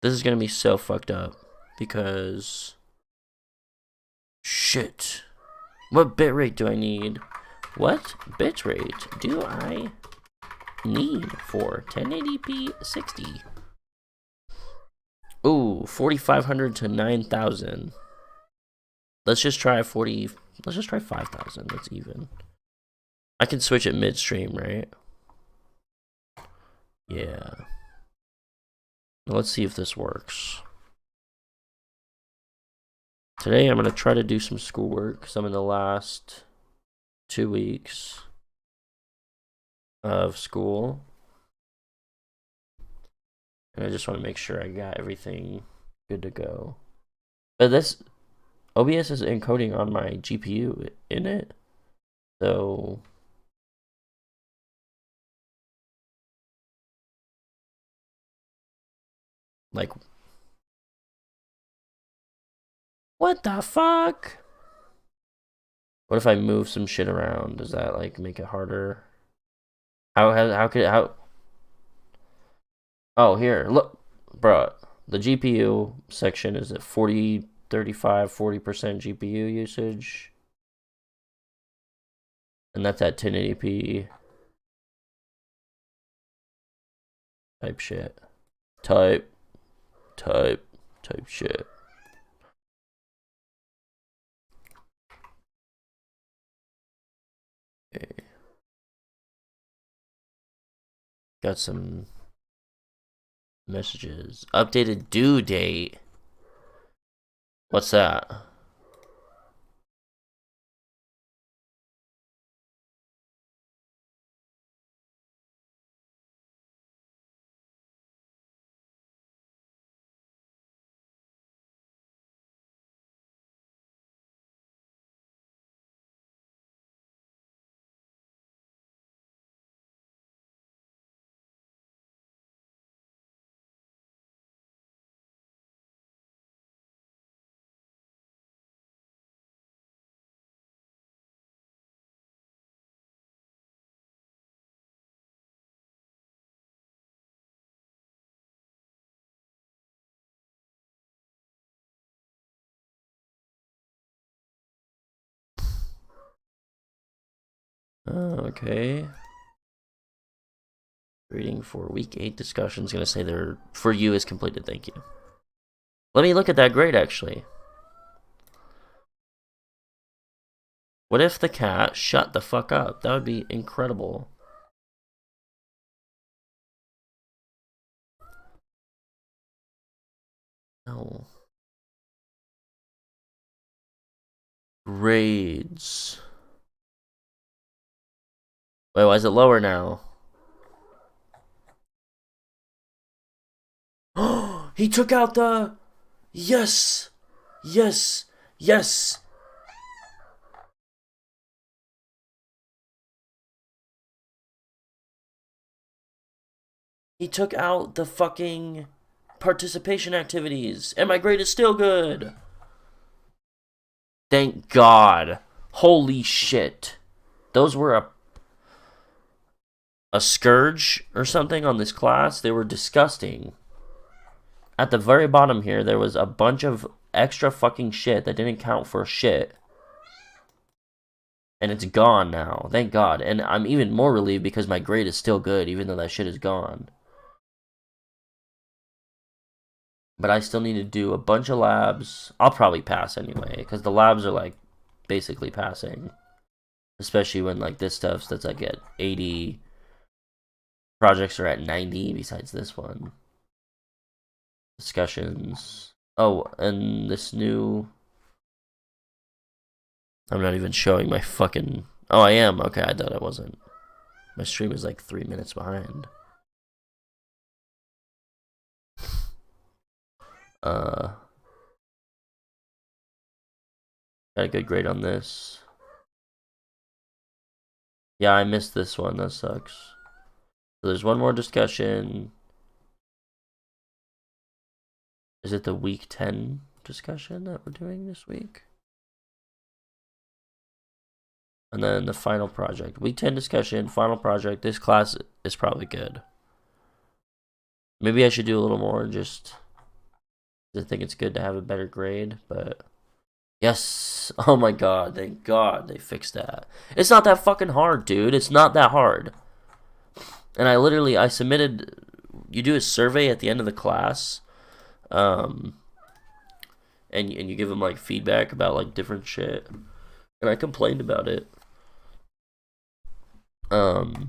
This is gonna be so fucked up because shit. What bitrate do I need? What bitrate do I need for 1080p 60? Ooh, 4500 to 9000. Let's just try 40. Let's just try 5000. That's even. I can switch it midstream, right? Yeah. Let's see if this works. Today I'm going to try to do some schoolwork because I'm in the last 2 weeks of school. And I just want to make sure I got everything good to go. But this OBS is encoding on my GPU in it. So like, what the fuck? What if I move some shit around? Does that like make it harder? How could it, how? Oh, here, look, bro. The GPU section is at 40%, 35%, 40% GPU usage. And that's at 1080p type shit. Type shit. Okay. Got some messages. Updated due date. What's that? Oh, okay. Reading for week 8 discussions. Gonna say they're for you is completed. Thank you. Let me look at that grade actually. What if the cat shut the fuck up? That would be incredible. No. Grades. Wait, why is it lower now? Oh, he took out the... Yes! Yes! Yes! He took out the fucking participation activities, and my grade is still good. Thank God. Holy shit. Those were a scourge or something on this class. They were disgusting. At the very bottom here, there was a bunch of extra fucking shit that didn't count for shit. And it's gone now. Thank God. And I'm even more relieved because my grade is still good, even though that shit is gone. But I still need to do a bunch of labs. I'll probably pass anyway, because the labs are like basically passing. Especially when like this stuff's that's like at 80. Projects are at 90 besides this one. Discussions. Oh, and this new... I'm not even showing my fucking... Oh, I am? Okay, I thought I wasn't. My stream is like 3 minutes behind. Got a good grade on this. Yeah, I missed this one. That sucks. So there's one more discussion. Is it the week 10 discussion that we're doing this week? And then the final project. Week 10 discussion, final project. This class is probably good. Maybe I should do a little more, just I think it's good to have a better grade, but yes. Oh my god, thank god they fixed that. It's not that fucking hard, dude. It's not that hard. And I submitted, you do a survey at the end of the class, and you give them like feedback about like different shit. And I complained about it. Because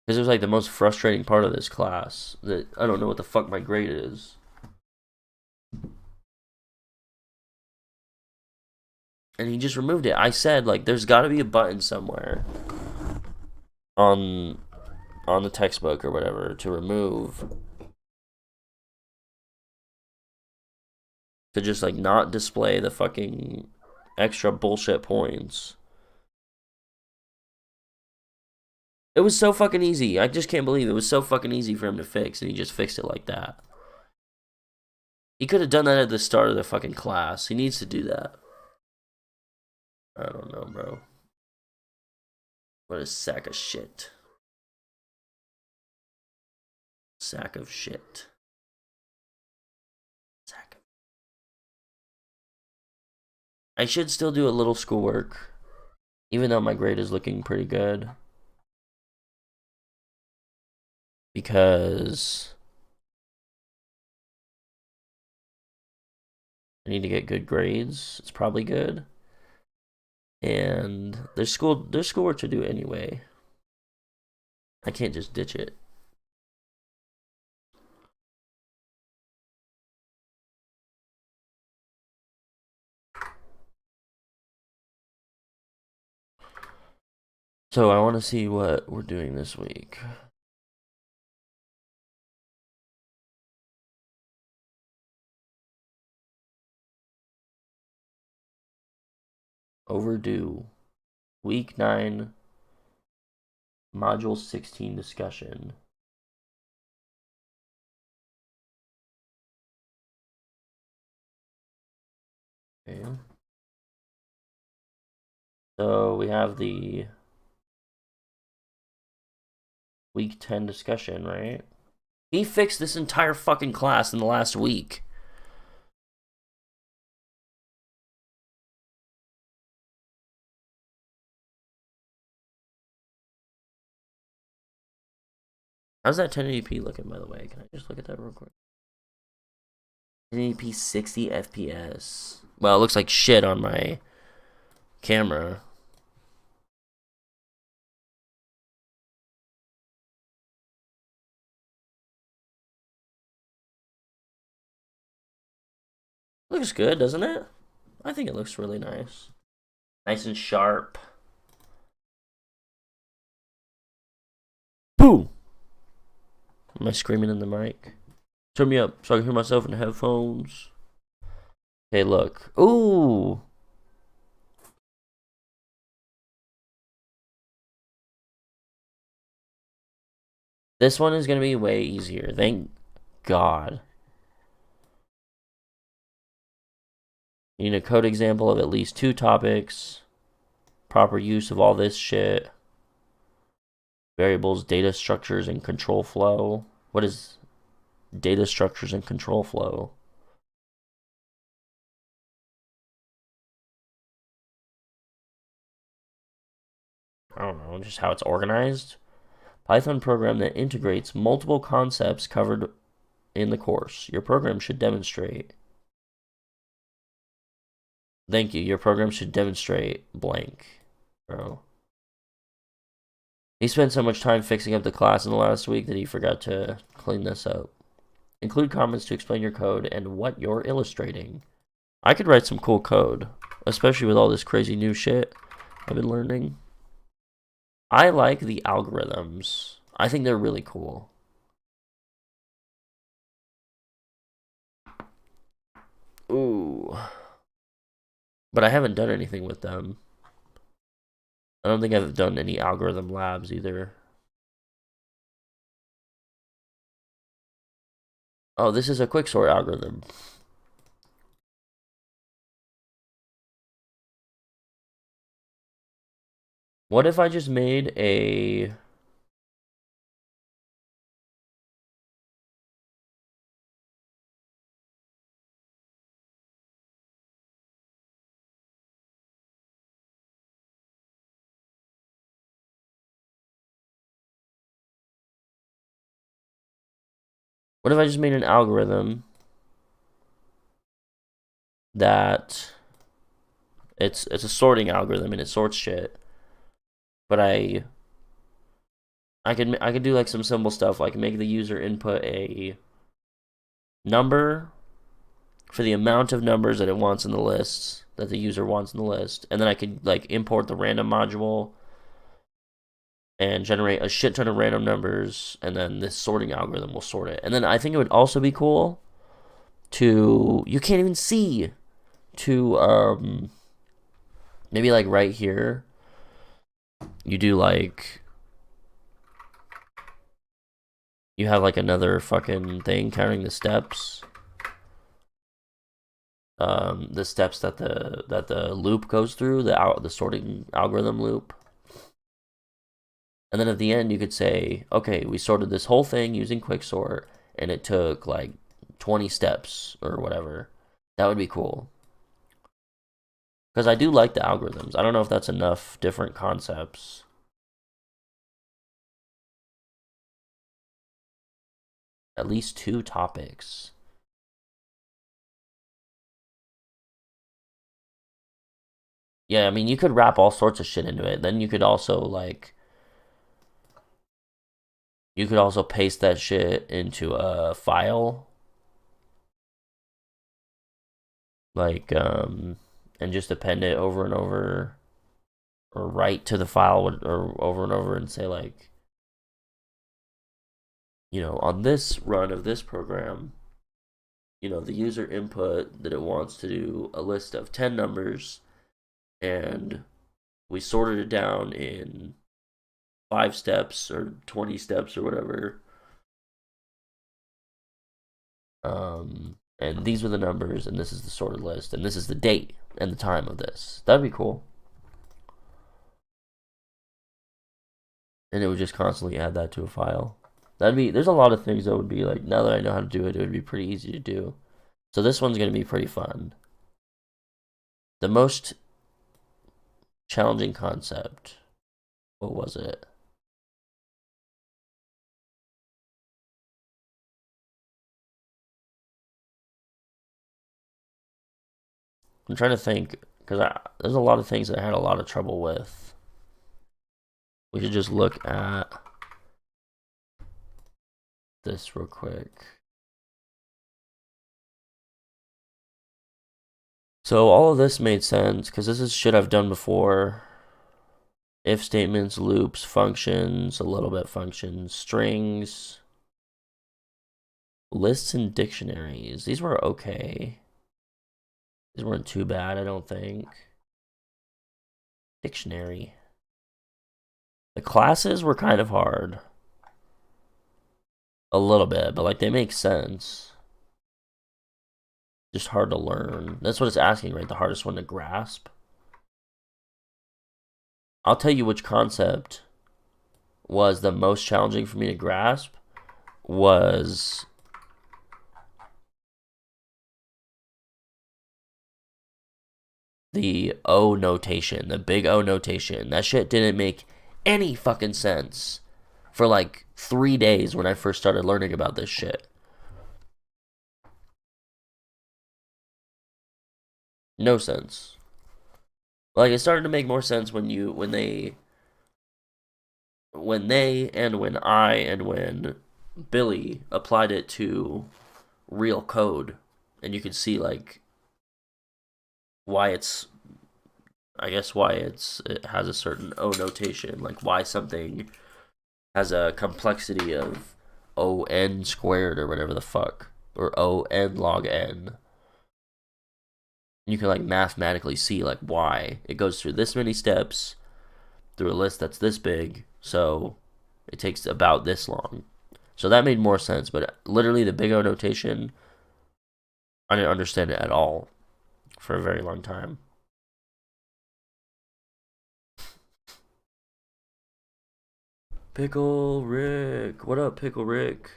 it was like the most frustrating part of this class, that I don't know what the fuck my grade is. And he just removed it. I said, like, there's got to be a button somewhere on the textbook or whatever to remove, to just like not display the fucking extra bullshit points. It was so fucking easy. I just can't believe it was so fucking easy for him to fix, and he just fixed it like that. He could have done that at the start of the fucking class. He needs to do that. I don't know, bro. What a sack of shit. Sack of shit. Sack of... I should still do a little schoolwork, even though my grade is looking pretty good. Because I need to get good grades. It's probably good. And there's schoolwork to do anyway. I can't just ditch it. So I want to see what we're doing this week. Overdue. Week 9, Module 16 discussion. Okay. So we have the Week 10 discussion, right? He fixed this entire fucking class in the last week. How's that 1080p looking, by the way? Can I just look at that real quick? 1080p 60 FPS. Well, it looks like shit on my camera. Looks good, doesn't it? I think it looks really nice. Nice and sharp. Boo! Am I screaming in the mic? Turn me up so I can hear myself in the headphones. Hey, look. Ooh! This one is going to be way easier. Thank God. You need a code example of at least 2 topics. Proper use of all this shit. Variables, data structures, and control flow. What is data structures and control flow? I don't know, just how it's organized. Python program that integrates multiple concepts covered in the course. Your program should demonstrate. Thank you. Your program should demonstrate blank, bro. He spent so much time fixing up the class in the last week that he forgot to clean this up. Include comments to explain your code and what you're illustrating. I could write some cool code, especially with all this crazy new shit I've been learning. I like the algorithms. I think they're really cool. Ooh. But I haven't done anything with them. I don't think I've done any algorithm labs either. Oh, this is a quicksort algorithm. What if I just made a... What if I just made an algorithm that it's a sorting algorithm and it sorts shit, but I could do like some simple stuff like make the user input a number for the amount of numbers that it wants in the list that the user wants in the list, and then I could like import the random module and generate a shit ton of random numbers, and then this sorting algorithm will sort it. And then I think it would also be cool to you can't even see to maybe like right here you do like you have like another fucking thing counting the steps. The steps that the loop goes through, the sorting algorithm loop. And then at the end you could say, okay, we sorted this whole thing using quicksort and it took like 20 steps or whatever. That would be cool. Because I do like the algorithms. I don't know if that's enough different concepts. At least 2 topics. Yeah, I mean, you could wrap all sorts of shit into it. Then you could also like you could also paste that shit into a file like and just append it over and over or write to the file or over and over and say like, you know, on this run of this program, you know, the user input that it wants to do a list of 10 numbers and we sorted it down in 5 steps or 20 steps or whatever. And these were the numbers, and this is the sorted list, and this is the date and the time of this. That'd be cool. And it would just constantly add that to a file. There's a lot of things that would be like, now that I know how to do it, it would be pretty easy to do. So this one's going to be pretty fun. The most challenging concept, what was it? I'm trying to think, because there's a lot of things that I had a lot of trouble with. We should just look at this real quick. So all of this made sense, because this is shit I've done before. If statements, loops, functions, a little bit functions, strings, lists, and dictionaries. These were okay. These weren't too bad, I don't think. Dictionary. The classes were kind of hard. A little bit, but like they make sense. Just hard to learn. That's what it's asking, right? The hardest one to grasp. I'll tell you which concept was the most challenging for me to grasp was the O notation, the big O notation. That shit didn't make any fucking sense for like 3 days when I first started learning about this shit. No sense. Like it started to make more sense when when Billy applied it to real code, and you could see like why it's it has a certain O notation, like why something has a complexity of O(n) squared or whatever the fuck, or O(n) log n. You can like mathematically see like why it goes through this many steps through a list that's this big, so it takes about this long. So that made more sense, but literally the big O notation, I didn't understand it at all for a very long time. Pickle Rick, what up, Pickle Rick?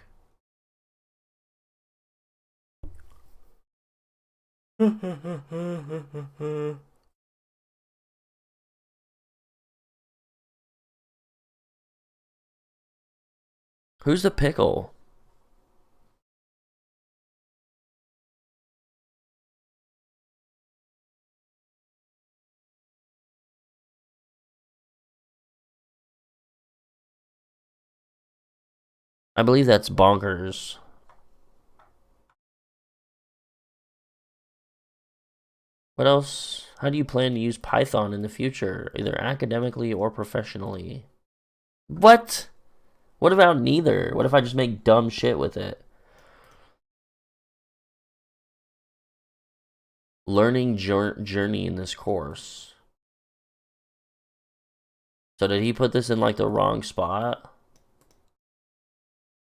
Who's the pickle? I believe that's bonkers. What else? How do you plan to use Python in the future, either academically or professionally? What? What about neither? What if I just make dumb shit with it? Learning journey in this course. So did he put this in like the wrong spot?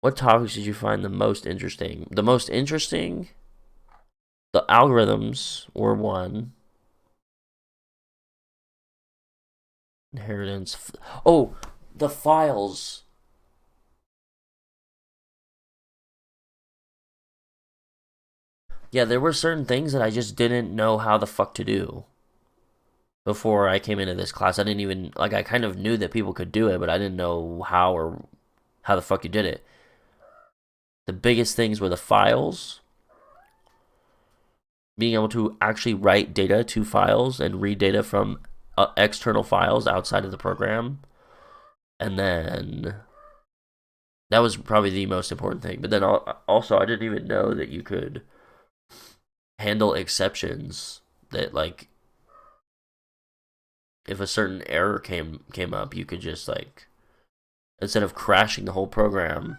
What topics did you find the most interesting? The most interesting? The algorithms were one. Inheritance. Oh, the files. Yeah, there were certain things that I just didn't know how the fuck to do before I came into this class. I didn't even, like, I kind of knew that people could do it, but I didn't know how or how the fuck you did it. The biggest things were the files, being able to actually write data to files and read data from external files outside of the program. And then that was probably the most important thing. But then also, I didn't even know that you could handle exceptions, that like if a certain error came up, you could just like, instead of crashing the whole program,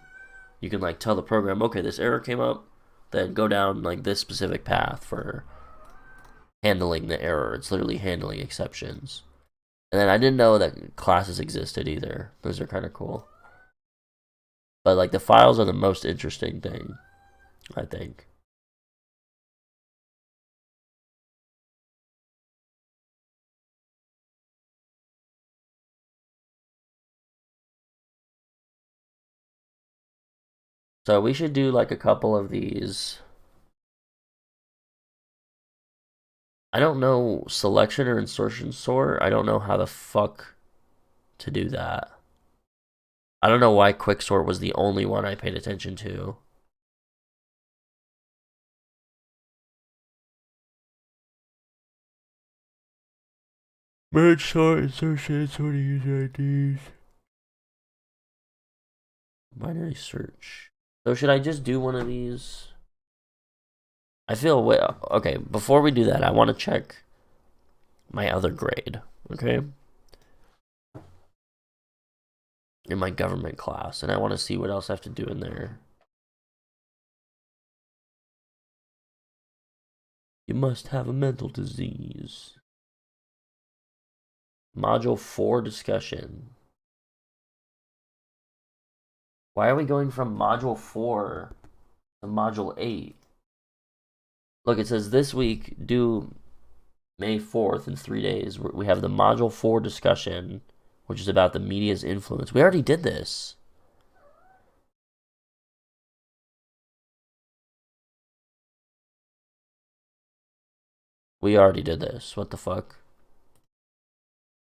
you can like tell the program, okay, this error came up, then go down like this specific path for handling the error. It's literally handling exceptions. And then I didn't know that classes existed either. Those are kind of cool. But like the files are the most interesting thing, I think. So we should do like a couple of these. I don't know selection or insertion sort. I don't know how the fuck to do that. I don't know why quicksort was the only one I paid attention to. Merge sort, insertion, sort of user IDs. Binary search. So should I just do one of these? I feel, okay, before we do that, I want to check my other grade, okay? In my government class, and I want to see what else I have to do in there. You must have a mental disease. Module 4 discussion. Why are we going from module 4 to module 8? Look, it says this week, due May 4th in 3 days, we have the module 4 discussion, which is about the media's influence. We already did this. We already did this. What the fuck?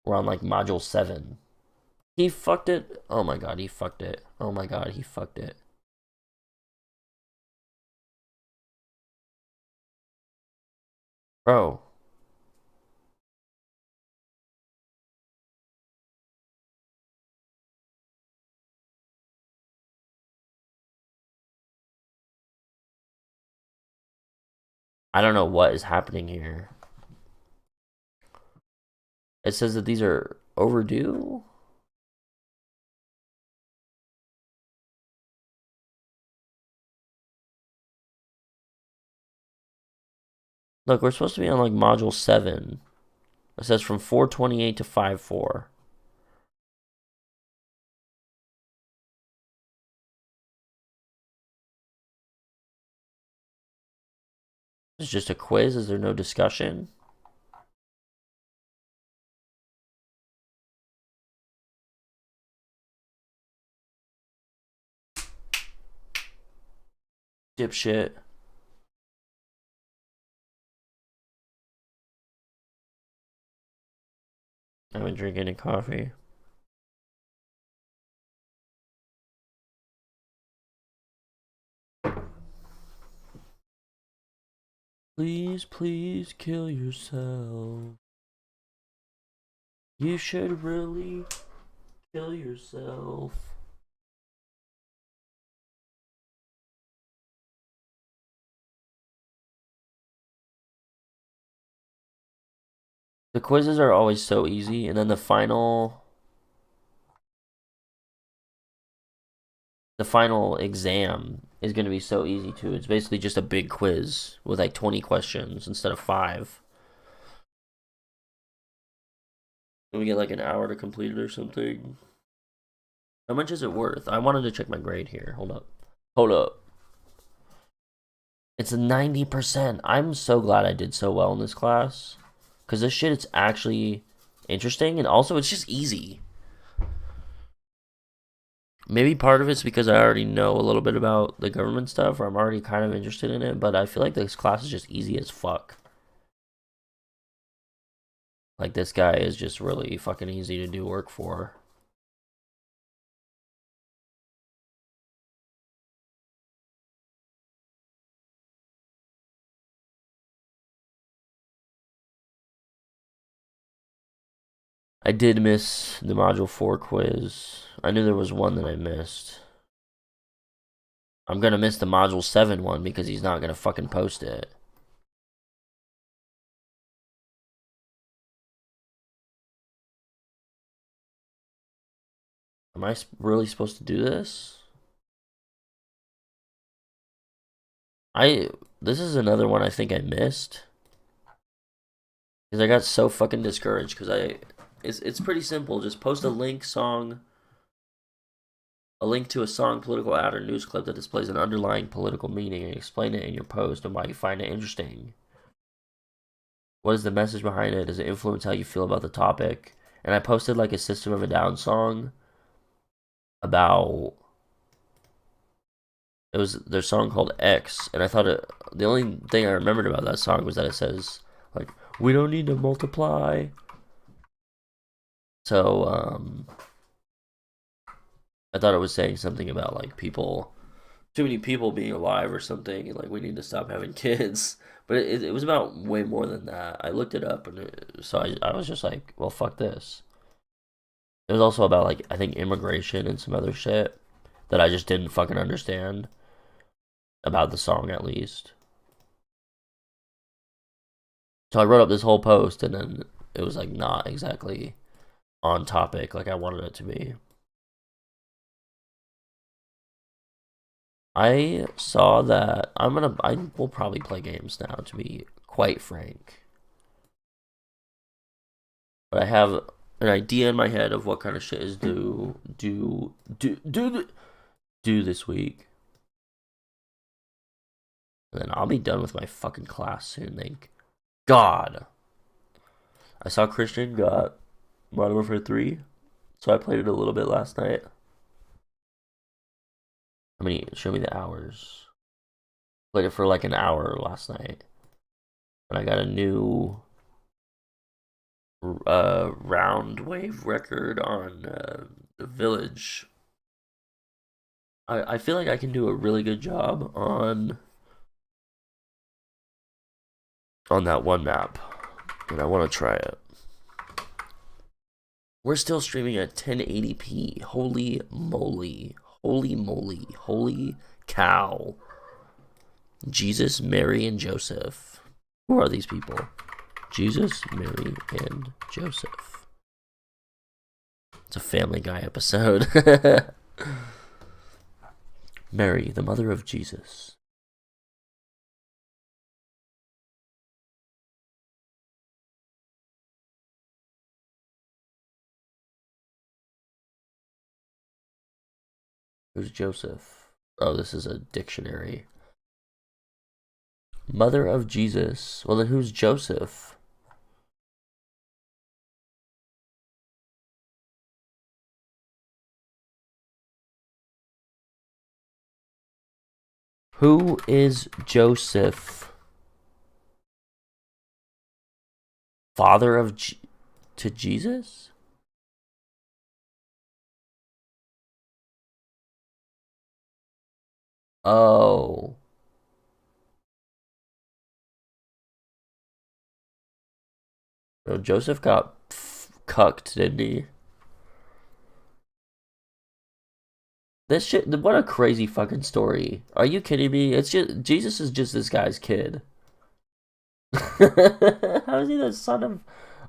We're on like module 7. He fucked it. Oh my god, he fucked it. Oh my god, he fucked it. Bro. I don't know what is happening here. It says that these are overdue. Look, we're supposed to be on like module 7. It says from 428 to 54. It's just a quiz. Is there no discussion? Dipshit. I haven't drank any coffee. Please, please kill yourself. You should really kill yourself. The quizzes are always so easy, and then the final exam is going to be so easy too. It's basically just a big quiz with like 20 questions instead of 5. And we get like an hour to complete it or something. How much is it worth? I wanted to check my grade here. Hold up. Hold up. It's a 90%. I'm so glad I did so well in this class. Because this shit is actually interesting, and also it's just easy. Maybe part of it's because I already know a little bit about the government stuff, or I'm already kind of interested in it, but I feel like this class is just easy as fuck. Like, this guy is just really fucking easy to do work for. I did miss the Module 4 quiz. I knew there was one that I missed. I'm gonna miss the Module 7 one because he's not gonna fucking post it. Am I really supposed to do this? This is another one I think I missed. Because I got so fucking discouraged because it's pretty simple. Just post a link to a song, political ad, or news clip that displays an underlying political meaning and explain it in your post and why you find it interesting. What is the message behind it? Does it influence how you feel about the topic? And I posted like a System of a Down song about, it was their song called X, and I thought the only thing I remembered about that song was that it says like, we don't need to multiply. So I thought it was saying something about like too many people being alive or something, and like we need to stop having kids. But it was about way more than that. I looked it up, and so I was just like, well, fuck this. It was also about like, I think, immigration and some other shit that I just didn't fucking understand about the song, at least. So I wrote up this whole post, and then it was like not exactly on topic like I wanted it to be. I saw that I will probably play games now, to be quite frank. But I have an idea in my head of what kind of shit is due this week. And then I'll be done with my fucking class soon, thank God. I saw Christian got Modern Warfare 3, so I played it a little bit last night. Show me the hours. Played it for like an hour last night. And I got a new round wave record on the Village. I feel like I can do a really good job on that one map, and I want to try it. We're still streaming at 1080p. Holy moly. Holy moly. Holy cow. Jesus, Mary, and Joseph. Who are these people? Jesus, Mary, and Joseph. It's a Family Guy episode. Mary, the mother of Jesus. Who's Joseph? Oh, this is a dictionary. Mother of Jesus. Well, then who's Joseph? Who is Joseph? Father of to Jesus? Oh. No, Joseph got cucked, didn't he? This shit, what a crazy fucking story. Are you kidding me? It's just, Jesus is just this guy's kid. How is he the son of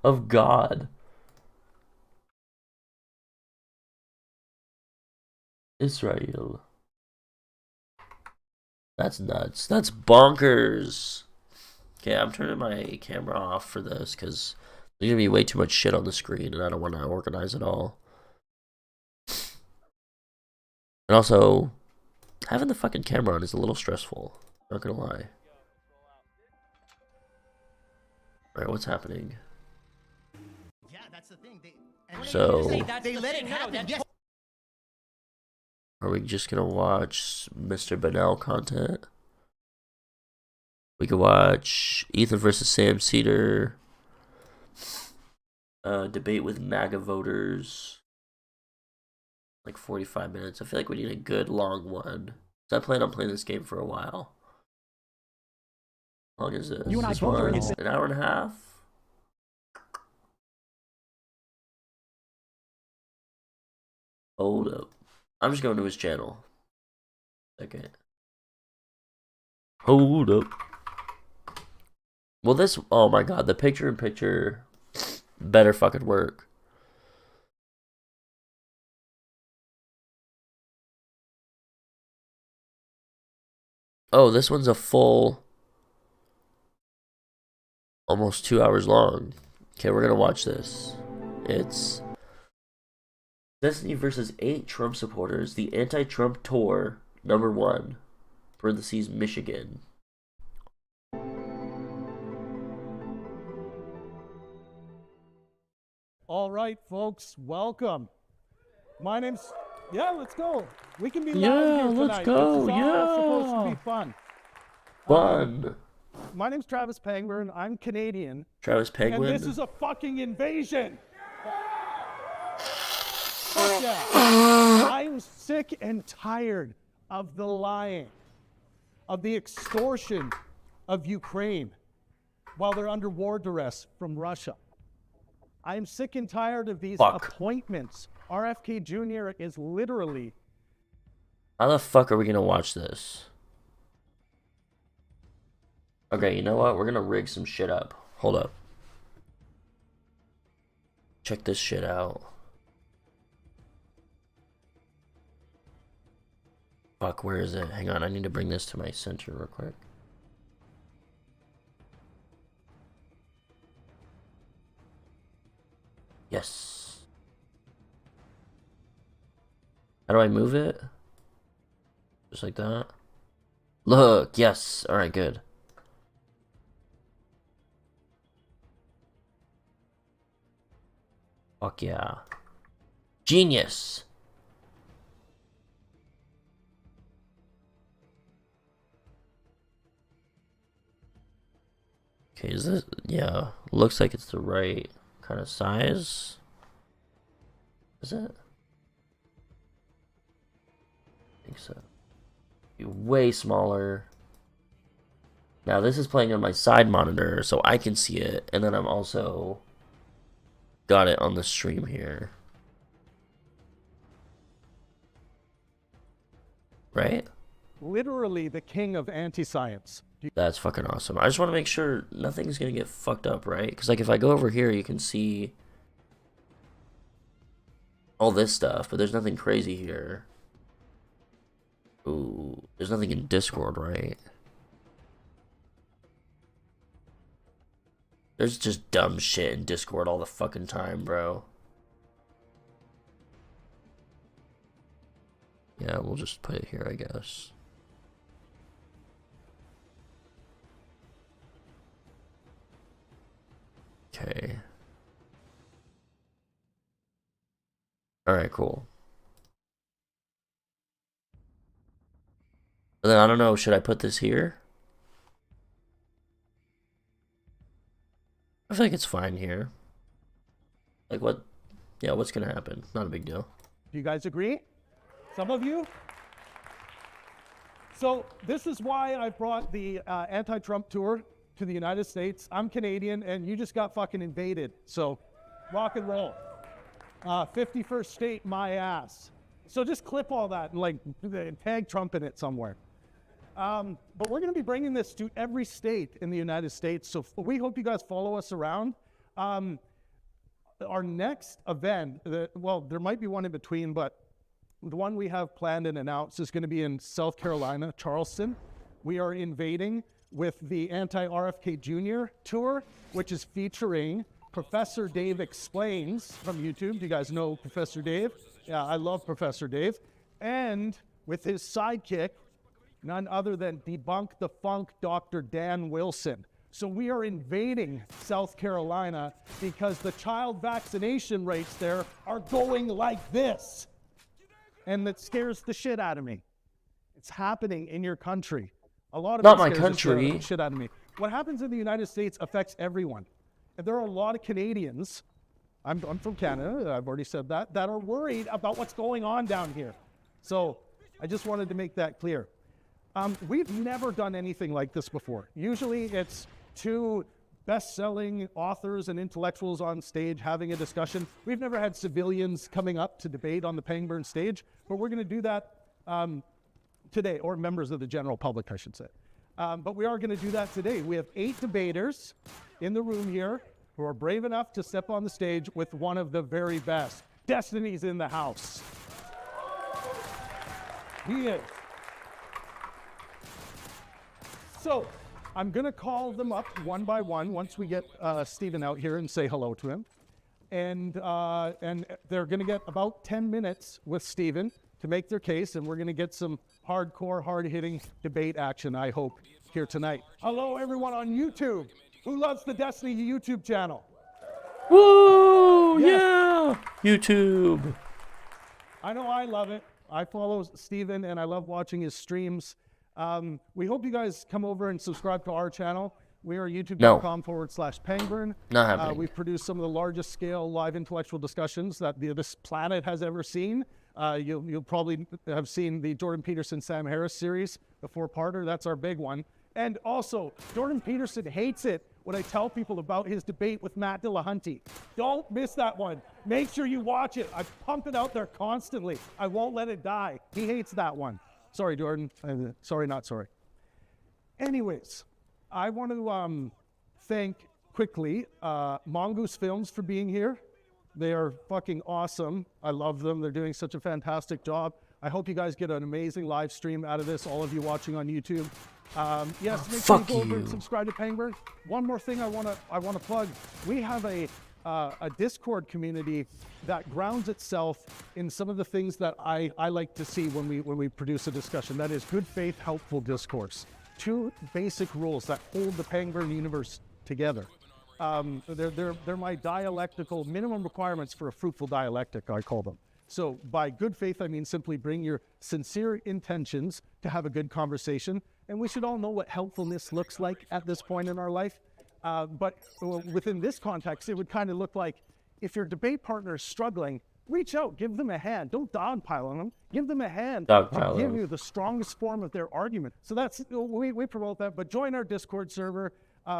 of God. Israel. That's nuts. That's bonkers. Okay, I'm turning my camera off for this because there's gonna be way too much shit on the screen and I don't want to organize it all. And also, having the fucking camera on is a little stressful. Not gonna lie. Alright, what's happening? Yeah, that's the thing. They let it happen. Yes. Are we just gonna watch Mr. Bennell content? We could watch Ethan versus Sam Cedar. Debate with MAGA voters. Like 45 minutes. I feel like we need a good long one. So I plan on playing this game for a while. How long is this? You and This I both one, an hour and a half? Hold up. I'm just going to his channel. Okay. Hold up. Well, this... Oh my god, the picture-in-picture better fucking work. Oh, this one's a full... almost 2 hours long. Okay, we're gonna watch this. It's... Destiny versus 8 Trump supporters. The anti-Trump tour, #1. Parentheses, Michigan. All right, folks, welcome. My name's... Yeah, let's go. We can be loud Yeah, here tonight. let's go. This is all Yeah. supposed to be fun. Fun. My name's Travis Penguin. I'm Canadian. Travis Penguin. And this is a fucking invasion. Fuck yeah. I'm sick and tired of the lying, of the extortion of Ukraine while they're under war duress from Russia. I am sick and tired of these appointments. RFK Jr. is literally... How the fuck are we gonna watch this? Okay, you know what? We're gonna rig some shit up. Hold up. Check this shit out. Fuck, where is it? Hang on, I need to bring this to my center real quick. Yes. How do I move it? Just like that? Look, yes. Alright, good. Fuck yeah. Genius! Okay, is this... Yeah, looks like it's the right kind of size. Is it? I think so. Be way smaller. Now this is playing on my side monitor, so I can see it, and then I'm also got it on the stream here. Right? literally the king of anti-science. That's fucking awesome. I just want to make sure nothing's gonna get fucked up, right? Because like if I go over here, you can see all this stuff, but there's nothing crazy here. Ooh, there's nothing in Discord, right? There's just dumb shit in Discord all the fucking time, bro. Yeah, we'll just put it here, I guess. Okay. Alright, cool. And then I don't know, should I put this here? I feel like it's fine here. Like what? Yeah, what's gonna happen? Not a big deal. Do you guys agree? Some of you? So this is why I brought the anti-Trump tour to the United States. I'm Canadian, and you just got fucking invaded. So rock and roll. 51st state, my ass. So just clip all that and like tag Trump in it somewhere. But we're going to be bringing this to every state in the United States. So we hope you guys follow us around. our next event, well, there might be one in between, but the one we have planned and announced is going to be in South Carolina, Charleston. We are invading with the Anti-RFK Jr. tour, which is featuring Professor Dave Explains from YouTube. Do you guys know Professor Dave? Yeah, I love Professor Dave. And with his sidekick, none other than Debunk the Funk Dr. Dan Wilson. So we are invading South Carolina because the child vaccination rates there are going like this. And it scares the shit out of me. It's happening in your country. A lot of Not it my scares country. the shit out of me. What happens in the United States affects everyone. And there are a lot of Canadians, I'm from Canada, I've already said that are worried about what's going on down here. So I just wanted to make that clear. We've never done anything like this before. Usually it's two best-selling authors and intellectuals on stage having a discussion. We've never had civilians coming up to debate on the Pangburn stage, but we're going to do that today, or members of the general public, I should say. But we are going to do that today. We have 8 debaters in the room here who are brave enough to step on the stage with one of the very best. Destiny's in the house. He is. So I'm going to call them up one by one once we get Stephen out here and say hello to him. And they're going to get about 10 minutes with Stephen to make their case, and we're going to get some hardcore, hard-hitting debate action, I hope, here tonight. Hello, everyone on YouTube. Who loves the Destiny YouTube channel? Woo! Yes. Yeah! YouTube. I know I love it. I follow Stephen, and I love watching his streams. We hope you guys come over and subscribe to our channel. We are youtube.com/Pangburn. Not happening. We've produced some of the largest scale live intellectual discussions that this planet has ever seen. You'll probably have seen the Jordan Peterson, Sam Harris series, the 4-parter. That's our big one. And also, Jordan Peterson hates it when I tell people about his debate with Matt Dillahunty. Don't miss that one. Make sure you watch it. I pump it out there constantly. I won't let it die. He hates that one. Sorry, Jordan. Sorry, not sorry. Anyways, I want to thank quickly Mongoose Films for being here. They are fucking awesome. I love them. They're doing such a fantastic job. I hope you guys get an amazing live stream out of this, all of you watching on YouTube. Yes, make sure you go over and subscribe to Pangburn. One more thing I want to plug. We have a Discord community that grounds itself in some of the things that I like to see when we produce a discussion. That is good faith, helpful discourse. 2 basic rules that hold the Pangburn universe together. They're my dialectical minimum requirements for a fruitful dialectic, I call them. So by good faith, I mean simply bring your sincere intentions to have a good conversation. And we should all know what helpfulness looks like at this point in our life. But within this context, it would kind of look like if your debate partner is struggling, reach out, give them a hand. Don't dogpile on them. Give them a hand to give you the strongest form of their argument. So that's, we promote that, but join our Discord server.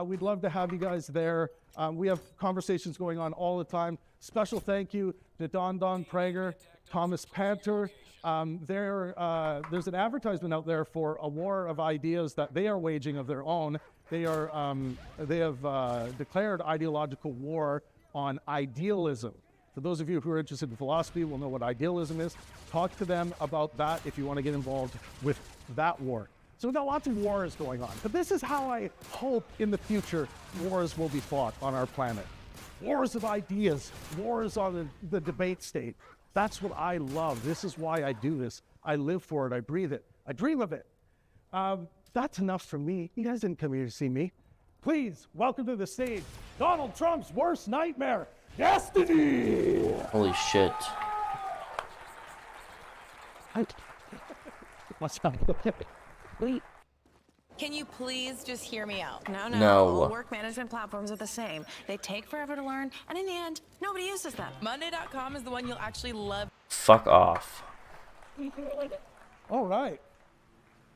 We'd love to have you guys there. We have conversations going on all the time. Special thank you to Don Prager, Thomas Panter. There's an advertisement out there for a war of ideas that they are waging of their own. They have declared ideological war on idealism. For those of you who are interested in philosophy will know what idealism is. Talk to them about that if you want to get involved with that war. So we've got lots of wars going on. But this is how I hope in the future wars will be fought on our planet. Wars of ideas, wars on the debate stage. That's what I love. This is why I do this. I live for it. I breathe it. I dream of it. That's enough from me. You guys didn't come here to see me. Please welcome to the stage Donald Trump's worst nightmare, Destiny. Holy shit. What's up? Wait. Can you please just hear me out? No. All work management platforms are the same. They take forever to learn, and in the end, nobody uses them. Monday.com is the one you'll actually love. Fuck off. All right.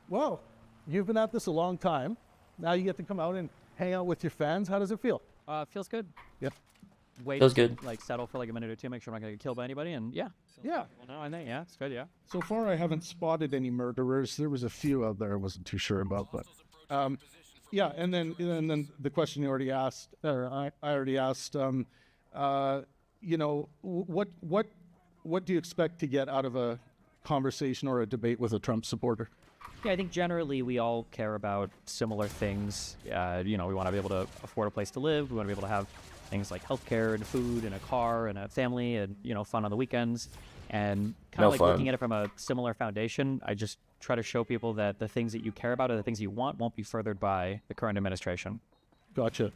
Well, you've been at this a long time. Now you get to come out and hang out with your fans. How does it feel? Feels good. Yep. Wait. Feels good. Like settle for like a minute or two, make sure I'm not gonna get killed by anybody, and yeah. Yeah. Well, no, I think it's good. Yeah. So far, I haven't spotted any murderers. There was a few out there I wasn't too sure about, but yeah. And then the question you already asked, or I already asked. you know, what do you expect to get out of a conversation or a debate with a Trump supporter? Yeah, I think generally we all care about similar things. You know, we want to be able to afford a place to live. We want to be able to have things like healthcare and food and a car and a family and, you know, fun on the weekends. And kind No of like fun. looking at it from a similar foundation, I just try to show people that the things that you care about or the things you want won't be furthered by the current administration. Gotcha.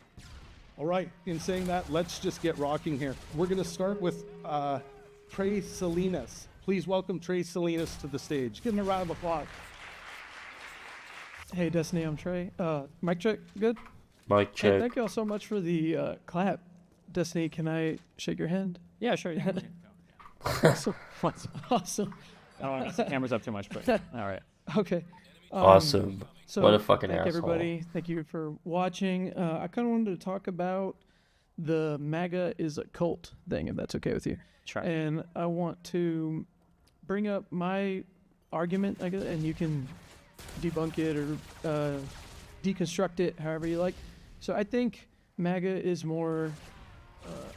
All right. In saying that, let's just get rocking here. We're going to start with Trey Salinas. Please welcome Trey Salinas to the stage. Give him a round of applause. Hey, Destiny, I'm Trey. Mic check, good? Mic Hey, check. thank you all so much for the clap. Destiny, can I shake your hand? Yeah, sure. Awesome. Awesome. I don't want to set cameras up too much, but all right. Okay. Awesome. So What a fucking thank asshole. everybody. Thank you for watching. I kind of wanted to talk about the MAGA is a cult thing, if that's okay with you. Sure. And I want to bring up my argument, I guess, and you can debunk it or deconstruct it however you like. So I think MAGA is more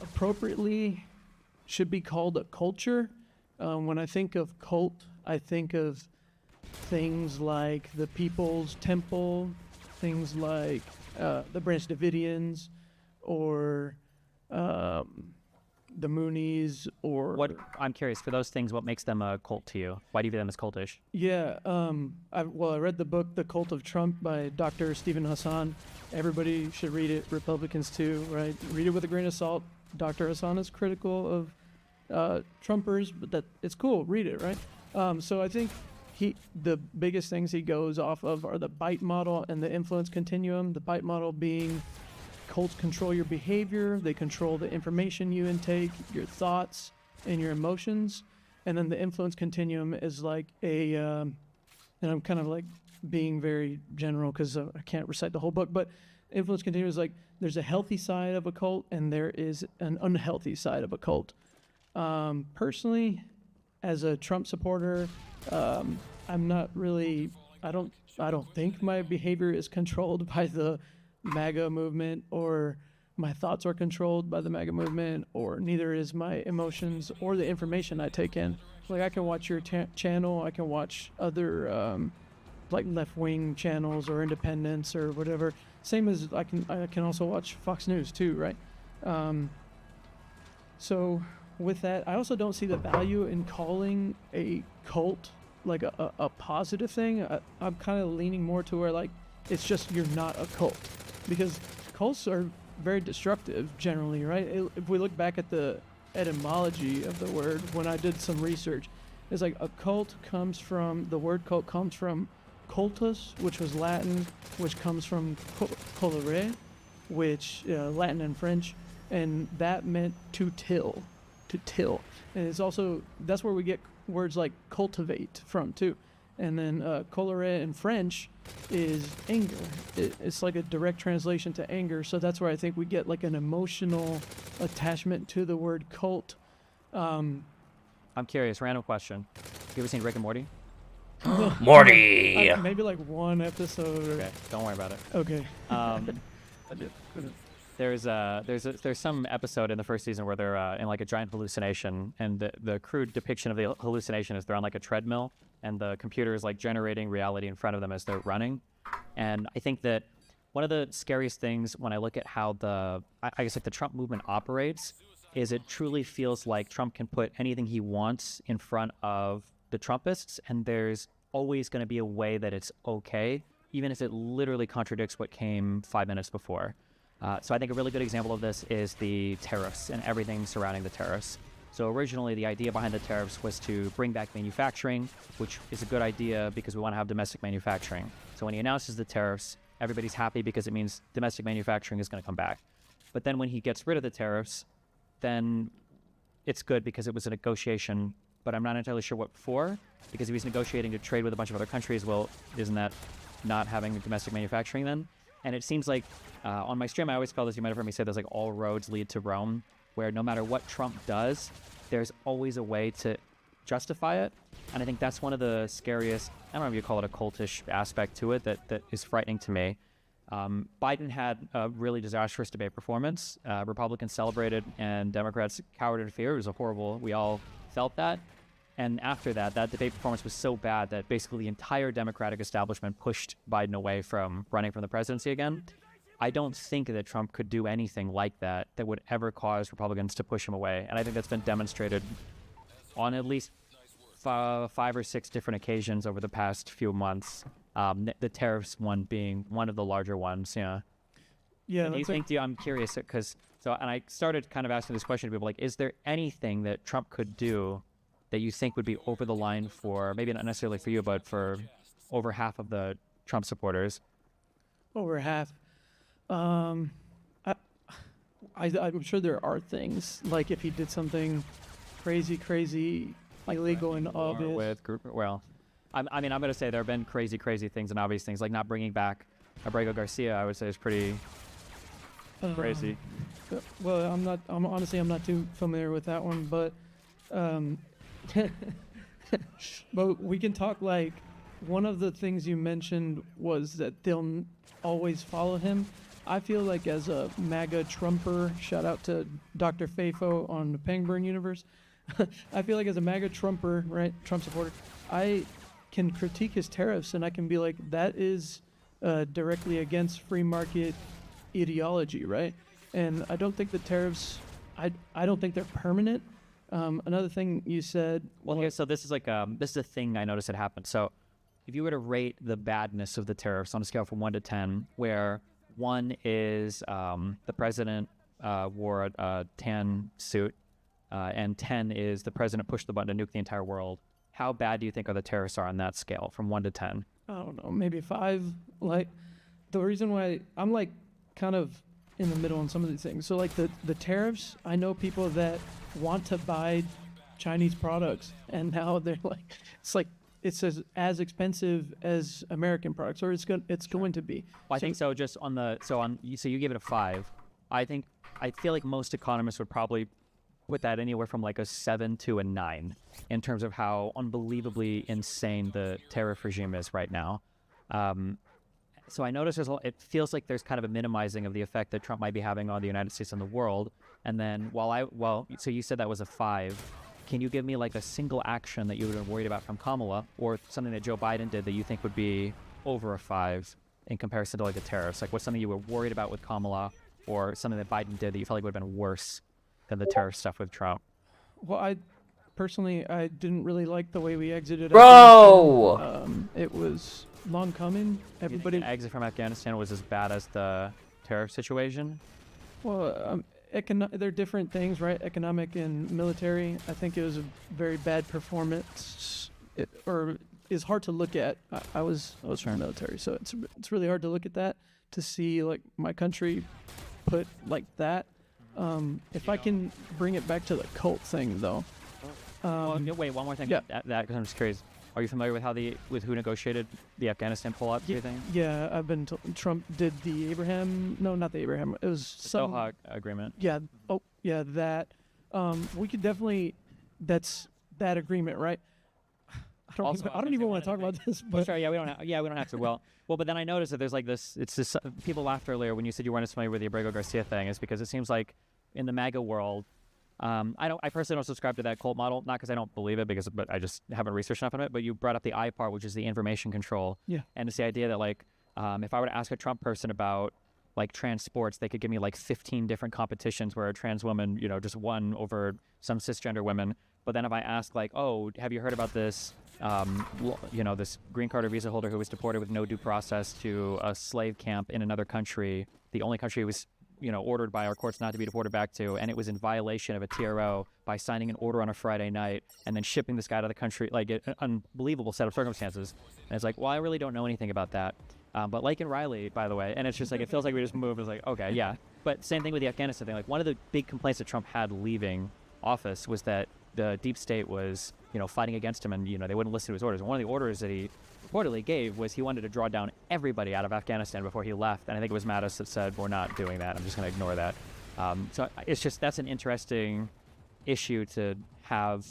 appropriately should be called a culture. When I think of cult, I think of things like the People's Temple, things like the Branch Davidians, or the Moonies, or What I'm curious for those things, what makes them a cult to you? Why do you view them as cultish? Yeah, I read the book The Cult of Trump by Dr. Stephen Hassan. Everybody should read it, Republicans too, right? Read it with a grain of salt. Dr. Hassan is critical of Trumpers, but that it's cool, read it, right? So I think the biggest things he goes off of are the bite model and the influence continuum. The bite model being cults control your behavior, they control the information you intake, your thoughts, and your emotions. And then the influence continuum is like and I'm kind of like being very general because I can't recite the whole book, but influence continuum is like there's a healthy side of a cult and there is an unhealthy side of a cult. Personally, as a Trump supporter, I'm not really, I don't think my behavior is controlled by the MAGA movement, or my thoughts are controlled by the MAGA movement, or neither is my emotions or the information I take in. Like I can watch your channel, I can watch other like left-wing channels or independents or whatever. Same as I can also watch Fox News too, right? So with that, I also don't see the value in calling a cult like a positive thing. I'm kind of leaning more to where like it's just you're not a cult, because cults are very destructive generally, right? If we look back at the etymology of the word, when I did some research, it's like a cult comes from, the word cult comes from cultus, which was Latin, which comes from colere, which Latin and French, and that meant to till. And it's also, that's where we get words like cultivate from too. And then colere in French is anger. It's like a direct translation to anger. So that's where I think we get like an emotional attachment to the word cult. I'm curious, random question. You ever seen Rick and Morty? Morty! Maybe like one episode. Okay, don't worry about it. Okay. There's some episode in the first season where they're in like a giant hallucination, and the crude depiction of the hallucination is they're on like a treadmill, and the computer is like generating reality in front of them as they're running. And I think that one of the scariest things when I look at how I guess like the Trump movement operates is it truly feels like Trump can put anything he wants in front of the Trumpists, and there's always going to be a way that it's okay, even if it literally contradicts what came 5 minutes before. So I think a really good example of this is the tariffs and everything surrounding the tariffs. So originally the idea behind the tariffs was to bring back manufacturing, which is a good idea because we want to have domestic manufacturing. So when he announces the tariffs, everybody's happy because it means domestic manufacturing is going to come back. But then when he gets rid of the tariffs, then it's good because it was a negotiation, but I'm not entirely sure what for, because if he's negotiating to trade with a bunch of other countries, well, isn't that not having domestic manufacturing then? And it seems like on my stream, I always call this, you might have heard me say this, like all roads lead to Rome, where no matter what Trump does, there's always a way to justify it. And I think that's one of the scariest, I don't know if you call it a cultish aspect to it, that is frightening to me. Biden had a really disastrous debate performance. Republicans celebrated and Democrats cowered in fear. It was horrible. We all felt that. And after that debate performance was so bad that basically the entire Democratic establishment pushed Biden away from running for the presidency again. I don't think that Trump could do anything like that would ever cause Republicans to push him away. And I think that's been demonstrated on at least 5 or 6 different occasions over the past few months. The tariffs one being one of the larger ones. Yeah. Yeah. I'm curious because and I started kind of asking this question to people like, is there anything that Trump could do that you think would be over the line for, maybe not necessarily for you, but for over half of the Trump supporters? Over half. I'm sure there are things, like if he did something crazy, illegal and obvious. I'm going to say there have been crazy things and obvious things, like not bringing back Abrego Garcia, I would say is pretty crazy. Well, I'm honestly not too familiar with that one, but but we can talk, like, one of the things you mentioned was that they'll always follow him. I feel like as a MAGA Trumper, shout out to Dr. Fafo on the Pangburn universe, I feel like as a MAGA Trumper, right, Trump supporter, I can critique his tariffs and I can be like, that is directly against free market ideology, right? And I don't think the tariffs, I don't think they're permanent. Another thing you said. Well, here, so this is like this is a thing I noticed had happened. So, if you were to rate the badness of the tariffs on a scale from 1 to 10, where 1 is the president wore a tan suit, and 10 is the president pushed the button to nuke the entire world, how bad do you think the tariffs are on that scale from 1 to 10? I don't know, maybe 5. Like, the reason why I'm like kind of in the middle on some of these things. So like the tariffs, I know people that want to buy Chinese products, and now they're like, it's as expensive as American products, or it's going to be. Well, I think so. Just on the so you give it a 5. I feel like most economists would probably put that anywhere from like a 7 to a 9 in terms of how unbelievably insane the tariff regime is right now. So I notice it feels like there's kind of a minimizing of the effect that Trump might be having on the United States and the world. And then so you said that was a 5. Can you give me like a single action that you would have been worried about from Kamala, or something that Joe Biden did that you think would be over a 5 in comparison to like the tariffs? Like, what's something you were worried about with Kamala, or something that Biden did that you felt like would have been worse than the tariff stuff with Trump? Well, I didn't really like the way we exited. Bro! It was long coming. Everybody. The exit from Afghanistan was as bad as the tariff situation? Well, they're different things, right? Economic and military. I think it was a very bad performance. It's hard to look at. I was from the military, so it's really hard to look at that, to see like my country put like that. If I can bring it back to the cult thing, though. Wait, one more thing. Yeah. That because I'm just curious. Are you familiar with who negotiated the Afghanistan pullout? Yeah, thing? Yeah, I've been told Trump did the Abraham. No, not the Abraham. It was some Doha agreement. Yeah. Oh, yeah, that. We could definitely. That's that agreement, right? I don't even want to talk about this. But sorry, we don't have to. Well, but then I noticed that there's like this. It's this. People laughed earlier when you said you weren't as familiar with the Abrego Garcia thing. Is because it seems like in the MAGA world. I personally don't subscribe to that cult model, not because I don't believe it, but I just haven't researched enough on it. But you brought up the I part, which is the information control. Yeah. And it's the idea that like, if I were to ask a Trump person about like trans sports, they could give me like 15 different competitions where a trans woman, just won over some cisgender women. But then if I ask like, oh, have you heard about this, this green card or visa holder who was deported with no due process to a slave camp in another country, the only country he was ordered by our courts not to be deported back to, and it was in violation of a TRO by signing an order on a Friday night and then shipping this guy to the country, like an unbelievable set of circumstances. And it's like, well, I really don't know anything about that. But like in Riley, by the way, and it's just like, it feels like we just moved. It's like, okay, yeah. But same thing with the Afghanistan thing. Like one of the big complaints that Trump had leaving office was that the deep state was, fighting against him, and, they wouldn't listen to his orders. And one of the orders that he reportedly gave was he wanted to draw down everybody out of Afghanistan before he left. And I think it was Mattis that said, we're not doing that. I'm just going to ignore that. So it's just, that's an interesting issue to have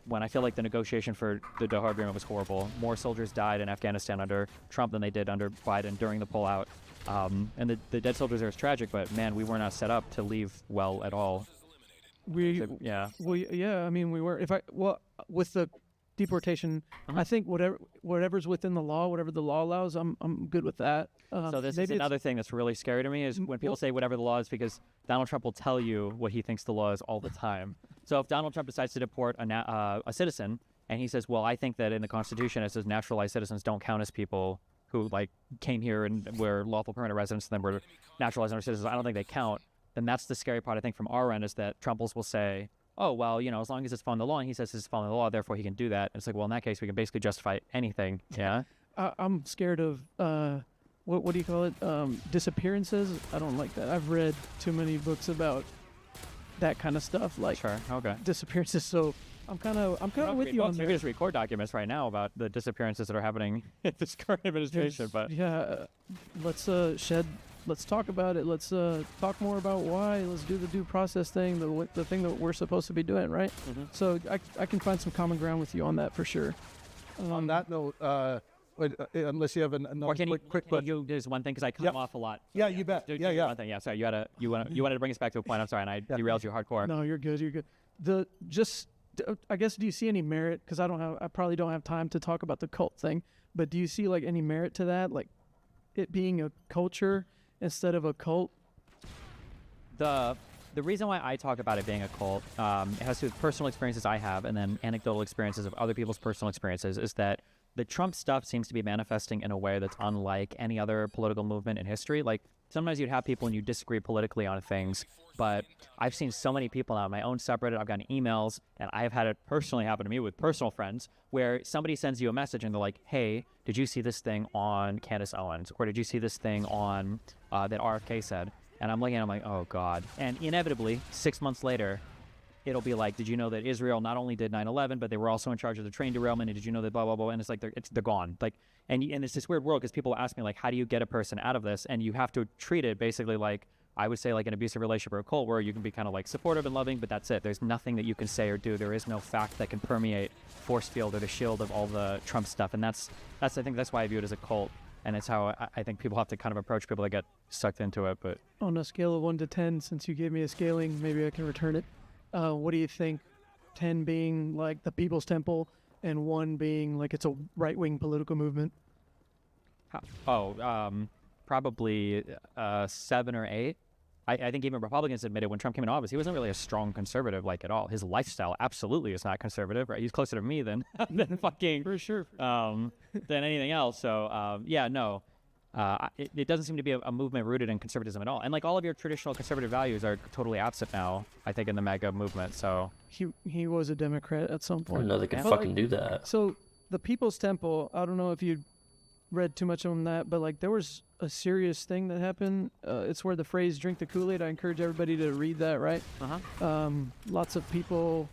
when I feel like the negotiation for the Doha agreement was horrible. More soldiers died in Afghanistan under Trump than they did under Biden during the pullout. And the dead soldiers there is tragic, but man, we were not set up to leave well at all. Yeah. I mean, we were. With the deportation, I think whatever's within the law, whatever the law allows, I'm good with that. So this is another thing that's really scary to me is when people say whatever the law is, because Donald Trump will tell you what he thinks the law is all the time. So if Donald Trump decides to deport a citizen, and he says, well, I think that in the Constitution it says naturalized citizens don't count as people who like came here and were lawful permanent residents and then were naturalized under citizens, I don't think they count. Then that's the scary part, I think, from our end, is that Trumpers will say, oh, well, as long as it's following the law, and he says it's following the law, therefore he can do that. And it's like, well, in that case, we can basically justify anything. Yeah. I'm scared of what do you call it? Disappearances. I don't like that. I've read too many books about that kind of stuff, like disappearances. So I'm kind of with you on that. We just record documents right now about the disappearances that are happening in this current administration. But let's talk about it. Let's talk more about why. Let's do the due process thing, the thing that we're supposed to be doing, right? So I can find some common ground with you on that for sure. On that note, unless you have another quick question. There's one thing, because I come off a lot. Yeah, you bet. Yeah. One thing. Yeah, sorry. You wanted to bring us back to a point. I'm sorry, and I derailed you hardcore. No, you're good. You're good. I guess, do you see any merit? Because I probably don't have time to talk about the cult thing. But do you see like any merit to that, like it being a culture instead of a cult? The reason why I talk about it being a cult, it has to do with personal experiences I have, and then anecdotal experiences of other people's personal experiences, is that the Trump stuff seems to be manifesting in a way that's unlike any other political movement in history. Like, sometimes you'd have people and you disagree politically on things, but I've seen so many people now in my own subreddit, I've gotten emails, and I've had it personally happen to me with personal friends, where somebody sends you a message and they're like, hey, did you see this thing on Candace Owens? Or did you see this thing on that RFK said? And I'm looking at it, I'm like, oh, God. And inevitably, 6 months later, it'll be like, did you know that Israel not only did 9/11, but they were also in charge of the train derailment? And did you know that blah, blah, blah? And it's like, they're gone. Like, and it's this weird world, because people ask me, like, how do you get a person out of this? And you have to treat it basically like, I would say, like an abusive relationship or a cult, where you can be kind of like supportive and loving, but that's it. There's nothing that you can say or do. There is no fact that can permeate force field or the shield of all the Trump stuff. And that's I think that's why I view it as a cult. And it's how I think people have to kind of approach people that get sucked into it. But on a scale of 1 to 10, since you gave me a scaling, maybe I can return it. What do you think? 10 being like the People's Temple, and 1 being like it's a right-wing political movement. Probably 7 or 8. I think even Republicans admitted when Trump came into office, he wasn't really a strong conservative, like, at all. His lifestyle absolutely is not conservative, right? He's closer to me than fucking for sure. Than anything else. So it doesn't seem to be a movement rooted in conservatism at all. And like all of your traditional conservative values are totally absent now, I think, in the MAGA movement. So he was a Democrat at some I point. didn't know they could fucking do that. So the People's Temple, I don't know if you read too much on that, but like there was a serious thing that happened. It's where the phrase "drink the Kool-Aid." I encourage everybody to read that. Right? Lots of people,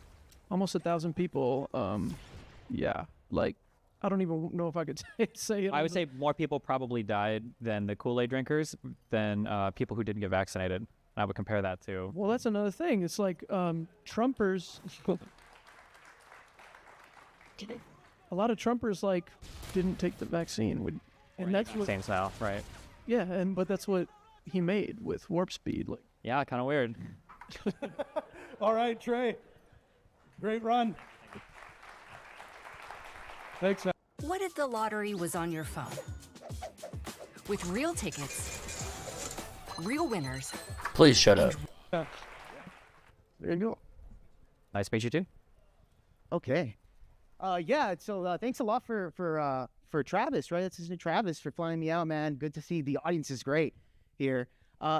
almost 1,000 people. Like I don't even know if I could say it. I would say more people probably died than the Kool-Aid drinkers than people who didn't get vaccinated. I would compare that to. Well, that's another thing. It's like Trumpers. A lot of Trumpers like didn't take the vaccine, and that's what vaccines now, right? Yeah, but that's what he made with Warp Speed. Like, yeah, kind of weird. All right, Trey. Great run. Thanks, man. What if the lottery was on your phone? With real tickets, real winners. Please shut up. There you go. Nice to meet you too. Okay. So thanks a lot for Travis, right? That's his name, Travis, for flying me out, man. Good to see. The audience is great here.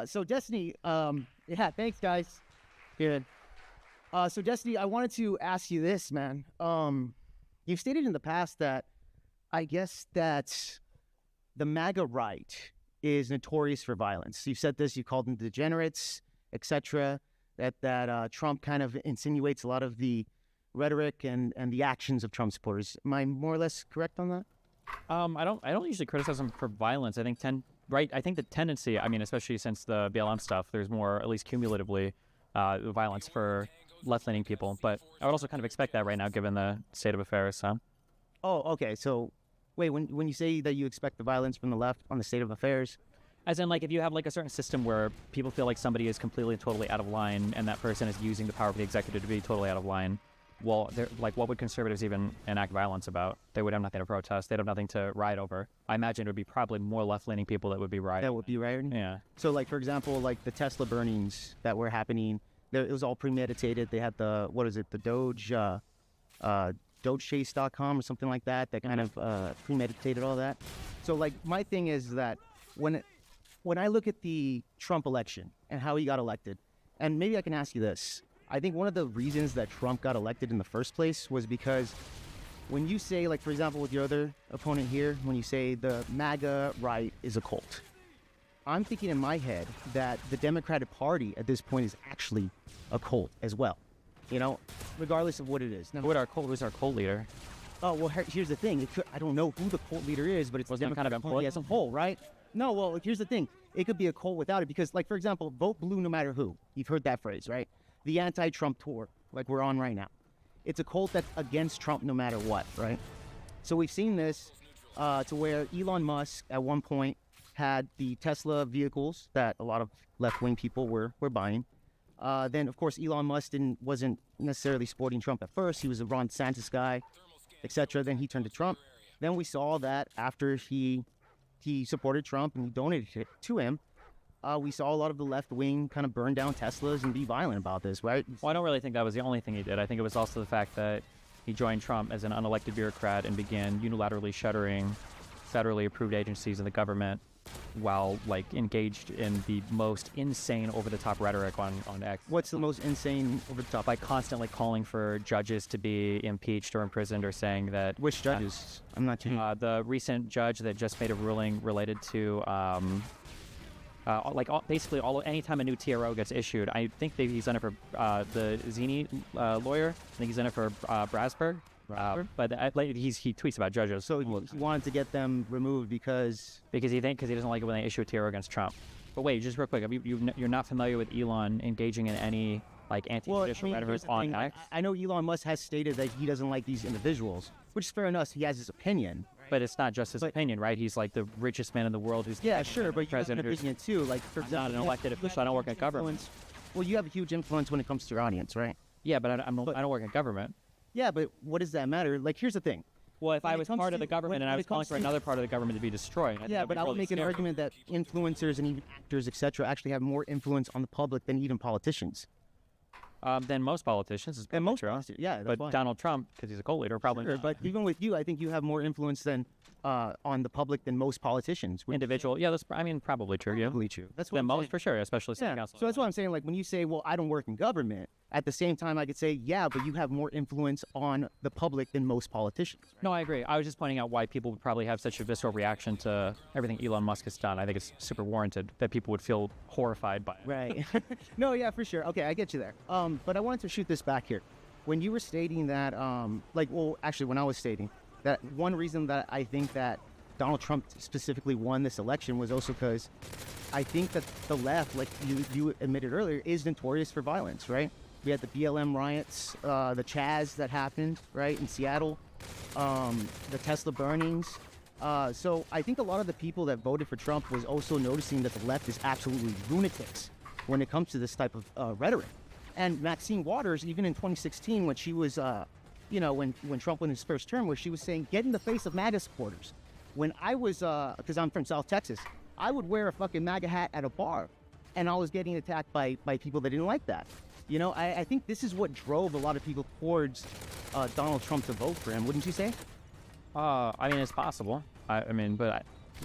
So Destiny, thanks guys. Good. So Destiny, I wanted to ask you this, man. You've stated in the past that I guess that the MAGA right is notorious for violence. You've said this, you called them degenerates, etc. That Trump kind of insinuates a lot of the rhetoric and the actions of Trump supporters. Am I more or less correct on that? I don't usually criticize them for violence. I think I think the tendency, I mean, especially since the BLM stuff, there's more, at least cumulatively, violence for left-leaning people. But I would also kind of expect that right now, given the state of affairs. So. Oh, okay. So, wait, when you say that you expect the violence from the left on the state of affairs, As in, like, if you have like a certain system where people feel like somebody is completely and totally out of line, and that person is using the power of the executive to be totally out of line, well, they're like, what would conservatives even enact violence about? They would have nothing to protest. They'd have nothing to riot over. I imagine it would be probably more left-leaning people that would be rioting. That would be rioting? Yeah. So, like, for example, like the Tesla burnings that were happening, it was all premeditated. They had the, what is it, the Doge, DogeChase.com or something like that kind of premeditated all that. So, like, my thing is that when I look at the Trump election and how he got elected, and maybe I can ask you this, I think one of the reasons that Trump got elected in the first place was because when you say, like, for example, with your other opponent here, when you say the MAGA right is a cult, I'm thinking in my head that the Democratic Party at this point is actually a cult as well, you know, regardless of what it is. Now, Who's our cult leader? oh, well, here's the thing. I don't know who the cult leader is, but it's the Wasn't it kind Democratic of Party as a whole, right? No, well, here's the thing. It could be a cult without it because, like, for example, vote blue no matter who. You've heard that phrase, right? The anti-Trump tour, like we're on right now. It's a cult that's against Trump no matter what, right? So we've seen this to where Elon Musk at one point had the Tesla vehicles that a lot of left-wing people were buying. Then, of course, Elon Musk wasn't necessarily supporting Trump at first. He was a Ron DeSantis guy, etc. Then he turned to Trump. Then we saw that after he supported Trump and he donated it to him, we saw a lot of the left wing kind of burn down Teslas and be violent about this, right? Well, I don't really think that was the only thing he did. I think it was also the fact that he joined Trump as an unelected bureaucrat and began unilaterally shuttering federally approved agencies in the government while, like, engaged in the most insane over-the-top rhetoric on X. What's the most insane over the top? By constantly calling for judges to be impeached or imprisoned, or saying that... Which judges? I'm not too... the recent judge that just made a ruling related to... basically anytime a new TRO gets issued, I think that he's done it for the Zini lawyer. I think he's done it for Brasberg. But he tweets about judges. So he wanted to get them removed because he doesn't like it when they issue a TRO against Trump. But wait, just real quick, you're not familiar with Elon engaging in any like anti-judicial rhetoric on X? I know Elon Musk has stated that he doesn't like these individuals, which is fair enough. He has his opinion. But it's not just his opinion, right? He's like the richest man in the world. Who's sure, but you have an opinion too. Like, for example, not an elected official. I don't work in government. Well, you have a huge influence when it comes to your audience, right? Yeah, but I don't work in government. Yeah, but what does that matter? Like, here's the thing. Well, if I was part of the government and I was calling for another part of the government to be destroyed, yeah, but I would make an argument that influencers and even actors, etc., actually have more influence on the public than even politicians. Than most politicians. Is and most true. Yeah, that's but fine. Donald Trump, because he's a cult leader, probably. Sure, but even with you, I think you have more influence than on the public than most politicians. Individual, yeah, that's probably true. Yeah, probably true. That's what than I'm most saying. For sure, especially city Yeah. council. So that's what I'm saying. Like, when you say, "Well, I don't work in government," at the same time, I could say, "Yeah, but you have more influence on the public than most politicians." Right? No, I agree. I was just pointing out why people would probably have such a visceral reaction to everything Elon Musk has done. I think it's super warranted that people would feel horrified by it. Right. No, yeah, for sure. Okay, I get you there. But I wanted to shoot this back here. When you were stating that, when I was stating that one reason that I think that Donald Trump specifically won this election was also because I think that the left, like you admitted earlier, is notorious for violence, right? We had the BLM riots, the Chaz that happened, right, in Seattle, the Tesla burnings. So I think a lot of the people that voted for Trump was also noticing that the left is absolutely lunatics when it comes to this type of rhetoric. And Maxine Waters, even in 2016, when she was, when Trump won his first term, where she was saying, get in the face of MAGA supporters. When I was, because I'm from South Texas, I would wear a fucking MAGA hat at a bar, and I was getting attacked by people that didn't like that. You know, I think this is what drove a lot of people towards Donald Trump to vote for him, wouldn't you say? I mean, it's possible.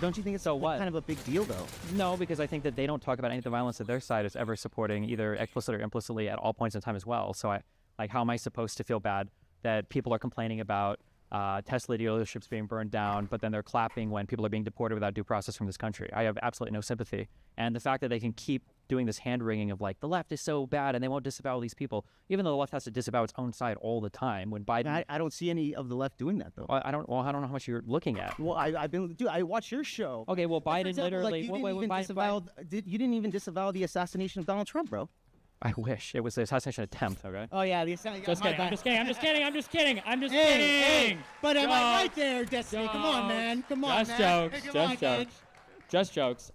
Don't you think it's kind of a big deal, though? No, because I think that they don't talk about any of the violence that their side is ever supporting, either explicitly or implicitly, at all points in time as well. So, how am I supposed to feel bad that people are complaining about Tesla dealerships being burned down, but then they're clapping when people are being deported without due process from this country? I have absolutely no sympathy. And the fact that they can keep doing this hand-wringing of, like, the left is so bad and they won't disavow these people, even though the left has to disavow its own side all the time. When Biden... I don't see any of the left doing that, though. I don't know how much you're looking at. Well, I watch your show. Okay, well, Biden literally... You didn't even disavow the assassination of Donald Trump, bro. I wish. It was the assassination attempt, okay? Oh, yeah, the assassination... I'm just kidding. Hey, but am I right there, Destiny? Come on, man. Come on, just man. Jokes. Hey, Just jokes. just jokes.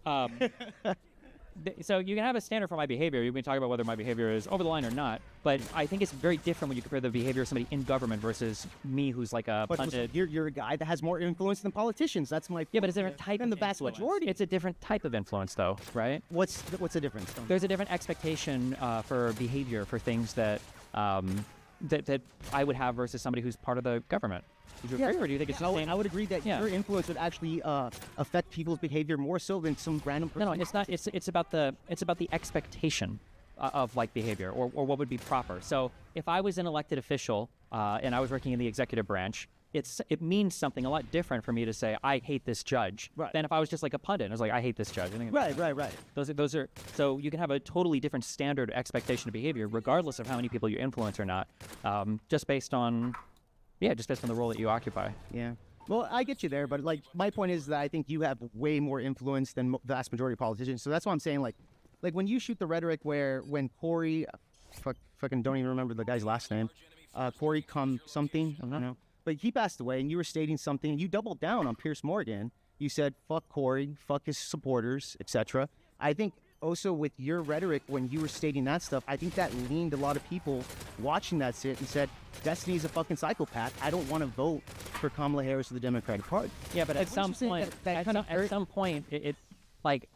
So you can have a standard for my behavior. You can talk about whether my behavior is over the line or not. But I think it's very different when you compare the behavior of somebody in government versus me, who's like a But pundit. you're a guy that has more influence than politicians. That's my Yeah, but it's a different type. And the of vast influence. majority. It's a different type of influence, though, right? What's the difference? There's a different expectation for behavior for things that that I would have versus somebody who's part of the government. Would you agree, or do you think it's the same? I would agree that Yeah. your influence would actually affect people's behavior more so than some random person. No, it's not. It's about the expectation of like behavior or what would be proper. So if I was an elected official and I was working in the executive branch, it means something a lot different for me to say I hate this judge than if I was just like a pundit. I was like I hate this judge. I think Right. Those are so you can have a totally different standard expectation of behavior regardless of how many people you influence or not, just based on the role that you occupy. Yeah. Well, I get you there, but like my point is that I think you have way more influence than the vast majority of politicians. So that's why I'm saying like when you shoot the rhetoric when Corey, fucking don't even remember the guy's last name, Corey something, I don't know, but he passed away, and you were stating something. You doubled down on Pierce Morgan. You said fuck Corey, fuck his supporters, etc. I think also with your rhetoric when you were stating that stuff, I think that leaned a lot of people watching that sit and said, Destiny's a fucking psychopath. I don't want to vote for Kamala Harris or the Democratic Party. Yeah, but Like, at some point, it like,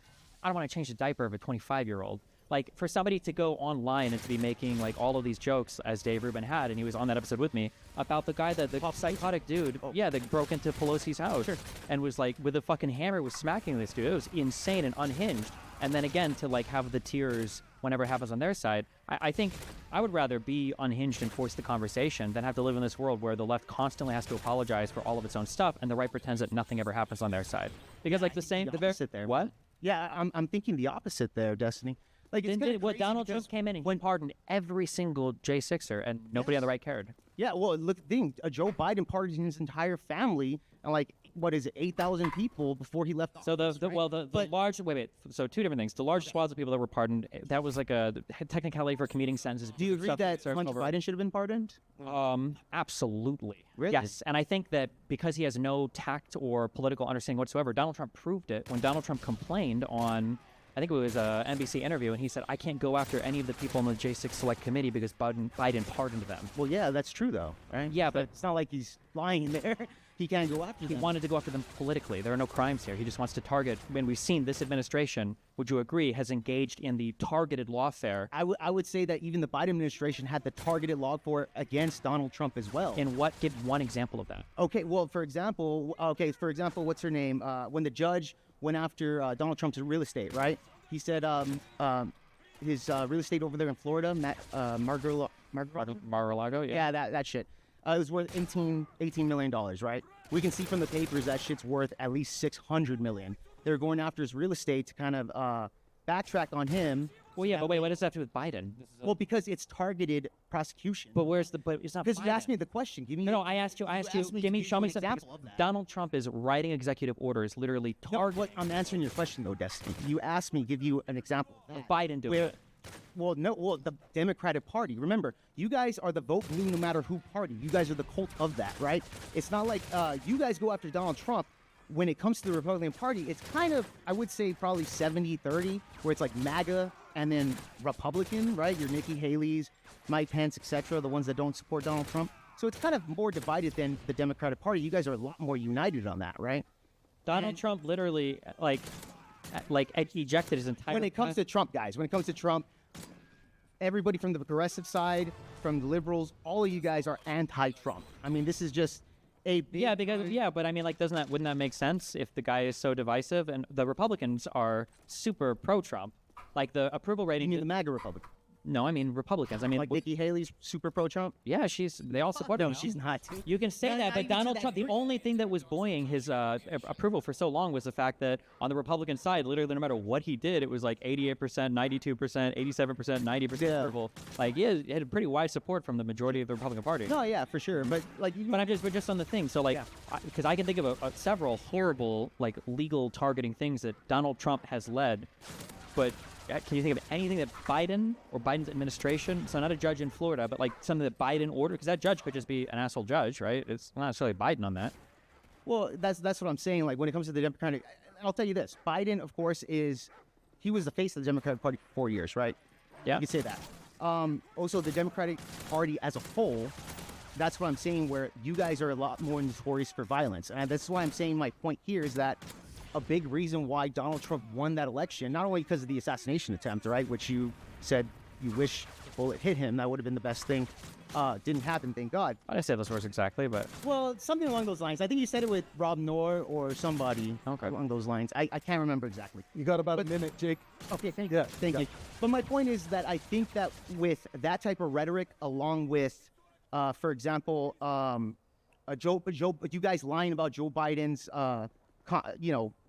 I don't want to change the diaper of a 25-year-old. Like, for somebody to go online and to be making like all of these jokes, as Dave Rubin had, and he was on that episode with me, about the guy the psychotic dude, that broke into Pelosi's house and was like with a fucking hammer was smacking this dude. It was insane and unhinged. And then again to like have the tears whenever it happens on their side. I think I would rather be unhinged and force the conversation than have to live in this world where the left constantly has to apologize for all of its own stuff and the right pretends that nothing ever happens on their side. Because like the opposite there. What? Yeah, I'm thinking the opposite there, Destiny. Like it's Donald Trump came in and pardoned every single J6er and nobody on the right cared. Yeah, well, look, the thing, Joe Biden pardoned his entire family and like, what is it, 8,000 people before he left. So the large, so two different things. The large swaths of people that were pardoned, that was like a technicality for commuting sentences. Do you agree that Hunter Biden should have been pardoned? Absolutely. Really? Yes, and I think that because he has no tact or political understanding whatsoever, Donald Trump proved it when Donald Trump complained on, I think it was an NBC interview, and he said, I can't go after any of the people on the J6 Select Committee because Biden pardoned them. Well, yeah, that's true, though, right? Yeah, but it's not like he's lying there. He can't go after them. He wanted to go after them politically. There are no crimes here. He just wants to target. When we've seen this administration, would you agree, has engaged in the targeted lawfare. I would say that even the Biden administration had the targeted lawfare against Donald Trump as well. In what? Give one example of that. Okay, well, for example, what's her name? When the judge went after Donald Trump's real estate, right? He said his real estate over there in Florida, Mar-a-Lago, yeah, that shit. It was worth $18 million, right? We can see from the papers that shit's worth at least $600 million. They're going after his real estate to kind of backtrack on him. Well, yeah, but wait, what does that have to do with Biden? Well, because it's targeted prosecution. But it's not because Biden. you asked me the question. Give me. No, I asked you. Show me something. Donald Trump is writing executive orders, literally targeting. I'm answering your question though, Destiny. You asked me, give you an example. Biden doing it. The Democratic Party. Remember, you guys are the vote blue no matter who party. You guys are the cult of that, right? It's not like you guys go after Donald Trump. When it comes to the Republican Party, it's kind of, I would say, probably 70-30, where it's like MAGA and then Republican, right? Your Nikki Haley's, Mike Pence, etc., the ones that don't support Donald Trump. So it's kind of more divided than the Democratic Party. You guys are a lot more united on that, right? Donald Trump literally, like ejected his entire... When it comes to Trump, guys, everybody from the progressive side, from the liberals, all of you guys are anti-Trump. I mean, this is just a big... but I mean, like, wouldn't that make sense if the guy is so divisive? And the Republicans are super pro-Trump. Like, the approval rating... You mean the MAGA Republican? No, I mean Republicans. I mean, like Nikki Haley's super pro-Trump? Yeah, they all support her. No, she's not. You can say that, but Donald Trump, the only thing that was buoying his approval for so long was the fact that on the Republican side, literally no matter what he did, it was like 88%, 92%, 87%, 90% approval. Like, yeah, it had pretty wide support from the majority of the Republican Party. No, yeah, for sure. But like, we're just on the thing. So like, because I can think of several horrible like legal targeting things that Donald Trump has led, but. Can you think of anything that Biden or Biden's administration, so not a judge in Florida, but like something that Biden ordered? Because that judge could just be an asshole judge, right? It's not necessarily Biden on that. Well, that's what I'm saying. Like when it comes to the Democratic, I'll tell you this. Biden, of course, he was the face of the Democratic Party for 4 years, right? Yeah. You could say that. Also, the Democratic Party as a whole, that's what I'm saying, where you guys are a lot more notorious for violence. And that's why I'm saying my point here is that a big reason why Donald Trump won that election, not only because of the assassination attempt, right, which you said you wish the bullet hit him, that would have been the best thing. Didn't happen, thank God. I didn't say those words exactly, but Well, something along those lines. I think you said it with Rob Noor or somebody Okay. along those lines. I can't remember exactly. You got about a minute, Jake. Okay, thank you. Thank you. But my point is that I think that with that type of rhetoric, along with, for example, you guys lying about Joe Biden's,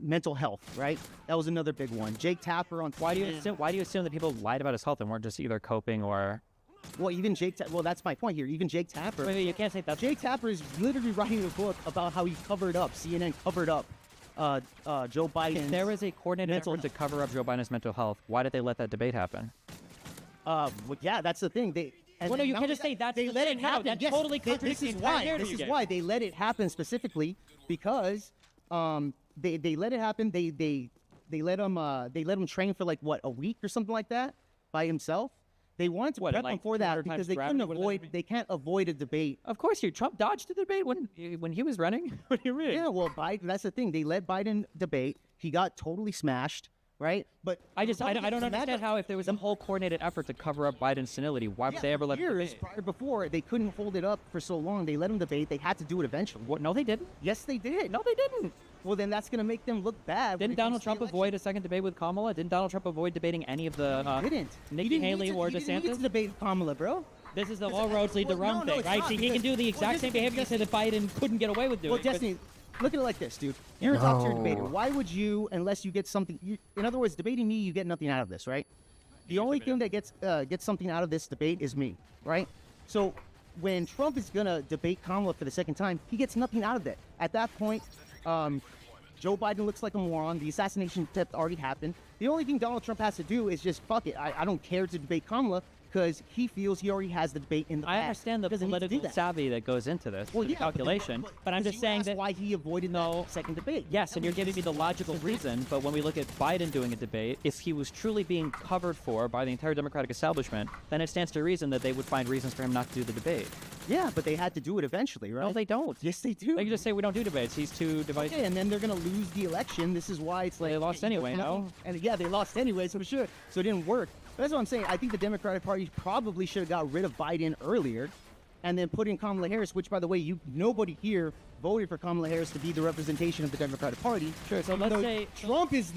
mental health, right? That was another big one. Jake Tapper on why do you assume that people lied about his health and weren't just either coping or? Well, even well, that's my point here. Even Jake Tapper. Wait, you can't say that. Jake Tapper is literally writing a book about how he covered up, CNN covered up Joe Biden. If there was a coordinated mental effort to cover up Joe Biden's mental health, why did they let that debate happen? Well, yeah, that's the thing. Well, no, you can't just say that's they the let thing. it No, happen. that Yes, totally this contradicts is the entire why. narrative This you is gave. why they let it happen specifically because they let it happen. They let him train for like what, a week or something like that by himself. They wanted to prep him for that 200 because times they couldn't gravity? What does that mean? they can't avoid a debate. Of course, Trump dodged the debate when he was running. What do you mean? Yeah, well, Biden. That's the thing. They let Biden debate. He got totally smashed, right? But I don't understand how if there was a whole coordinated effort to cover up Biden's senility, why would they ever let him years debate? prior before they couldn't hold it up for so long. They let him debate. They had to do it eventually. What? No, they didn't. Yes, they did. No, they didn't. Well, then that's going to make them look bad. when Didn't it comes Donald to the Trump election. avoid a second debate with Kamala? Didn't Donald Trump avoid debating any of the He didn't. Nikki He didn't Haley need to- or he didn't need DeSantis? to debate Kamala, bro. This is the all roads lead to Well, Rome no, thing, it's right? not, See, he can because- do the exact well, same behavior you say that Biden couldn't get away with doing. Well, but- Destiny, look at it like this, dude. You're a top tier debater. Why would you, unless you get something? In other words, debating me, you get nothing out of this, right? The only thing that gets something out of this debate is me, right? So when Trump is gonna debate Kamala for the second time, he gets nothing out of that. At that point, Joe Biden looks like a moron. The assassination attempt already happened. The only thing Donald Trump has to do is just fuck it. I don't care to debate Kamala because he feels he already has the debate in the bag. I understand the He doesn't need to do political that. savvy that goes into this, Well, the yeah, calculation, but I'm because just you saying asked that why he avoided the second debate. yes, and you're giving me the logical reason, but when we look at Biden doing a debate, if he was truly being covered for by the entire Democratic establishment, then it stands to reason that they would find reasons for him not to do the debate. Yeah, but they had to do it eventually, right? No, they don't. Yes, they do. They can just say we don't do debates. He's too divisive. Okay, and then they're gonna lose the election. This is why it's like They lost anyway, no? And yeah, they lost anyway, so sure. So it didn't work. But that's what I'm saying. I think the Democratic Party probably should have got rid of Biden earlier, and then put in Kamala Harris. Which, by the way, nobody here voted for Kamala Harris to be the representation of the Democratic Party. Sure. So let's say Trump is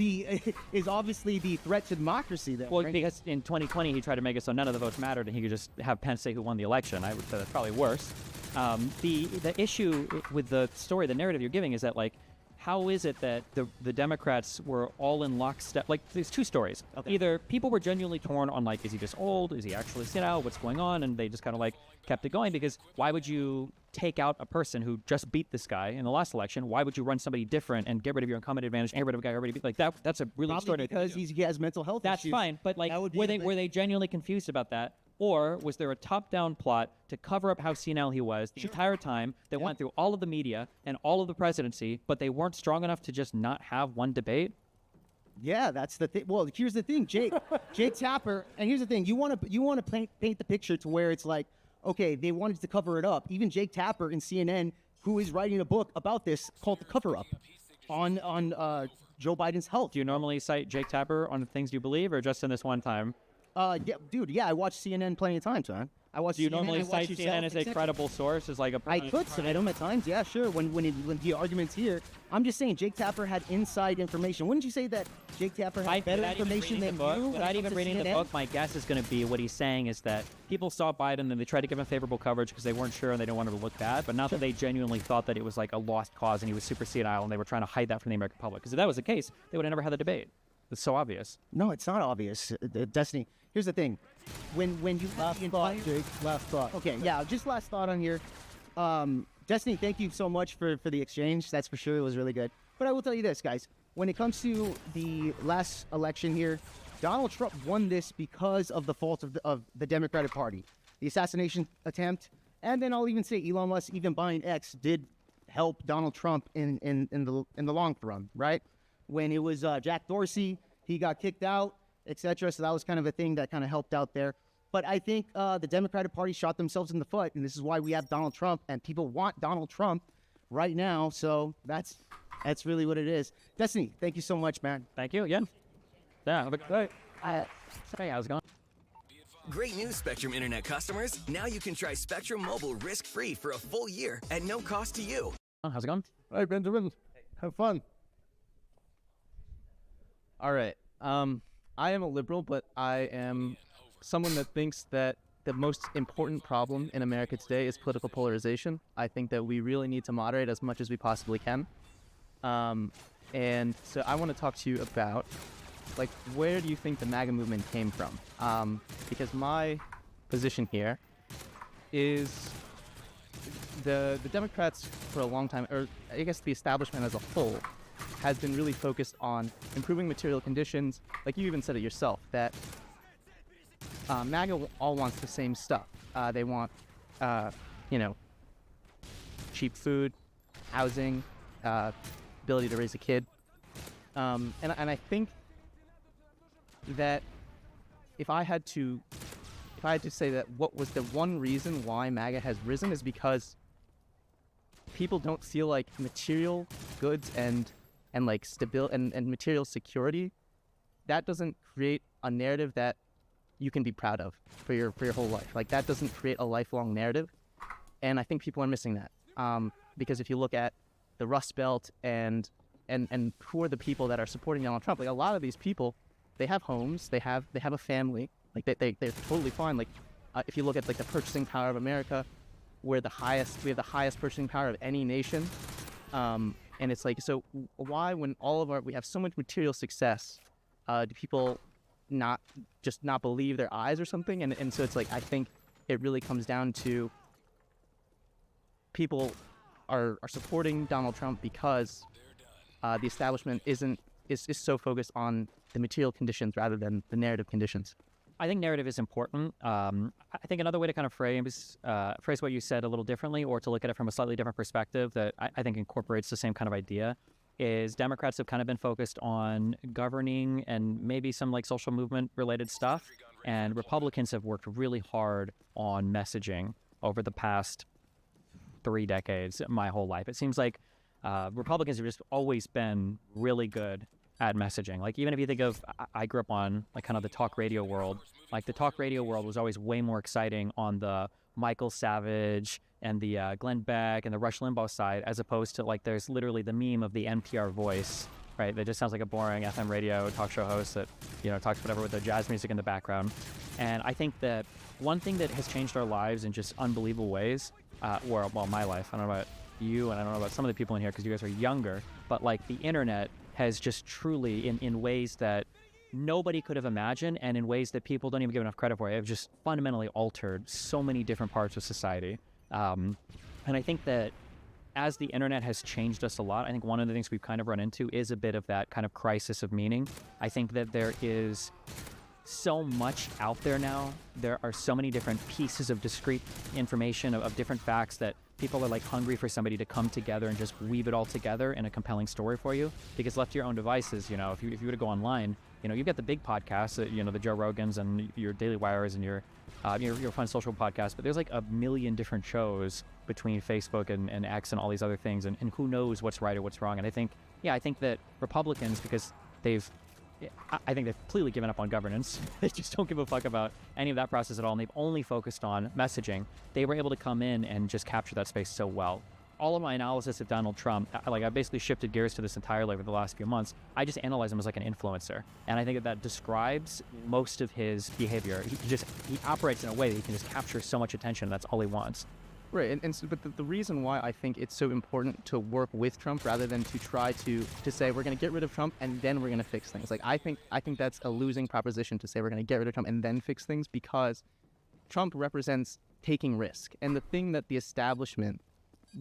is obviously the threat to democracy. Then, well, right? because in 2020 he tried to make it so none of the votes mattered, and he could just have Pence say who won the election. I would say that's probably worse. The issue with the story, the narrative you're giving, is that like, how is it that the Democrats were all in lockstep? Like, there's two stories. Okay. Either people were genuinely torn on like, is he just old? Is he actually senile? What's going on? And they just kind of like kept it going because why would you take out a person who just beat this guy in the last election? Why would you run somebody different and get rid of your incumbent advantage and get rid of a guy who already beat? Like that? That's a really Probably extraordinary thing to because do. he has mental health That's issues. fine, but like, That would be were the they thing. were they genuinely confused about that, or was there a top-down plot to cover up how senile he was the entire time? They went through all of the media and all of the presidency, but they weren't strong enough to just not have one debate. Yeah, that's the thing. Well, here's the thing, Jake Tapper. And here's the thing: you want to paint the picture to where it's like, okay, they wanted to cover it up. Even Jake Tapper in CNN, who is writing a book about this called "The Cover Up" on Joe Biden's health. Do you normally cite Jake Tapper on the things you believe, or just in this one time? Yeah, dude. Yeah, I watch CNN plenty of times, man. I watch. Do you CNN, normally I watch cite yourself, CNN as a etc. credible source, as like a? I could cite him at times, yeah, sure. When the argument's here, I'm just saying Jake Tapper had inside information. Wouldn't you say that Jake Tapper had better information than you? Without even reading the book, my guess is going to be what he's saying is that people saw Biden and they tried to give him favorable coverage because they weren't sure and they didn't want him to look bad, but not that they genuinely thought that it was like a lost cause and he was super senile and they were trying to hide that from the American public. Because if that was the case, they would have never had the debate. It's so obvious. No, it's not obvious. Destiny. Here's the thing: when you Last thought, Jake. Last thought. Okay, yeah, just last thought on here. Destiny, thank you so much for the exchange. That's for sure. It was really good. But I will tell you this, guys. When it comes to the last election here, Donald Trump won this because of the fault of the Democratic Party. The assassination attempt, and then I'll even say Elon Musk, even buying X, did help Donald Trump in the long run, right? when it was Jack Dorsey, he got kicked out, etc. So that was kind of a thing that kind of helped out there. But I think the Democratic Party shot themselves in the foot, and this is why we have Donald Trump, and people want Donald Trump right now. So that's really what it is. Destiny, thank you so much, man. Thank you again. Yeah, have a good day. Hey, how's it going? Great news, Spectrum Internet customers. Now you can try Spectrum Mobile risk-free for a full year at no cost to you. How's it going? Hey, Benjamin. Have fun. All right. I am a liberal, but I am someone that thinks that the most important problem in America today is political polarization. I think that we really need to moderate as much as we possibly can. And so I want to talk to you about, like, where do you think the MAGA movement came from? Because my position here is the Democrats for a long time, or I guess the establishment as a whole, has been really focused on improving material conditions. Like you even said it yourself, that MAGA all wants the same stuff. They want, cheap food, housing, ability to raise a kid. And I think that if I had to say that what was the one reason why MAGA has risen is because people don't feel like material goods and like stability and material security, that doesn't create a narrative that you can be proud of for your whole life. Like, that doesn't create a lifelong narrative, and I think people are missing that. Because if you look at the Rust Belt and who are the people that are supporting Donald Trump, like a lot of these people, they have homes, they have a family, like they're totally fine. Like if you look at like the purchasing power of America, we have the highest purchasing power of any nation. And it's like, so why, when we have so much material success, do people not believe their eyes or something? And so it's like, I think it really comes down to people are supporting Donald Trump because the establishment is so focused on the material conditions rather than the narrative conditions. I think narrative is important. I think another way to kind of phrase what you said a little differently, or to look at it from a slightly different perspective that I think incorporates the same kind of idea, is Democrats have kind of been focused on governing and maybe some like social movement related stuff, and Republicans have worked really hard on messaging over the past 3 decades, my whole life. It seems like Republicans have just always been really good at messaging. Like, even if you think of, I grew up on like kind of the talk radio world. Like, the talk radio world was always way more exciting on the Michael Savage and the Glenn Beck and the Rush Limbaugh side, as opposed to like there's literally the meme of the NPR voice, right? That just sounds like a boring FM radio talk show host that, talks whatever with the jazz music in the background. And I think that one thing that has changed our lives in just unbelievable ways, my life, I don't know about you, and I don't know about some of the people in here because you guys are younger, but like the internet has just truly, in ways that nobody could have imagined, and in ways that people don't even give enough credit for, have just fundamentally altered so many different parts of society. And I think that as the internet has changed us a lot, I think one of the things we've kind of run into is a bit of that kind of crisis of meaning. I think that there is so much out there now. There are so many different pieces of discrete information, of different facts, that people are like hungry for somebody to come together and just weave it all together in a compelling story for you. Because left to your own devices, if you were to go online, you've got the big podcasts, the Joe Rogans and your Daily Wires and your fun social podcast, but there's like a million different shows between Facebook and X and all these other things, and who knows what's right or what's wrong. And I think that Republicans, because I think they've completely given up on governance. They just don't give a fuck about any of that process at all, and they've only focused on messaging. They were able to come in and just capture that space so well. All of my analysis of Donald Trump, I basically shifted gears to this entirely over the last few months. I just analyze him as like an influencer, and I think that describes most of his behavior. He operates in a way that he can just capture so much attention. That's all he wants. Right, but the reason why I think it's so important to work with Trump rather than to try to say we're going to get rid of Trump and then we're going to fix things. Like, I think that's a losing proposition to say we're going to get rid of Trump and then fix things, because Trump represents taking risk. And the thing that the establishment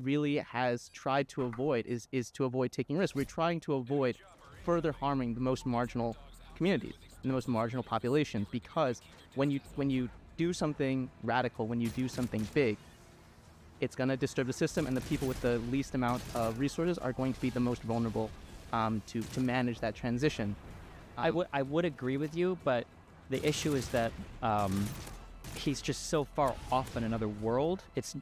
really has tried to avoid is to avoid taking risks. We're trying to avoid further harming the most marginal communities and the most marginal populations, because when you do something radical, when you do something big, it's going to disturb the system, and the people with the least amount of resources are going to be the most vulnerable to manage that transition. I would agree with you, but the issue is that he's just so far off in another world. It's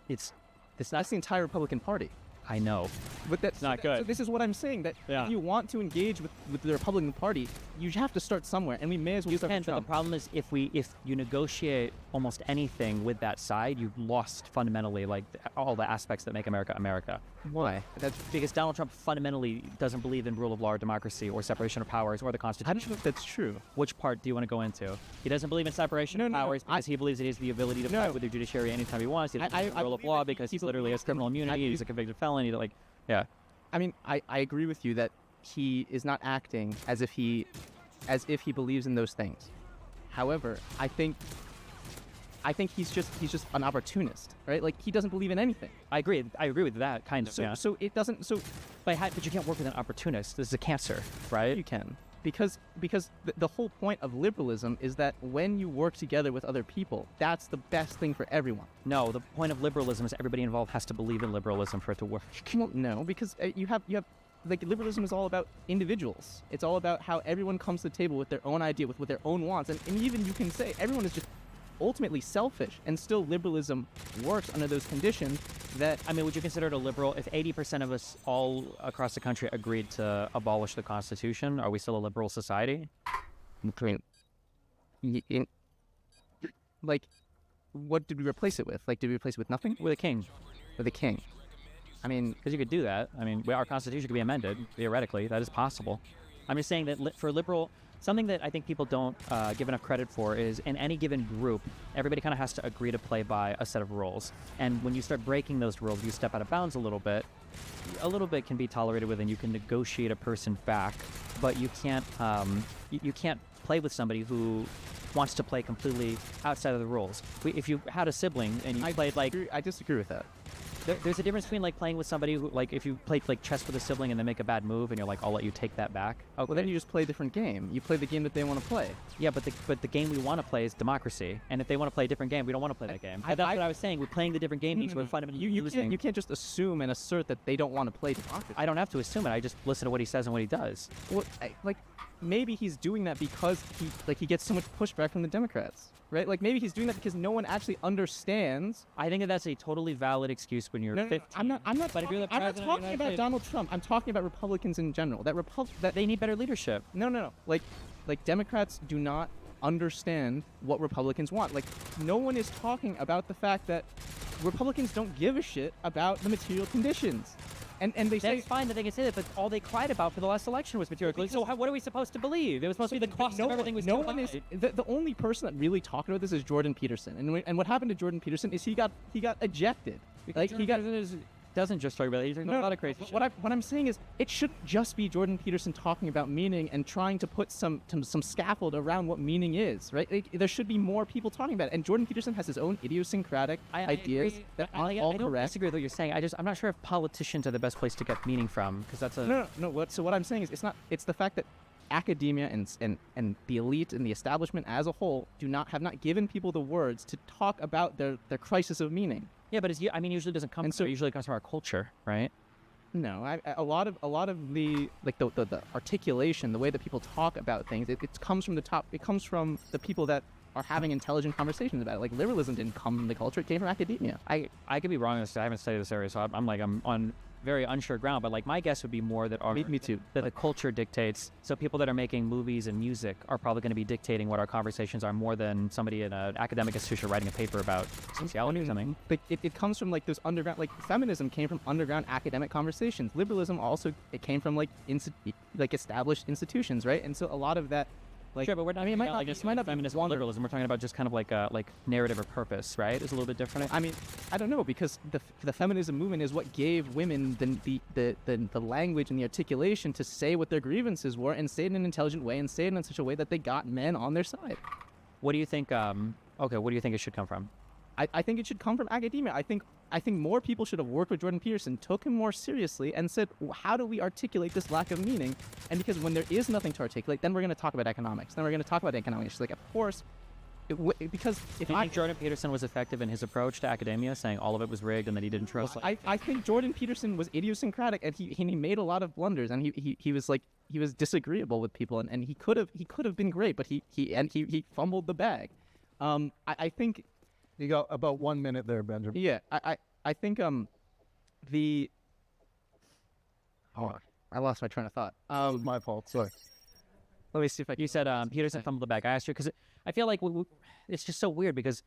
That's the entire Republican Party. I know. But that's not good. So this is what I'm saying, that if you want to engage with the Republican Party, you have to start somewhere, and we may as well start with But the Trump. problem is if you negotiate almost anything with that side, you've lost fundamentally like all the aspects that make America America. Why? That's because Donald Trump fundamentally doesn't believe in rule of law or democracy or separation of powers or the I Constitution. don't know if that's true. Which part do you want to go into? He doesn't believe in separation of powers because he believes that he has the ability to fight with the judiciary anytime he wants. He doesn't believe in rule of law because he literally has criminal immunity. He's a convicted felon. Yeah. I mean, I agree with you that he is not acting as if he believes in those things. However, I think he's just an opportunist, right? Like, he doesn't believe in anything. I agree with that kind of. Yeah. So it doesn't. So But you can't work with an opportunist. This is a cancer, right? you can. Because the whole point of liberalism is that when you work together with other people, that's the best thing for everyone. No, the point of liberalism is everybody involved has to believe in liberalism for it to work. Well, no, because you have like, liberalism is all about individuals. It's all about how everyone comes to the table with their own idea, with their own wants, and even you can say everyone is just ultimately selfish, and still liberalism works under those conditions. That, I mean, would you consider it a liberal? If 80% of us all across the country agreed to abolish the Constitution, are we still a liberal society? Like, what did we replace it with? Like, did we replace it with nothing? With a king. With a king. I mean, because you could do that. I mean, our Constitution could be amended, theoretically. That is possible. I'm just saying that for liberal... Something that I think people don't give enough credit for is in any given group, everybody kind of has to agree to play by a set of rules. And when you start breaking those rules, you step out of bounds a little bit. A little bit can be tolerated with, and you can negotiate a person back, but you can't you can't play with somebody who wants to play completely outside of the rules. If you had a sibling and you played like... I disagree with that. There's a difference between like playing with somebody who, like, if you play like chess with a sibling and they make a bad move and you're like, I'll let you take that back. Okay. Well, then you just play a different game. You play the game that they want to play. Yeah, but the game we want to play is democracy. And if they want to play a different game, we don't want to play that game. That's what I was saying. We're playing the different game, we're fundamentally losing. You can't just assume and assert that they don't want to play democracy. I don't have to assume it. I just listen to what he says and what he does. Well, maybe he's doing that because he gets so much pushback from the Democrats. Right? Like, maybe he's doing that because no one actually understands. I think that's a totally valid excuse when you're 15. I'm not talking about Donald Trump. I'm talking about Republicans in general. That they need better leadership. No. Like Democrats do not understand what Republicans want. Like, no one is talking about the fact that Republicans don't give a shit about the material conditions. And they say... That's fine that they can say that, but all they cried about for the last election was material conditions. So what are we supposed to believe? It was supposed to be the cost of everything was too high. The only person that really talked about this is Jordan Peterson. And what happened to Jordan Peterson is he got ejected. Like, doesn't just talk about it. He's doing a lot of crazy shit. What I'm saying is, it shouldn't just be Jordan Peterson talking about meaning and trying to put some scaffold around what meaning is, right? Like, there should be more people talking about it. And Jordan Peterson has his own idiosyncratic ideas that aren't all correct. I don't disagree with what you're saying. I'm not sure if politicians are the best place to get meaning from, because that's a... No. So what I'm saying is, it's the fact that academia and the elite and the establishment as a whole have not given people the words to talk about their crisis of meaning. Yeah, but usually doesn't come. It usually comes from our culture, right? No, a lot of the articulation, the way that people talk about things, it comes from the top. It comes from the people that are having intelligent conversations about it. Like, liberalism didn't come from the culture; it came from academia. I could be wrong on this. I haven't studied this area, so I'm on very unsure ground. But like, my guess would be more that me too. That the culture dictates. So people that are making movies and music are probably going to be dictating what our conversations are more than somebody in an academic institution writing a paper about sociology or something. Like, it comes from like those underground, like feminism came from underground academic conversations. Liberalism also, it came from like established institutions, right? And so a lot of that. Like, sure, but we're not. I mean, it might not be feminist liberalism. We're talking about just kind of like narrative or purpose, right? It's a little bit different. I mean, I don't know, because the feminism movement is what gave women the language and the articulation to say what their grievances were, and say it in an intelligent way, and say it in such a way that they got men on their side. What do you think? What do you think it should come from? I think it should come from academia. I think more people should have worked with Jordan Peterson, took him more seriously, and said, how do we articulate this lack of meaning? And because when there is nothing to articulate, then we're going to talk about economics. Then we're going to talk about economics. Like, of course, because if Do you think Jordan Peterson was effective in his approach to academia, saying all of it was rigged and that he didn't trust? I think Jordan Peterson was idiosyncratic, and he made a lot of blunders, and he was disagreeable with people, and he could have been great, but he fumbled the bag. I think You got about 1 minute there, Benjamin. yeah, I think the hold on, I lost my train of thought. It was my fault. Sorry. Let me see if I. You said Peterson fumbled the bag. I asked you because I feel like it's just so weird because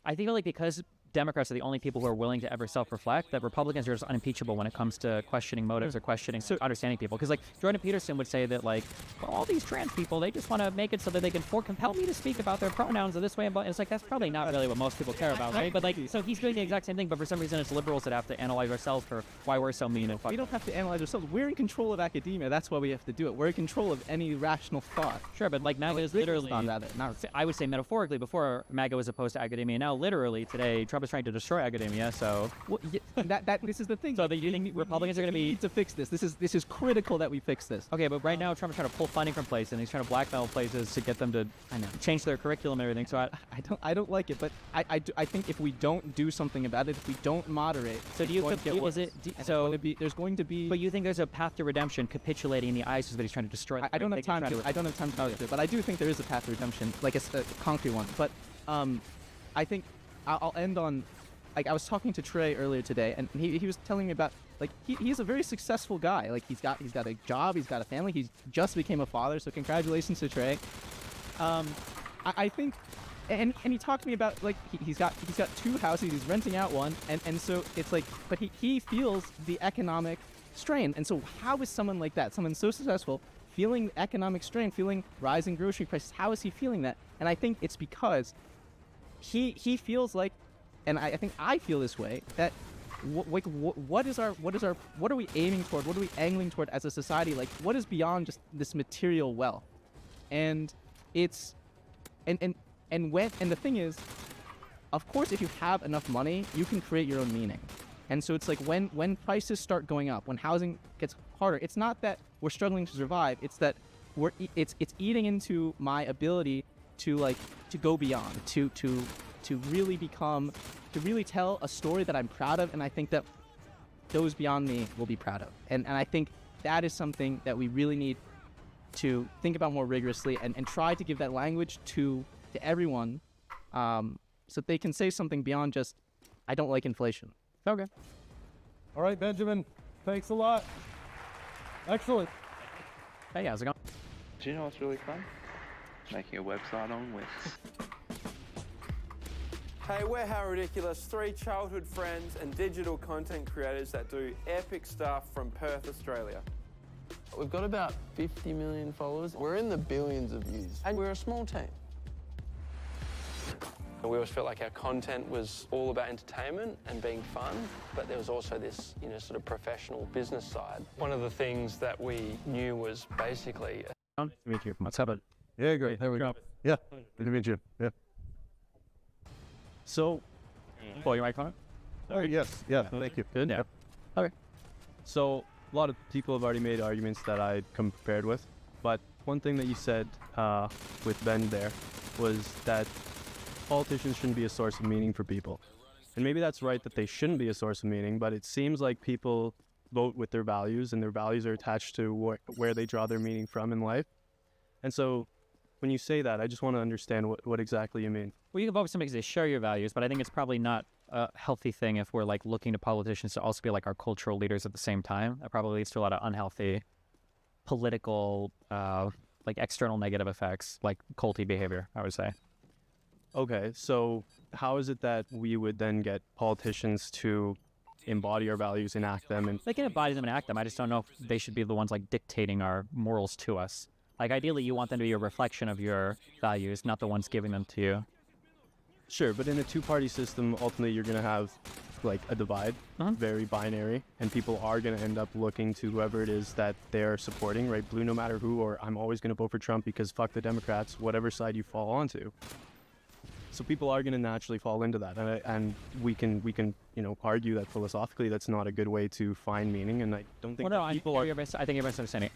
I feel like because Democrats are the only people who are willing to ever self-reflect, that Republicans are just unimpeachable when it comes to questioning motives or questioning understanding people. Because like Jordan Peterson would say that like, well, all these trans people, they just want to make it so that they can compel me to speak about their pronouns in this way. And it's like that's probably not really what most people care about, right? But like, so he's doing the exact same thing, but for some reason it's liberals that have to analyze ourselves for why we're so mean and We don't have to analyze ourselves. We're in control of academia. That's why we have to do it. We're in control of any rational thought. Sure, but like MAGA is literally, I would say metaphorically, before MAGA was opposed to academia. Now, literally, today, Trump is trying to destroy academia. So, This is the thing. so do you think Republicans are going to We be need to fix this. This is critical that we fix this. okay? But right now, Trump is trying to pull funding from places, and he's trying to blackmail places to get them to change their curriculum and everything. So, I don't like it, but I think if we don't do something about it, if we don't moderate, so do you? it's going to get worse. There's going to be. But you think there's a path to redemption, capitulating in the eyes that he's trying to destroy? I don't have time to. I don't have time to talk about it, but I do think there is a path to redemption, like a concrete one. But I think I'll end on. Like I was talking to Trey earlier today, and he was telling me about like he's a very successful guy. Like he's got a job, he's got a family, he's just became a father. So congratulations to Trey. I think, and he talked to me about like he's got 2 houses, he's renting out one, and so it's like, but he feels the economic strain. And so how is someone like that, someone so successful, feeling economic strain, feeling rising grocery prices? How is he feeling that? And I think it's because he feels like. And I think I feel this way, that what are we aiming toward? What are we angling toward as a society? Like, what is beyond just this material wealth? And it's, and the thing is, of course, if you have enough money, you can create your own meaning. And so it's like when prices start going up, when housing gets harder, it's not that we're struggling to survive. It's that it's eating into my ability to go beyond, to really tell a story that I'm proud of, and I think that those beyond me will be proud of. And I think that is something that we really need to think about more rigorously and try to give that language to everyone, so they can say something beyond just, I don't like inflation. Okay. All right, Benjamin. Thanks a lot. Excellent. Hey, how's it going? Do you know what's really fun? Making a website on Wix. Hey, we're How Ridiculous, 3 childhood friends and digital content creators that do epic stuff from Perth, Australia. We've got about 50 million followers. We're in the billions of views, and we're a small team. We always felt like our content was all about entertainment and being fun, but there was also this, sort of professional business side. One of the things that we knew was basically... Nice to meet you. What's up? Yeah, great. There we go. Yeah, good to meet you. Yeah. So, pull your mic on it? Oh, yes. Yeah, thank you. Good. Yeah. Okay. So, a lot of people have already made arguments that I'd come prepared with, but one thing that you said with Ben there was that politicians shouldn't be a source of meaning for people. And maybe that's right that they shouldn't be a source of meaning, but it seems like people vote with their values, and their values are attached to where they draw their meaning from in life. And so, when you say that, I just want to understand what exactly you mean. Well, you can vote for somebody because they share your values, but I think it's probably not a healthy thing if we're like looking to politicians to also be like our cultural leaders at the same time. That probably leads to a lot of unhealthy political, like external negative effects, like culty behavior, I would say. Okay, so how is it that we would then get politicians to embody our values, enact them? And they can embody them and act them. I just don't know if they should be the ones like dictating our morals to us. Like, ideally, you want them to be a reflection of your values, not the ones giving them to you. Sure, but in a two-party system, ultimately, you're going to have, like, a divide, very binary, and people are going to end up looking to whoever it is that they're supporting, right? Blue no matter who, or I'm always going to vote for Trump because fuck the Democrats, whatever side you fall onto. So people are going to naturally fall into that, and we can argue that philosophically that's not a good way to find meaning, and I don't think well, no, people I think everybody's understanding.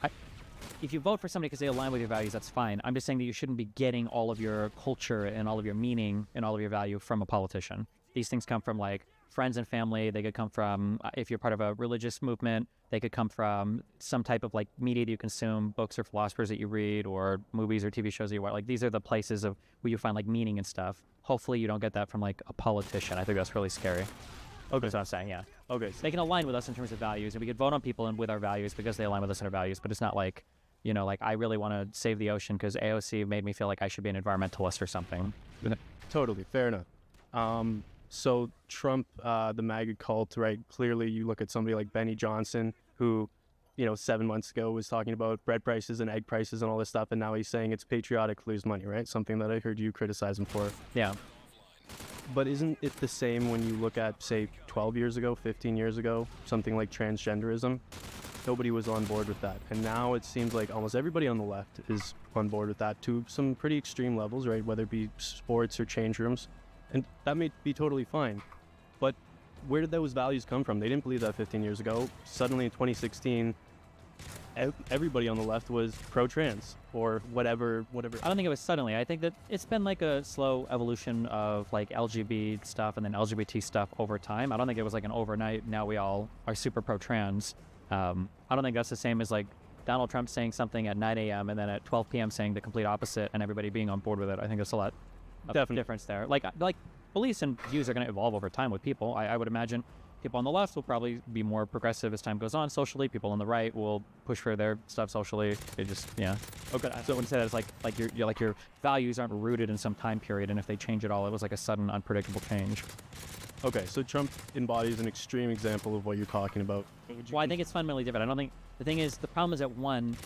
if you vote for somebody because they align with your values, that's fine. I'm just saying that you shouldn't be getting all of your culture and all of your meaning and all of your value from a politician. These things come from like friends and family. They could come from, if you're part of a religious movement, they could come from some type of like media that you consume, books or philosophers that you read, or movies or TV shows that you watch. Like these are the places of where you find like meaning and stuff. Hopefully you don't get that from like a politician. I think that's really scary. Okay. That's what I'm saying, yeah. Okay. They can align with us in terms of values, and we could vote on people and with our values because they align with us in our values, but it's not like, you know, like I really want to save the ocean because AOC made me feel like I should be an environmentalist or something. Totally, fair enough. So Trump, the MAGA cult, right? Clearly you look at somebody like Benny Johnson, who, 7 months ago was talking about bread prices and egg prices and all this stuff, and now he's saying it's patriotic to lose money, right? Something that I heard you criticize him for. Yeah. But isn't it the same when you look at, say, 12 years ago, 15 years ago, something like transgenderism? Nobody was on board with that. And now it seems like almost everybody on the left is on board with that to some pretty extreme levels, right? Whether it be sports or change rooms. And that may be totally fine. But where did those values come from? They didn't believe that 15 years ago. Suddenly in 2016, everybody on the left was pro-trans or whatever. I don't think it was suddenly. I think that it's been like a slow evolution of like LGBT stuff and then LGBT stuff over time. I don't think it was like an overnight, now we all are super pro-trans. I don't think that's the same as like Donald Trump saying something at 9 a.m. and then at 12 p.m. saying the complete opposite and everybody being on board with it. I think there's a lot of difference there. Like beliefs and views are going to evolve over time with people. I would imagine people on the left will probably be more progressive as time goes on socially. People on the right will push for their stuff socially. It just, yeah. Okay. So I wouldn't say that it's like your values aren't rooted in some time period, and if they change at all, it was like a sudden, unpredictable change. Okay, so Trump embodies an extreme example of what you're talking about. Well, I think it's fundamentally different. I don't think the thing is, the problem is that one,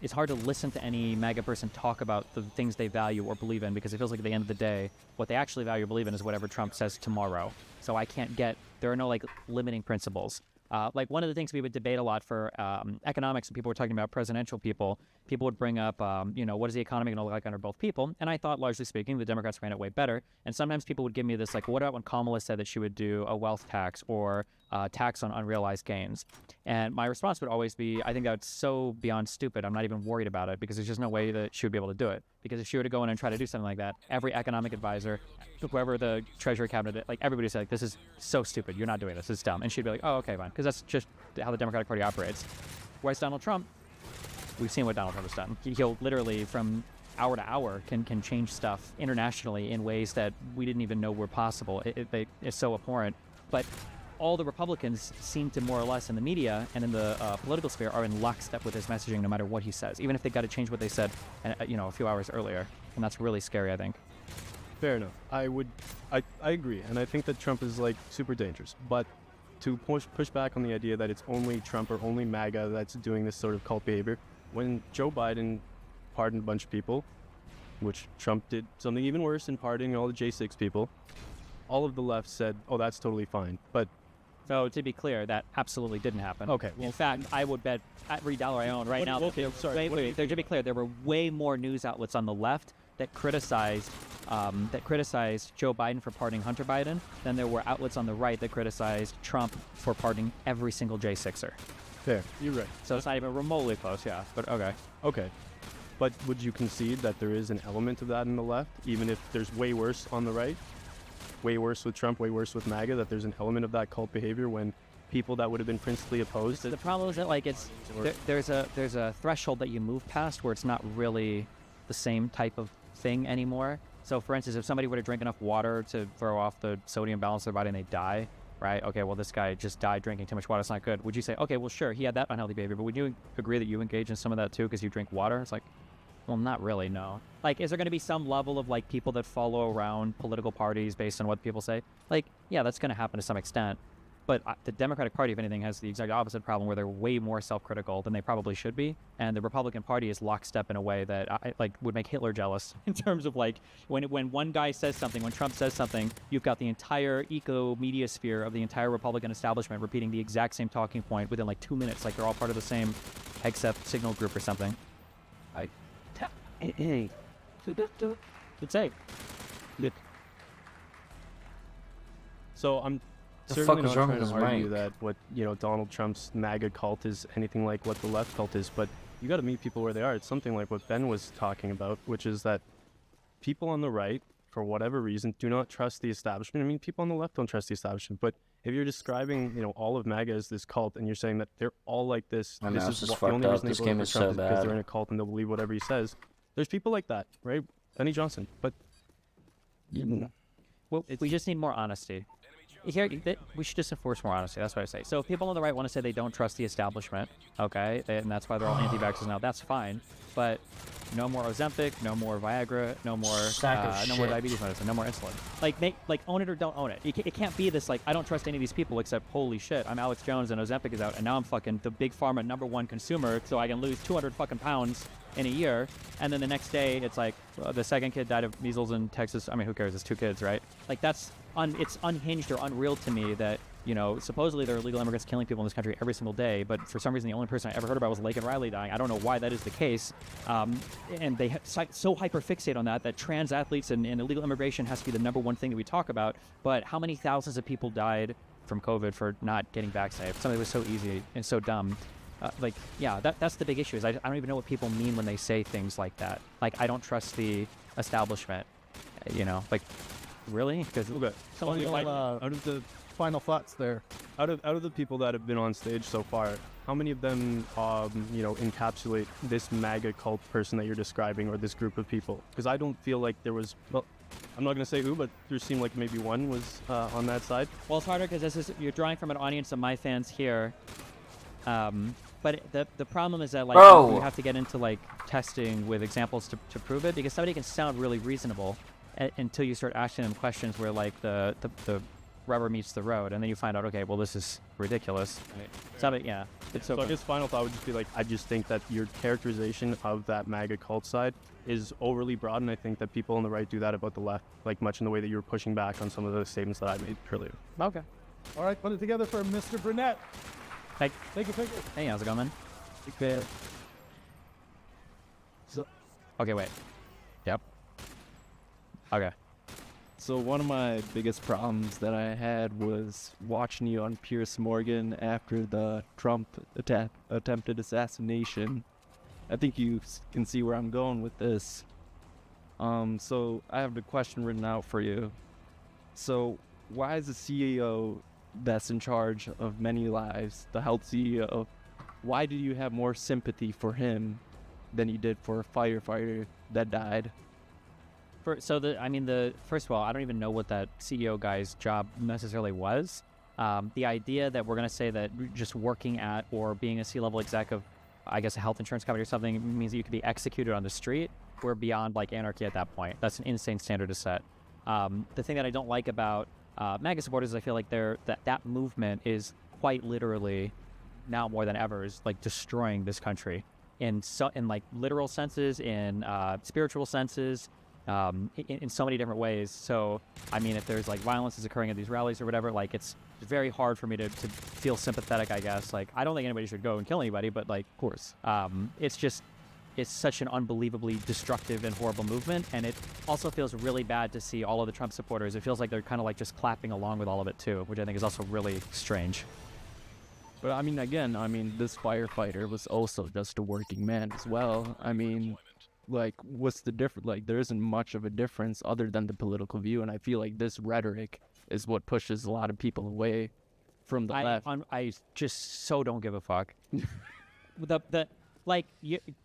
it's hard to listen to any MAGA person talk about the things they value or believe in, because it feels like at the end of the day, what they actually value or believe in is whatever Trump says tomorrow. So there are no like limiting principles. Like one of the things we would debate a lot for economics, and people were talking about presidential people would bring up, what is the economy going to look like under both people? And I thought, largely speaking, the Democrats ran it way better. And sometimes people would give me this, like, what about when Kamala said that she would do a wealth tax or tax on unrealized gains? And my response would always be, I think that's so beyond stupid, I'm not even worried about it, because there's just no way that she would be able to do it. Because if she were to go in and try to do something like that, every economic advisor, whoever the Treasury Cabinet, like everybody would say, like, this is so stupid, you're not doing this, it's dumb. And she'd be like, oh, okay, fine, because that's just how the Democratic Party operates. Whereas Donald Trump, we've seen what Donald Trump has done. He'll literally, from hour to hour, can change stuff internationally in ways that we didn't even know were possible. It's so abhorrent. But all the Republicans seem to more or less in the media and in the political sphere are in lockstep with his messaging no matter what he says, even if they've got to change what they said a few hours earlier. And that's really scary, I think. Fair enough. I agree. And I think that Trump is like super dangerous. But to push back on the idea that it's only Trump or only MAGA that's doing this sort of cult behavior, when Joe Biden pardoned a bunch of people, which Trump did something even worse in pardoning all the J6 people, all of the left said, oh, that's totally fine. But so to be clear, that absolutely didn't happen. Okay. In fact, I would bet every dollar I own right now. Okay, sorry. Wait. To be clear, there were way more news outlets on the left that criticized Joe Biden for pardoning Hunter Biden than there were outlets on the right that criticized Trump for pardoning every single J6er. Fair. You're right. So it's not even remotely close, yeah. But okay. Okay. But would you concede that there is an element of that in the left, even if there's way worse on the right? Way worse with Trump, way worse with MAGA, that there's an element of that cult behavior when people that would have been principally opposed. The problem is that like there's a threshold that you move past where it's not really the same type of thing anymore. So for instance, if somebody were to drink enough water to throw off the sodium balance of their body and they die, right? Okay, well this guy just died drinking too much water, it's not good. Would you say, okay, well sure, he had that unhealthy behavior, but would you agree that you engage in some of that too because you drink water? It's like, well, not really, no. Like, is there going to be some level of, like, people that follow around political parties based on what people say? Like, yeah, that's going to happen to some extent. But the Democratic Party, if anything, has the exact opposite problem where they're way more self-critical than they probably should be. And the Republican Party is lockstep in a way that, would make Hitler jealous in terms of, like, when one guy says something, when Trump says something, you've got the entire eco-media sphere of the entire Republican establishment repeating the exact same talking point within, like, 2 minutes. Like, they're all part of the same except signal group or something. Hey. Good save. So The certainly fuck is not wrong trying with to his argue mic? that what Donald Trump's MAGA cult is anything like what the left cult is, but you got to meet people where they are. It's something like what Ben was talking about, which is that people on the right, for whatever reason, do not trust the establishment. I mean, people on the left don't trust the establishment, but if you're describing, all of MAGA as this cult, and you're saying that they're all like this, I know, this it's is just the only fucked up. reason they This voted game for is Trump so is because bad. they're in a cult and they'll believe whatever he says. There's people like that, right? Benny Johnson, but Well, we just need more honesty. Here, we should just enforce more honesty. That's what I say. So if people on the right want to say they don't trust the establishment, okay, and that's why they're all anti-vaxxers now, that's fine. But no more Ozempic, no more Viagra, no more no more diabetes medicine, no more insulin. Like own it or don't own it. It can't be this like I don't trust any of these people except holy shit, I'm Alex Jones and Ozempic is out and now I'm fucking the big pharma #1 consumer, so I can lose 200 fucking pounds in a year, and then the next day it's like the second kid died of measles in Texas. I mean, who cares? It's 2 kids, right? Like that's it's unhinged or unreal to me that supposedly there are illegal immigrants killing people in this country every single day, but for some reason the only person I ever heard about was Laken Riley dying. I don't know why that is the case, and they so hyperfixate on that trans athletes and illegal immigration has to be the #1 thing that we talk about. But how many thousands of people died from COVID for not getting vaccinated? Something that was so easy and so dumb. That's the big issue. Is I don't even know what people mean when they say things like that. Like I don't trust the establishment. Really? Because out of the final thoughts there, out of the people that have been on stage so far, how many of them encapsulate this MAGA cult person that you're describing, or this group of people? Because I don't feel like there was. Well, I'm not going to say who, but there seemed like maybe one was on that side. Well, it's harder because you're drawing from an audience of my fans here. But the problem is that you have to get into testing with examples to prove it, because somebody can sound really reasonable until you start asking them questions where the rubber meets the road, and then you find out, okay, well, this is ridiculous. Right. So I guess final thought would just be I just think that your characterization of that MAGA cult side is overly broad, and I think that people on the right do that about the left, much in the way that you were pushing back on some of the statements that I made earlier. Okay. All right, put it together for Mr. Burnett. Thank you. Hey, how's it going, man? Okay. Okay, wait. Yep. Okay. So one of my biggest problems that I had was watching you on Piers Morgan after the Trump attempted assassination. I think you can see where I'm going with this. So I have the question written out for you. So why is the CEO that's in charge of many lives, the health CEO, why do you have more sympathy for him than you did for a firefighter that died? First of all, I don't even know what that CEO guy's job necessarily was. The idea that we're going to say that just working at or being a C-level exec of, I guess, a health insurance company or something means that you could be executed on the street, we're beyond anarchy at that point. That's an insane standard to set. The thing that I don't like about MAGA supporters is I feel like that movement is quite literally, now more than ever, is destroying this country in literal senses, in spiritual senses, in so many different ways. So if there's violence is occurring at these rallies or whatever, it's very hard for me to feel sympathetic, I guess. I don't think anybody should go and kill anybody, but of course, it's such an unbelievably destructive and horrible movement, and it also feels really bad to see all of the Trump supporters. It feels like they're kind of just clapping along with all of it too, which I think is also really strange. But again, this firefighter was also just a working man as well. What's the difference? There isn't much of a difference other than the political view, and I feel like this rhetoric is what pushes a lot of people away from the left. I just so don't give a fuck.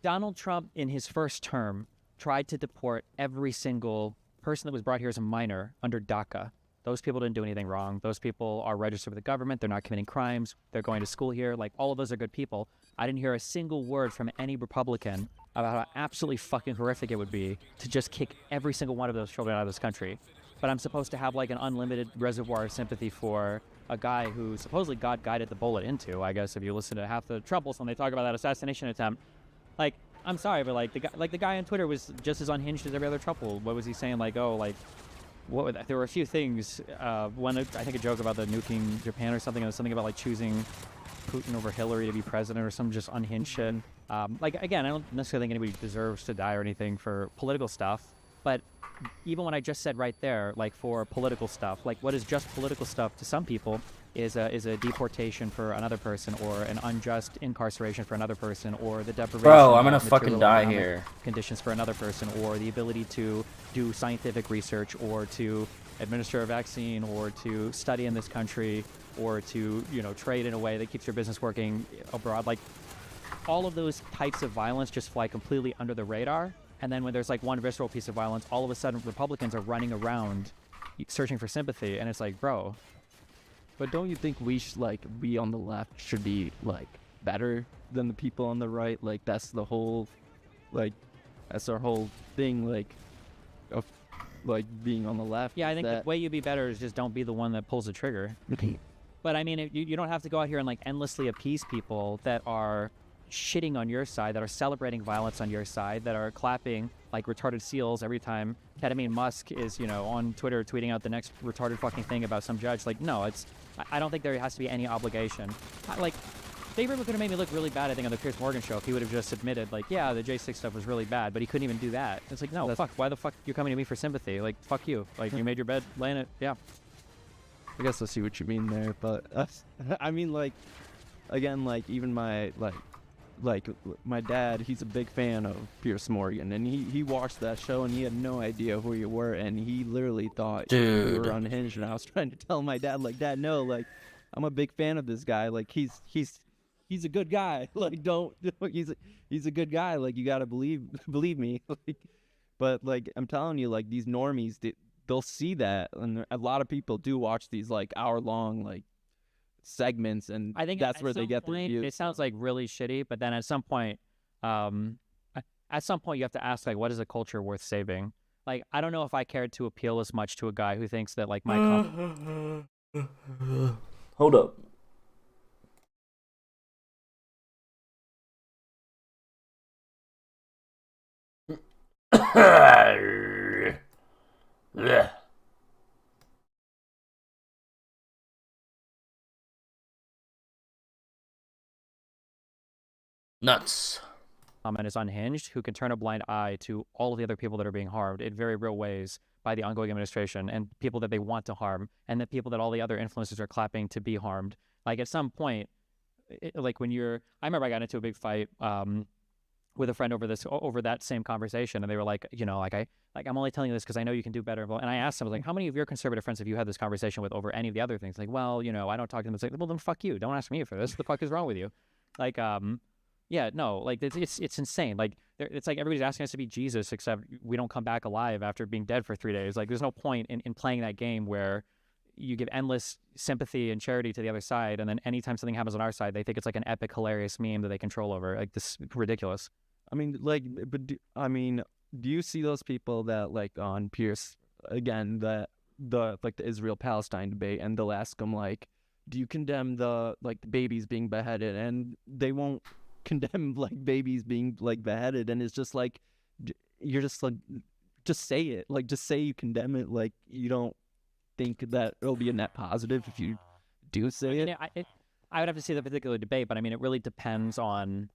Donald Trump in his first term tried to deport every single person that was brought here as a minor under DACA. Those people didn't do anything wrong. Those people are registered with the government. They're not committing crimes. They're going to school here. All of those are good people. I didn't hear a single word from any Republican about how absolutely fucking horrific it would be to just kick every single one of those children out of this country. But I'm supposed to have an unlimited reservoir of sympathy for a guy who supposedly God guided the bullet into. I guess if you listen to half the Trumples when they talk about that assassination attempt, I'm sorry, but the guy on Twitter was just as unhinged as every other Trumple. What was he saying? There were a few things. One, I think a joke about the nuking Japan or something. It was something about choosing Putin over Hillary to be president or some just unhinged shit. Again, I don't necessarily think anybody deserves to die or anything for political stuff. But even what I just said right there, like for political stuff, like what is just political stuff to some people is a deportation for another person, or an unjust incarceration for another person, or the deprivation Bro, I'm gonna of fucking material die economic here. conditions for another person, or the ability to do scientific research, or to administer a vaccine, or to study in this country, or to, you know, trade in a way that keeps your business working abroad. Like, all of those types of violence just fly completely under the radar. And then when there's like one visceral piece of violence, all of a sudden Republicans are running around searching for sympathy, and it's like, bro. But don't you think we on the left should be like better than the people on the right? Like that's the whole, like, that's our whole thing, like, of like being on the left. Yeah, I think that... the way you be better is just don't be the one that pulls the trigger. But I mean, you don't have to go out here and like endlessly appease people that are shitting on your side, that are celebrating violence on your side, that are clapping like retarded seals every time Ketamine Musk is, you know, on Twitter tweeting out the next retarded fucking thing about some judge. Like, no, I don't think there has to be any obligation. Like, Faber could have made me look really bad, I think, on the Piers Morgan show if he would have just admitted, like, yeah, the J6 stuff was really bad, but he couldn't even do that. It's like, no, fuck, why the fuck you're coming to me for sympathy? Like, fuck you. Like, you made your bed, lay in it, yeah. I guess I see what you mean there, but I mean, like, again, like, even my my dad, he's a big fan of Piers Morgan, and he watched that show and he had no idea who you were, and he literally thought you were unhinged. And I was trying to tell my dad, like, Dad, no, like, I'm a big fan of this guy. Like, he's a good guy. Like, don't he's a good guy. Like, you gotta believe me. Like, but like, I'm telling you, like, these normies, they'll see that, and a lot of people do watch these like hour-long like segments, and I think that's where they get their views. It sounds like really shitty, but then at some point you have to ask, like, what is a culture worth saving? Like, I don't know if I cared to appeal as much to a guy who thinks that like my hold up. Nuts. Comment is unhinged, who can turn a blind eye to all of the other people that are being harmed in very real ways by the ongoing administration, and people that they want to harm, and the people that all the other influencers are clapping to be harmed. Like, at some point, like, when I remember I got into a big fight with a friend over that same conversation, and they were like, you know, I'm only telling you this because I know you can do better. And I asked them, I was like, how many of your conservative friends have you had this conversation with over any of the other things? Like, well, you know, I don't talk to them. It's like, well, then fuck you. Don't ask me for this. What the fuck is wrong with you? Like, yeah, no, like, it's insane. Like, it's like everybody's asking us to be Jesus, except we don't come back alive after being dead for 3 days. Like, there's no point in playing that game where you give endless sympathy and charity to the other side, and then anytime something happens on our side, they think it's like an epic, hilarious meme that they control over. Like, this is ridiculous. I mean, like, but do you see those people that, like, on Pierce, again, the Israel-Palestine debate, and they'll ask them, like, do you condemn the babies being beheaded? And they won't condemn like babies being like beheaded, and it's just like, you're just like, just say it, like, just say you condemn it. Like, you don't think that it'll be a net positive if you do say it? I would have to see the particular debate, but I mean, it really depends on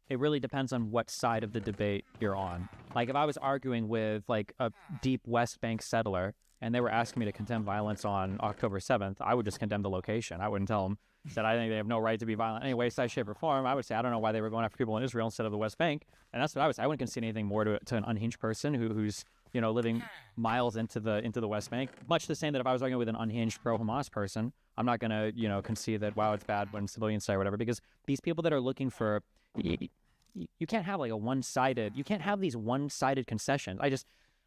what side of the debate you're on. Like, if I was arguing with like a deep West Bank settler and they were asking me to condemn violence on October 7th, I would just condemn the location. I wouldn't tell them that I think they have no right to be violent in any way, size, shape, or form. I would say, I don't know why they were going after people in Israel instead of the West Bank. And that's what I would say. I wouldn't concede anything more to an unhinged person who's, you know, living miles into the West Bank. Much the same that if I was arguing with an unhinged pro-Hamas person, I'm not going to, you know, concede that, wow, it's bad when civilians say or whatever, because these people that are looking for, you can't have like you can't have these one-sided concessions.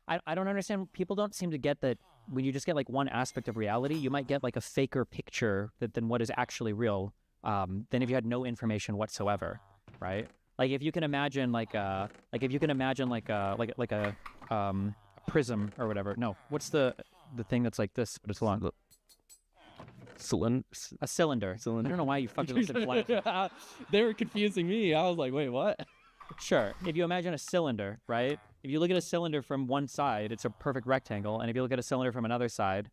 I don't understand. People don't seem to get that when you just get like one aspect of reality, you might get like a faker picture than what is actually real, than if you had no information whatsoever, right? Like, if you can imagine a prism or whatever. No, what's the thing that's like this, but it's long? A cylinder. I don't know why you fucking said flat. They were confusing me. I was like, wait, what? Sure. If you imagine a cylinder, right? If you look at a cylinder from one side, it's a perfect rectangle, and if you look at a cylinder from another side,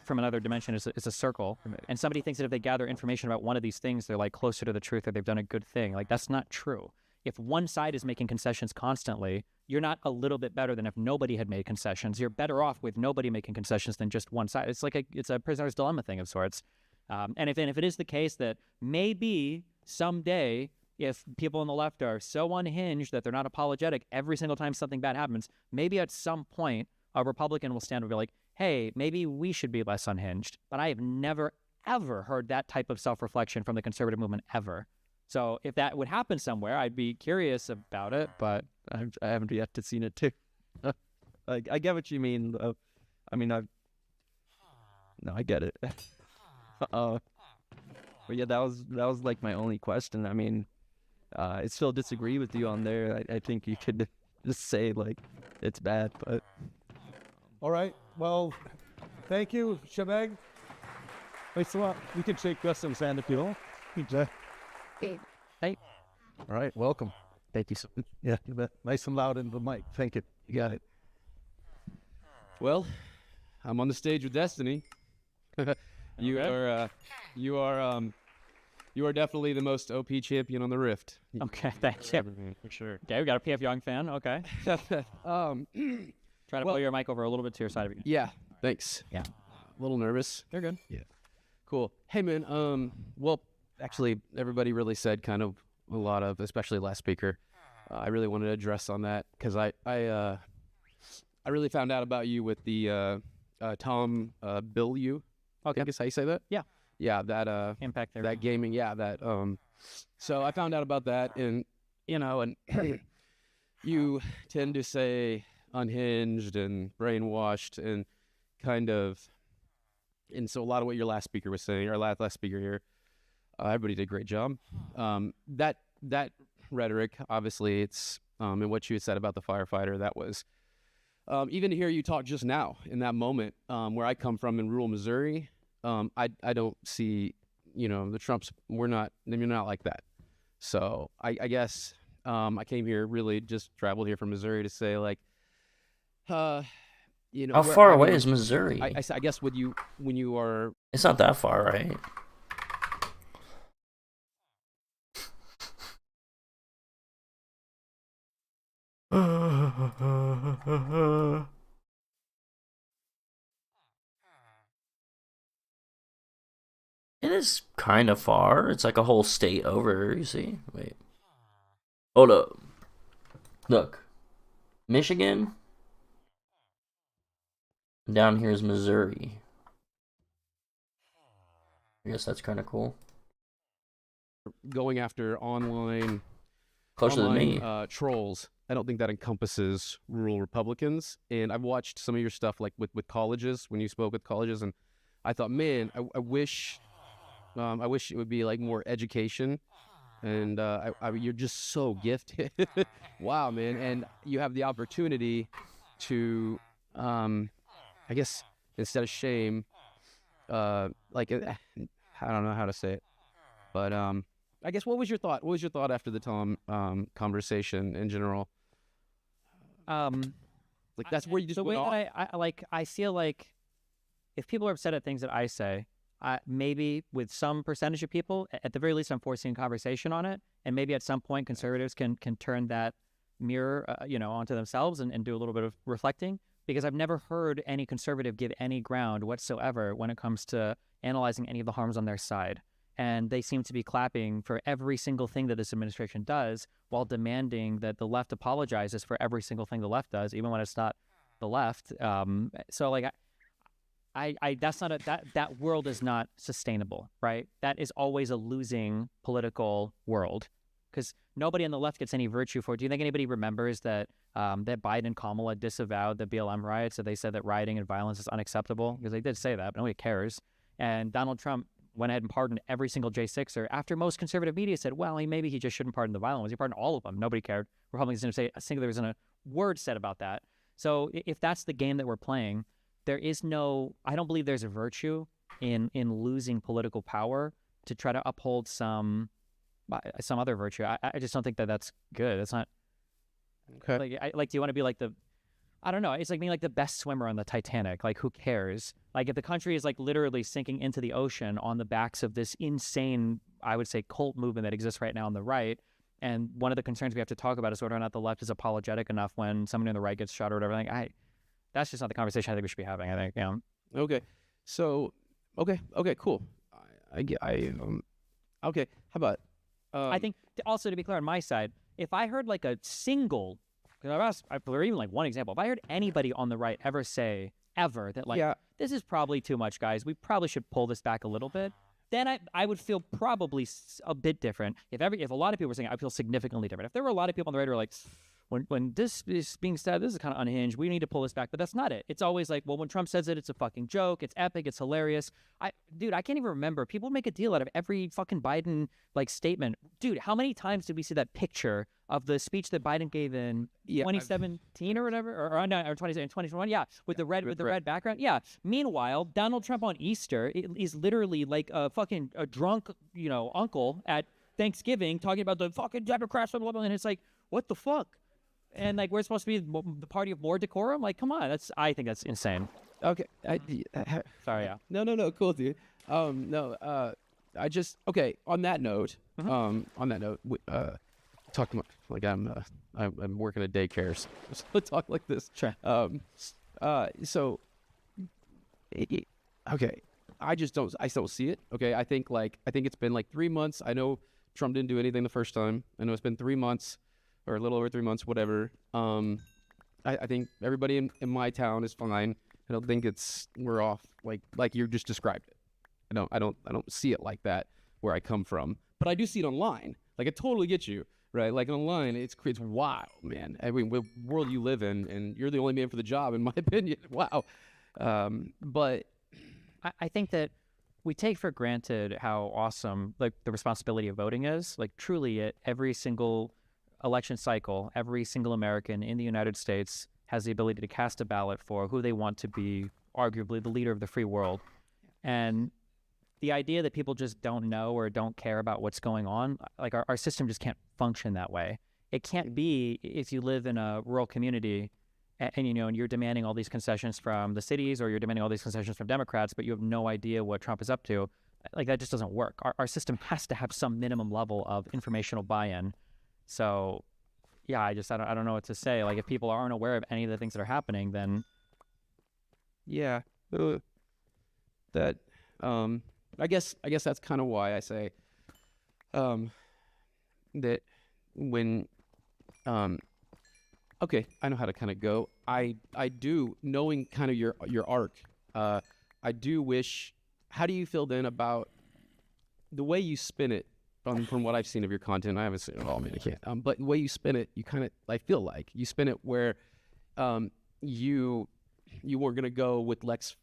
from another dimension, it's a circle. And somebody thinks that if they gather information about one of these things, they're like closer to the truth, or they've done a good thing. Like, that's not true. If one side is making concessions constantly, you're not a little bit better than if nobody had made concessions. You're better off with nobody making concessions than just one side. It's like it's a prisoner's dilemma thing of sorts. And if it is the case that maybe someday, if people on the left are so unhinged that they're not apologetic every single time something bad happens, maybe at some point a Republican will stand and be like, hey, maybe we should be less unhinged. But I have never, ever heard that type of self-reflection from the conservative movement ever. So if that would happen somewhere, I'd be curious about it, but I haven't yet to seen it too. I get what you mean. I mean, I get it. But yeah, that was like my only question. I mean, I still disagree with you on there. I think you could just say like it's bad, but. All right. Well, thank you, Shebeg. Thanks a lot. You can shake Justin's hand if you want. Hey. All right. Welcome. Thank you so much. Yeah, you bet. Nice and loud into the mic. Thank you. You got it. Well, I'm on the stage with Destiny. You are definitely the most OP champion on the Rift. Okay, thanks. Yeah, for sure. Okay, we got a PF Young fan. Okay. Try to pull your mic over a little bit to your side of you. Yeah, thanks. Yeah. A little nervous. You're good. Yeah. Cool. Hey, man. Well, actually, everybody really said kind of a lot of, especially last speaker. I really wanted to address on that because I really found out about you with the Tom Bilyeu. Okay. I guess how you say that? Yeah. Yeah, that Impact there. that gaming, yeah, that so I found out about that, and and you tend to say unhinged and brainwashed and kind of, and so a lot of what your last speaker was saying, or last speaker here, everybody did a great job. That rhetoric, obviously, it's and what you had said about the firefighter, that was even to hear you talk just now in that moment, where I come from in rural Missouri. I don't see, the Trumps, they're not like that. So I guess I came here, really just traveled here from Missouri to say, like, how far away is Missouri? I guess when you are... It's not that far, right? It is kind of far. It's like a whole state over, you see? Wait. Hold up. Look. Michigan. Down here is Missouri. I guess that's kind of cool. Going after online Closer than me. Trolls. I don't think that encompasses rural Republicans. And I've watched some of your stuff, like with colleges, when you spoke with colleges, and I thought, man, I wish it would be like more education. And you're just so gifted. Wow, man. And you have the opportunity to, I guess, instead of shame, I don't know how to say it, but I guess what was your thought? What was your thought after the Tom conversation in general? Like that's where you just the way went off? that I feel like if people are upset at things that I say, maybe with some percentage of people, at the very least, I'm forcing a conversation on it, and maybe at some point conservatives can turn that mirror, onto themselves and do a little bit of reflecting. Because I've never heard any conservative give any ground whatsoever when it comes to analyzing any of the harms on their side. And they seem to be clapping for every single thing that this administration does while demanding that the left apologizes for every single thing the left does, even when it's not the left. So like, that's not that world is not sustainable, right? That is always a losing political world because nobody on the left gets any virtue for it. Do you think anybody remembers that that Biden and Kamala disavowed the BLM riots? So they said that rioting and violence is unacceptable because they did say that, but nobody cares. And Donald Trump went ahead and pardoned every single J6er after most conservative media said, well, maybe he just shouldn't pardon the violent ones. He pardoned all of them. Nobody cared. Republicans didn't say a single, there wasn't a word said about that. So if that's the game that we're playing, there is no, I don't believe there's a virtue in losing political power to try to uphold some other virtue. I just don't think that that's good. It's not. Okay. Do you want to be like I don't know. It's like being like the best swimmer on the Titanic. Like, who cares? Like, if the country is like literally sinking into the ocean on the backs of this insane, I would say, cult movement that exists right now on the right, And one of the concerns we have to talk about is whether or not the left is apologetic enough when somebody on the right gets shot or whatever. Like, that's just not the conversation I think we should be having. I think, Okay, so okay, cool. Okay. How about? I think also to be clear on my side, if I heard like a single, because I've asked, or even like one example, if I heard anybody on the right ever say that like this is probably too much, guys, we probably should pull this back a little bit, then I would feel probably a bit different. If a lot of people were saying it, I feel significantly different. If there were a lot of people on the right who were like, when this is being said, this is kind of unhinged, we need to pull this back, but that's not it. It's always like, well, when Trump says it, it's a fucking joke, it's epic, it's hilarious. Dude, I can't even remember. People make a deal out of every fucking Biden like statement. Dude, how many times did we see that picture of the speech that Biden gave in 2017 or whatever, or 2021? Yeah, with the red background. Yeah. Meanwhile, Donald Trump on Easter is literally like a drunk, uncle at Thanksgiving talking about the fucking Democrats, blah, blah, blah, and it's like, what the fuck? And like we're supposed to be the party of more decorum. Like, come on, I think that's insane. Okay, sorry, yeah. No, cool, dude. I just On that note, talk like I'm working at daycare, so talk like this. Sure. Okay, I don't see it. Okay, I think it's been like 3 months. I know Trump didn't do anything the first time. I know it's been 3 months. Or a little over 3 months, whatever. I think everybody in my town is fine. I don't think we're off like you just described it. I don't see it like that where I come from, but I do see it online. Like I totally get you, right? Like online, it's wild, man. I mean, the world you live in, and you're the only man for the job, in my opinion. Wow. But I think that we take for granted how awesome like the responsibility of voting is. Like truly, at every single election cycle, every single American in the United States has the ability to cast a ballot for who they want to be arguably the leader of the free world. And the idea that people just don't know or don't care about what's going on, like our system just can't function that way. It can't be if you live in a rural community and you're demanding all these concessions from the cities or you're demanding all these concessions from Democrats, but you have no idea what Trump is up to. Like that just doesn't work. Our system has to have some minimum level of informational buy-in. So, yeah, I don't know what to say. Like, if people aren't aware of any of the things that are happening, then yeah, that I guess that's kind of why I say that when okay, I know how to kind of go. I do, knowing kind of your arc. I do wish. How do you feel then about the way you spin it? From what I've seen of your content, I haven't seen it all, man, I can't. But the way you spin it, you kind of, I feel like you spin it where you were gonna go with Lex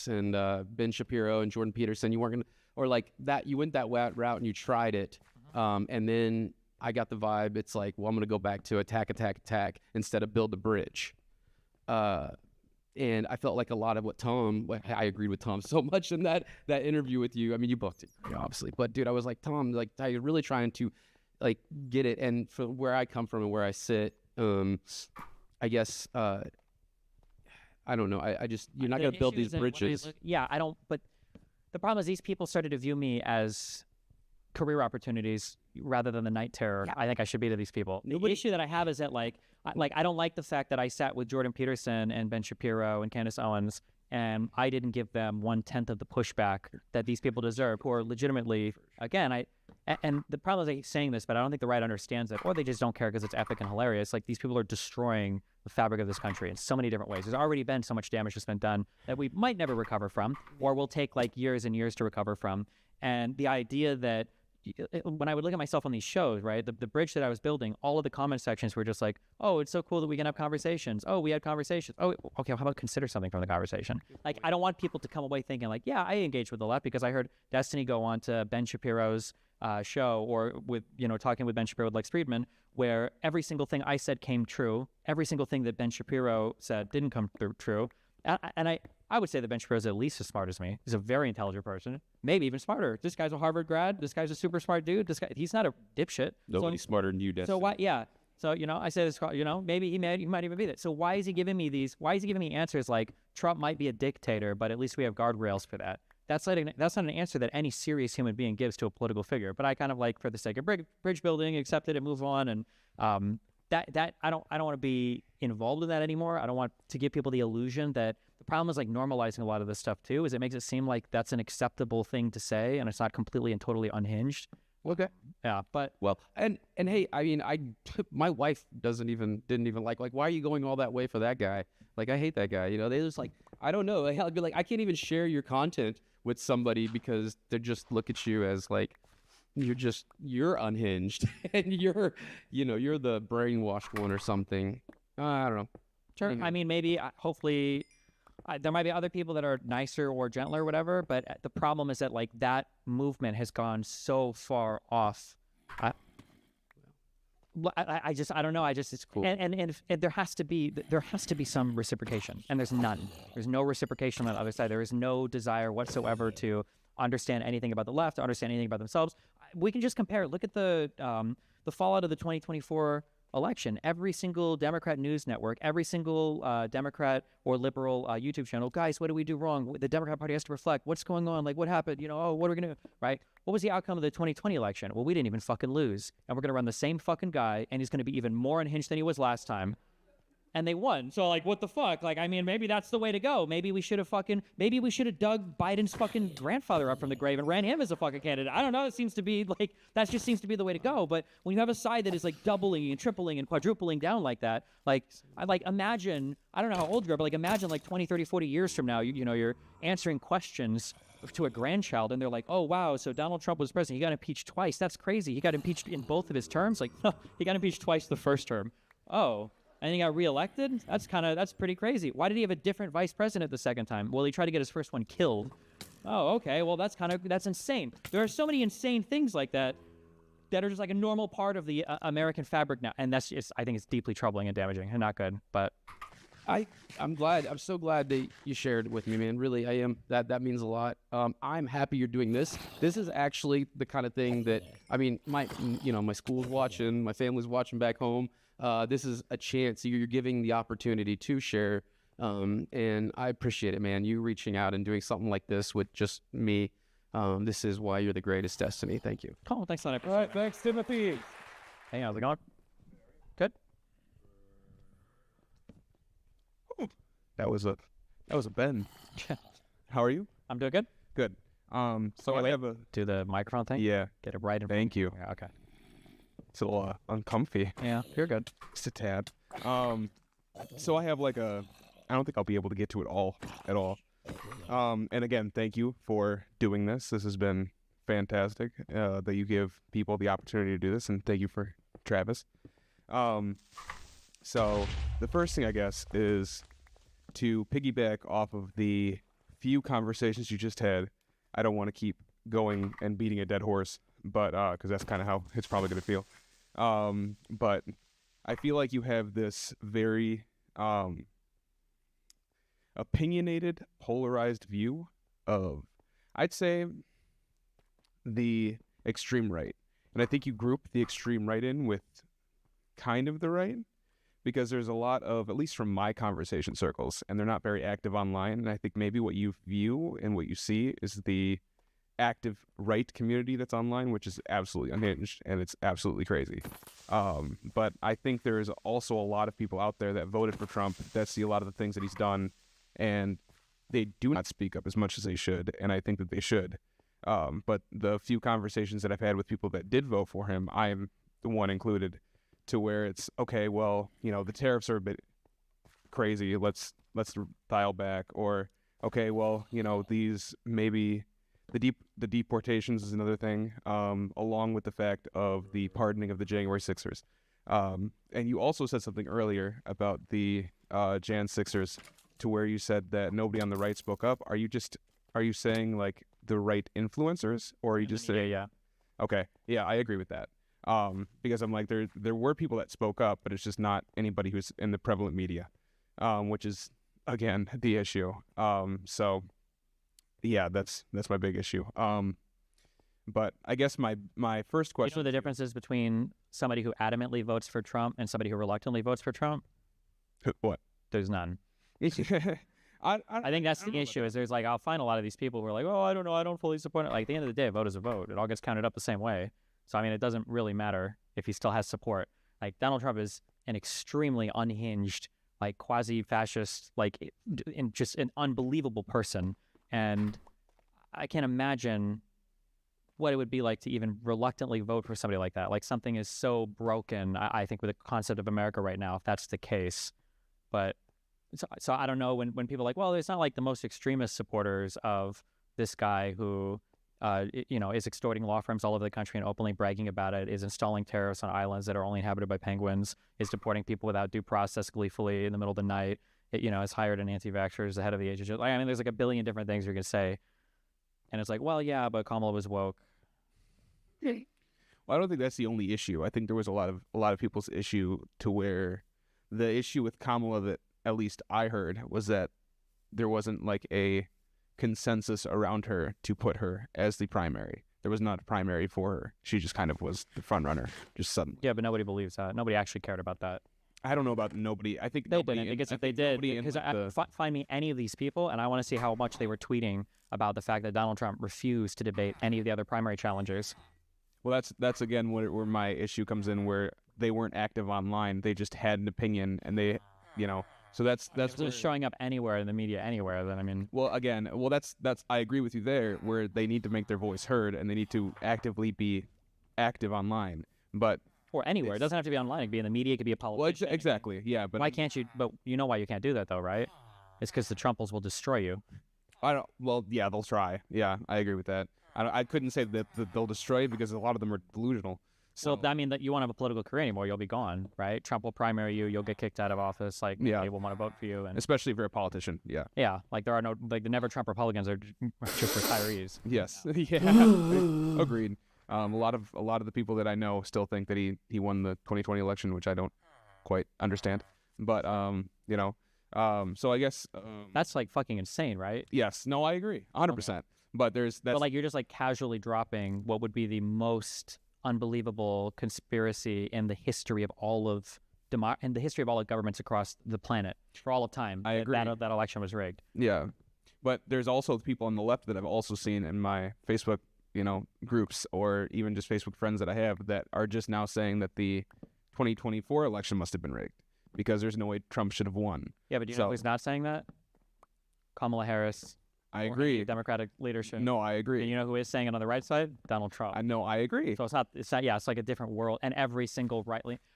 and Ben Shapiro and Jordan Peterson. You weren't gonna, or like that. You went that route and you tried it, and then I got the vibe. It's like, well, I'm gonna go back to attack instead of build the bridge. And I felt like a lot of what I agreed with Tom so much in that interview with you. I mean, you both did, obviously. But, dude, I was like, Tom, like, you're really trying to, like, get it. And from where I come from and where I sit, I guess, I don't know. I just, you're not going to build these bridges. But the problem is these people started to view me as career opportunities rather than the night terror I think I should be to these people. The issue that I have is that, I don't like the fact that I sat with Jordan Peterson and Ben Shapiro and Candace Owens, and I didn't give them 1/10 of the pushback that these people deserve, who are legitimately, again, and the problem is I keep saying this, but I don't think the right understands it, or they just don't care because it's epic and hilarious. Like, these people are destroying the fabric of this country in so many different ways. There's already been so much damage that's been done that we might never recover from, or will take, like, years and years to recover from. And the idea that when I would look at myself on these shows, right, the bridge that I was building, all of the comment sections were just like, oh, it's so cool that we can have conversations. Oh, we had conversations. Oh, okay, well, how about consider something from the conversation? Like, I don't want people to come away thinking like, yeah, I engaged with the left because I heard Destiny go on to Ben Shapiro's show, or with, talking with Ben Shapiro with Lex Friedman, where every single thing I said came true. Every single thing that Ben Shapiro said didn't come true. And I would say that Ben Shapiro is at least as smart as me. He's a very intelligent person, maybe even smarter. This guy's a Harvard grad. This guy's a super smart dude. He's not a dipshit. Nobody's smarter than you, Destiny. So why? Yeah. So I say this. Maybe he might even be that. So why is he giving me these? Why is he giving me answers like Trump might be a dictator, but at least we have guardrails for that? that's not an answer that any serious human being gives to a political figure. But I kind of like, for the sake of bridge building, accept it and move on. And that I don't want to be involved in that anymore. I don't want to give people the illusion that the problem is like normalizing a lot of this stuff too, is it makes it seem like that's an acceptable thing to say and it's not completely and totally unhinged. Okay. Yeah, but well, and hey, I mean, my wife didn't even like why are you going all that way for that guy? Like, I hate that guy. You know, they just like, I don't know. I'd be like, I can't even share your content with somebody because they just look at you as like you're unhinged and you're the brainwashed one or something. I don't know. Sure. I mean, maybe, hopefully, there might be other people that are nicer or gentler or whatever, but the problem is that like that movement has gone so far off. I don't know. It's cool. And there has to be some reciprocation, and there's none. There's no reciprocation on the other side. There is no desire whatsoever to understand anything about the left, to understand anything about themselves. We can just compare. Look at the fallout of the 2024 election. Every single Democrat news network, every single Democrat or liberal YouTube channel, guys, what do we do wrong? The Democrat Party has to reflect. What's going on? Like, what happened? Oh, what are we going to do? Right? What was the outcome of the 2020 election? Well, we didn't even fucking lose. And we're going to run the same fucking guy, and he's going to be even more unhinged than he was last time. And they won. So, like, what the fuck? Like, I mean, maybe that's the way to go. Maybe we should have dug Biden's fucking grandfather up from the grave and ran him as a fucking candidate. I don't know. It seems to be like, that just seems to be the way to go. But when you have a side that is like doubling and tripling and quadrupling down like that, like, imagine, I don't know how old you are, but like, imagine like 20, 30, 40 years from now, you're answering questions to a grandchild and they're like, oh, wow, so Donald Trump was president. He got impeached twice. That's crazy. He got impeached in both of his terms. Like, no, he got impeached twice the first term. Oh. And he got reelected? That's pretty crazy. Why did he have a different vice president the second time? Well, he tried to get his first one killed. Oh, okay. Well, that's insane. There are so many insane things like that are just like a normal part of the American fabric now. And I think it's deeply troubling and damaging and not good. But I'm so glad that you shared with me, man. Really, I am. That means a lot. I'm happy you're doing this. This is actually the kind of thing that, I mean, my school's watching, my family's watching back home. This is a chance. You're giving the opportunity to share, and I appreciate it, man. You reaching out and doing something like this with just me. This is why you're the greatest, Destiny. Thank you. Cool. Thanks, Sonny. All right, thanks, Timothy. Hey, how's it going? Good. That was a Ben. How are you? I'm doing good. Good. So I have a do the microphone thing. Yeah. Get it right. Thank you. Yeah, okay. It's a little uncomfy. Yeah, you're good. Just a tad. So I have I don't think I'll be able to get to it all at all. And again, thank you for doing this. This has been fantastic that you give people the opportunity to do this, and thank you for Travis. So the first thing, I guess, is to piggyback off of the few conversations you just had. I don't want to keep going and beating a dead horse, but because that's kind of how it's probably going to feel. But I feel like you have this very opinionated, polarized view of, I'd say, the extreme right. And I think you group the extreme right in with kind of the right, because there's a lot of, at least from my conversation circles, and they're not very active online, and I think maybe what you view and what you see is the active right community that's online, which is absolutely unhinged, and it's absolutely crazy. But I think there is also a lot of people out there that voted for Trump that see a lot of the things that he's done, and they do not speak up as much as they should, and I think that they should. But the few conversations that I've had with people that did vote for him, I am the one included, to where it's, okay, well, the tariffs are a bit crazy, let's dial back, or, okay, well, these maybe the deportations is another thing, along with the fact of the pardoning of the January 6ers. And you also said something earlier about the Jan 6ers, to where you said that nobody on the right spoke up. Are you saying like the right influencers, or are you just saying? Yeah. Okay. Yeah, I agree with that. Because I'm like, there were people that spoke up, but it's just not anybody who's in the prevalent media, which is, again, the issue. So yeah, that's my big issue. But I guess my first question. You know the differences between somebody who adamantly votes for Trump and somebody who reluctantly votes for Trump? What? There's none. I think that's the issue. Is there's like I'll find a lot of these people who are like, oh, I don't know, I don't fully support it. Like at the end of the day, a vote is a vote. It all gets counted up the same way. So I mean, it doesn't really matter if he still has support. Like Donald Trump is an extremely unhinged, like quasi-fascist, like just an unbelievable person, and I can't imagine what it would be like to even reluctantly vote for somebody like that. Like something is so broken, I think, with the concept of America right now, if that's the case. But so I don't know when people are like, well, it's not like the most extremist supporters of this guy who, is extorting law firms all over the country and openly bragging about it, is installing terrorists on islands that are only inhabited by penguins, is deporting people without due process gleefully in the middle of the night, has hired an anti-vaxxer as the head of the agency. I mean, there's like a billion different things you can say. And it's like, well, yeah, but Kamala was woke. Well, I don't think that's the only issue. I think there was a lot of people's issue to where the issue with Kamala that at least I heard was that there wasn't like a consensus around her to put her as the primary. There was not a primary for her. She just kind of was the front runner, just suddenly. Yeah, but nobody believes that. Nobody actually cared about that. I don't know about nobody. I think they didn't. Because if they did, because like find me any of these people, and I want to see how much they were tweeting about the fact that Donald Trump refused to debate any of the other primary challengers. Well, that's again where my issue comes in, where they weren't active online. They just had an opinion, and they, so that's just showing up anywhere in the media, anywhere. Then I mean, that's I agree with you there, where they need to make their voice heard, and they need to actively be active online, but. Or anywhere. It doesn't have to be online. It could be in the media. It could be a politician. Well, exactly. Yeah, but why can't you? But you know why you can't do that, though, right? It's because the Trumples will destroy you. I don't. Well, yeah, they'll try. Yeah, I agree with that. I couldn't say that they'll destroy you because a lot of them are delusional. So that mean that you won't have a political career anymore. You'll be gone, right? Trump will primary you. You'll get kicked out of office. Like, they will want to vote for you, and especially if you're a politician. Yeah. Yeah, like there are no the never Trump Republicans are just retirees. Yes. Yeah. Agreed. A lot of the people that I know still think that he won the 2020 election, which I don't quite understand. But so I guess that's like fucking insane, right? Yes. No, I agree, 100%. But but like you're just like casually dropping what would be the most unbelievable conspiracy in the history of all of governments across the planet for all of time. I agree. That election was rigged. Yeah, but there's also people on the left that I've also seen in my Facebook groups, or even just Facebook friends that I have, that are just now saying that the 2024 election must have been rigged because there's no way Trump should have won. Yeah, but do you know who's not saying that? Kamala Harris. I agree. Democratic leadership. No, I agree. And you know who is saying it on the right side? Donald Trump. I know, I agree. So it's not. Yeah, it's like a different world. And every single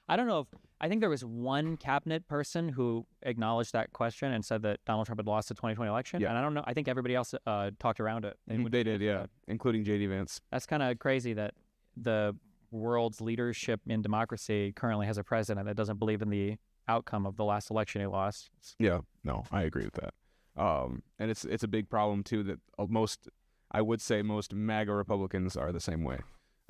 I don't know if. I think there was one cabinet person who acknowledged that question and said that Donald Trump had lost the 2020 election. Yeah. And I don't know. I think everybody else talked around it. They did, yeah, including J.D. Vance. That's kind of crazy that the world's leadership in democracy currently has a president that doesn't believe in the outcome of the last election he lost. Yeah, no, I agree with that. And it's a big problem too that most MAGA Republicans are the same way.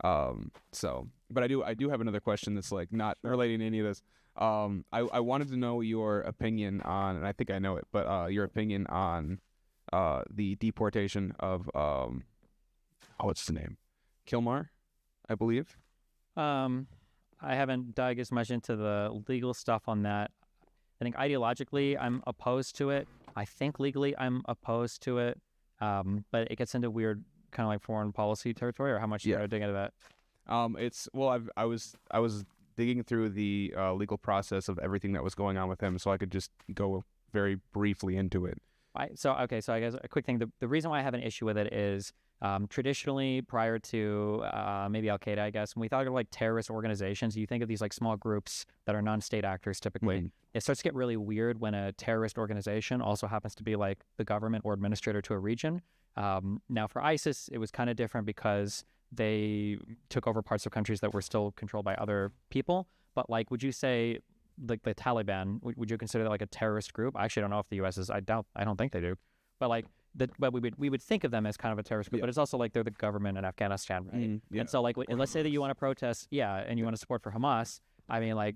But I do have another question that's like not relating to any of this. I wanted to know your opinion on, and I think I know it, but your opinion on the deportation of what's the name? Kilmar, I believe. I haven't dug as much into the legal stuff on that. I think ideologically I'm opposed to it. I think legally I'm opposed to it. But it gets into weird kind of like foreign policy territory, or how much you dig into that? I was digging through the legal process of everything that was going on with him, so I could just go very briefly into it. So I guess a quick thing. The reason why I have an issue with it is traditionally, prior to maybe Al Qaeda, I guess, when we thought of like terrorist organizations, you think of these like small groups that are non-state actors typically. Mm-hmm. It starts to get really weird when a terrorist organization also happens to be like the government or administrator to a region. Now for ISIS, it was kind of different because they took over parts of countries that were still controlled by other people. But like, would you say like the Taliban, would you consider that like a terrorist group? I actually don't know if the U.S. is. I don't think they do. But like, but we would think of them as kind of a terrorist group. But it's also like they're the government in Afghanistan, right? Yeah. And so like, let's say that you want to protest, and you want to support for Hamas. I mean, like,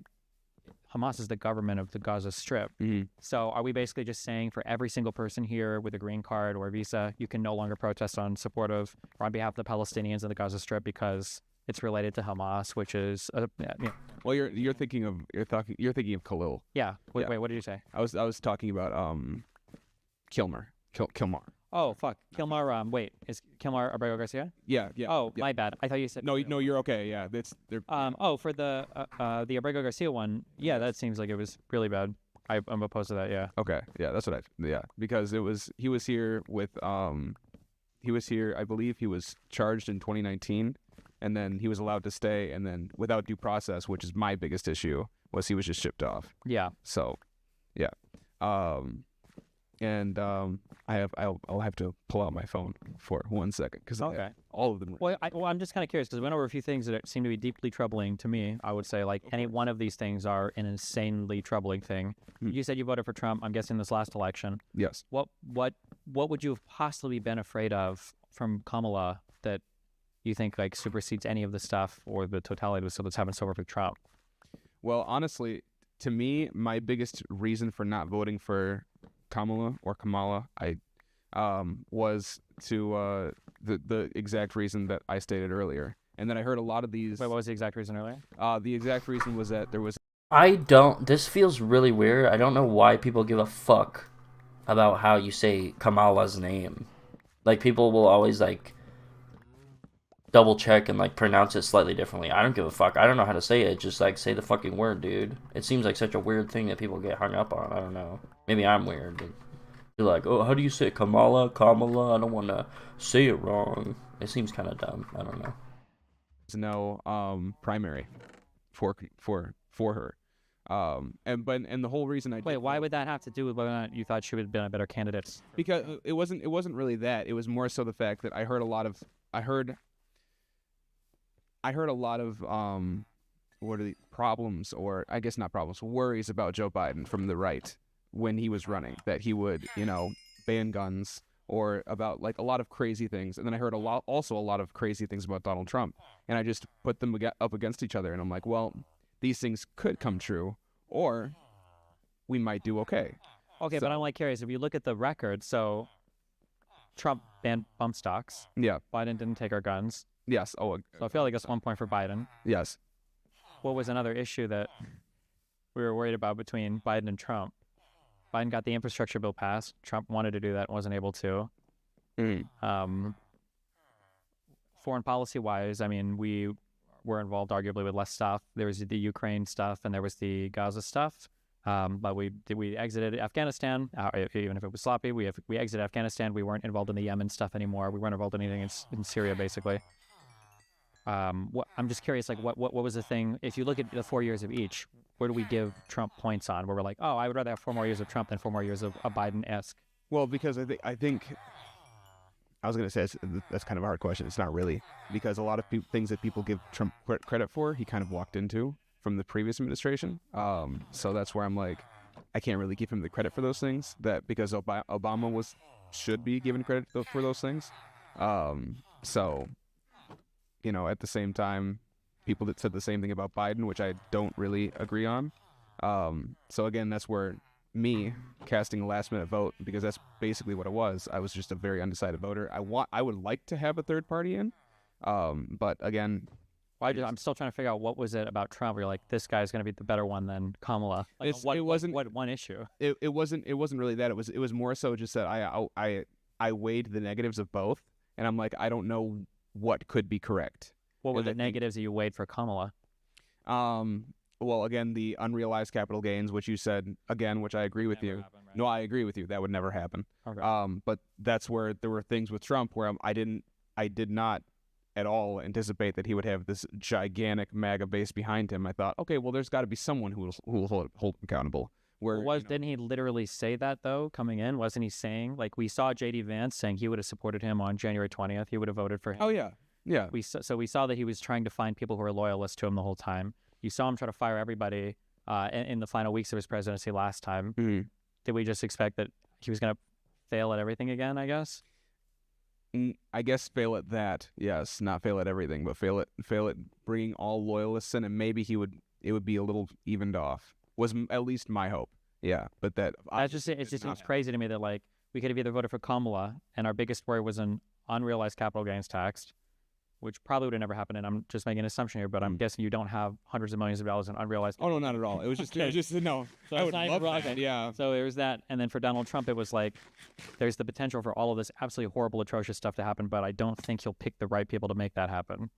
Hamas is the government of the Gaza Strip. Mm-hmm. So are we basically just saying for every single person here with a green card or a visa, you can no longer protest on support of or on behalf of the Palestinians in the Gaza Strip because it's related to Hamas, which is Well, you're thinking of Khalil. Yeah. Wait, what did you say? I was talking about Kilmar. Oh fuck, Kilmar. Wait, is Kilmar Abrego Garcia? Yeah. Oh, yeah. my bad. I thought you said. No, you're okay. Yeah, they're. Oh, for the Abrego Garcia one, yeah, that seems like it was really bad. I'm opposed to that. Yeah. Okay. Yeah, that's what because he was here with I believe he was charged in 2019, and then he was allowed to stay, and then without due process, which is my biggest issue, was he was just shipped off. Yeah. So, yeah. I'll have to pull out my phone for 1 second because all of them. Well, I'm just kind of curious because we went over a few things that seem to be deeply troubling to me. I would say like any one of these things are an insanely troubling thing. You said you voted for Trump. I'm guessing this last election. Yes. What would you have possibly been afraid of from Kamala that you think like supersedes any of the stuff or the totality of the stuff that's happened so far with Trump? Well, honestly, to me, my biggest reason for not voting for Kamala, was to the exact reason that I stated earlier. And then I heard a lot of these. Wait, what was the exact reason earlier? The exact reason was that there was. This feels really weird. I don't know why people give a fuck about how you say Kamala's name. Like, people will always, like, double check and, like, pronounce it slightly differently. I don't give a fuck. I don't know how to say it. Just, like, say the fucking word, dude. It seems like such a weird thing that people get hung up on. I don't know. Maybe I'm weird, but you're like, oh, how do you say it? Kamala? I don't want to say it wrong. It seems kind of dumb. I don't know. There's no primary for her. And the whole reason I why would that have to do with whether or not you thought she would have been a better candidate? Because it wasn't really that. It was more so the fact that I heard a lot of what are the problems, or I guess not problems, worries about Joe Biden from the right when he was running, that he would, ban guns, or about like a lot of crazy things. And then I heard a lot of crazy things about Donald Trump, and I just put them up against each other, and I'm like, well, these things could come true, or we might do okay. Okay, but I'm like curious, if you look at the record, so Trump banned bump stocks. Yeah. Biden didn't take our guns. Yes. So I feel like that's 1 point for Biden. Yes. What was another issue that we were worried about between Biden and Trump? Biden got the infrastructure bill passed. Trump wanted to do that, wasn't able to. Foreign policy-wise, I mean, we were involved arguably with less stuff. There was the Ukraine stuff and there was the Gaza stuff. But we exited Afghanistan, even if it was sloppy. We exited Afghanistan. We weren't involved in the Yemen stuff anymore. We weren't involved in anything in Syria, basically. I'm just curious, like, what was the thing? If you look at the 4 years of each, where do we give Trump points on? Where we're like, oh, I would rather have 4 more years of Trump than 4 more years of a Biden-esque. Well, because I think I was going to say that's kind of a hard question. It's not really, because a lot of things that people give Trump credit for, he kind of walked into from the previous administration. So that's where I'm like, I can't really give him the credit for those things, that because Obama should be given credit for those things. So, at the same time, people that said the same thing about Biden, which I don't really agree on. So again, that's where me casting a last minute vote, because that's basically what it was. I was just a very undecided voter. I would like to have a third party in, but again, I'm still trying to figure out what was it about Trump where you're like, this guy's going to be the better one than Kamala. Like, it wasn't what one issue. It wasn't really that. It was more so just that I weighed the negatives of both, and I'm like, I don't know what could be correct. What were the negatives that you weighed for Kamala? Well, again, the unrealized capital gains, which you said again, which I agree with you. Happen, right? No, I agree with you. That would never happen. Okay. But that's where there were things with Trump where I did not at all anticipate that he would have this gigantic MAGA base behind him. I thought, okay, well, there's got to be someone who will hold him accountable. Didn't he literally say that though coming in? Wasn't he saying, like, we saw J.D. Vance saying he would have supported him on January 20th. He would have voted for him. Oh yeah, yeah. We saw that he was trying to find people who were loyalists to him the whole time. You saw him try to fire everybody in the final weeks of his presidency last time. Mm-hmm. Did we just expect that he was going to fail at everything again, I guess? I guess fail at that, yes. Not fail at everything, but fail at bringing all loyalists in, and maybe it would be a little evened off. Was at least my hope. Yeah, but it just seems crazy to me that, like, we could have either voted for Kamala, and our biggest worry was an unrealized capital gains tax, which probably would have never happened, and I'm just making an assumption here, but I'm guessing you don't have hundreds of millions of dollars in unrealized. Oh no, not at all. It was just, it was just no. So I it's would not love even- that. okay. Yeah. So there was that, and then for Donald Trump, it was like, there's the potential for all of this absolutely horrible, atrocious stuff to happen, but I don't think he'll pick the right people to make that happen.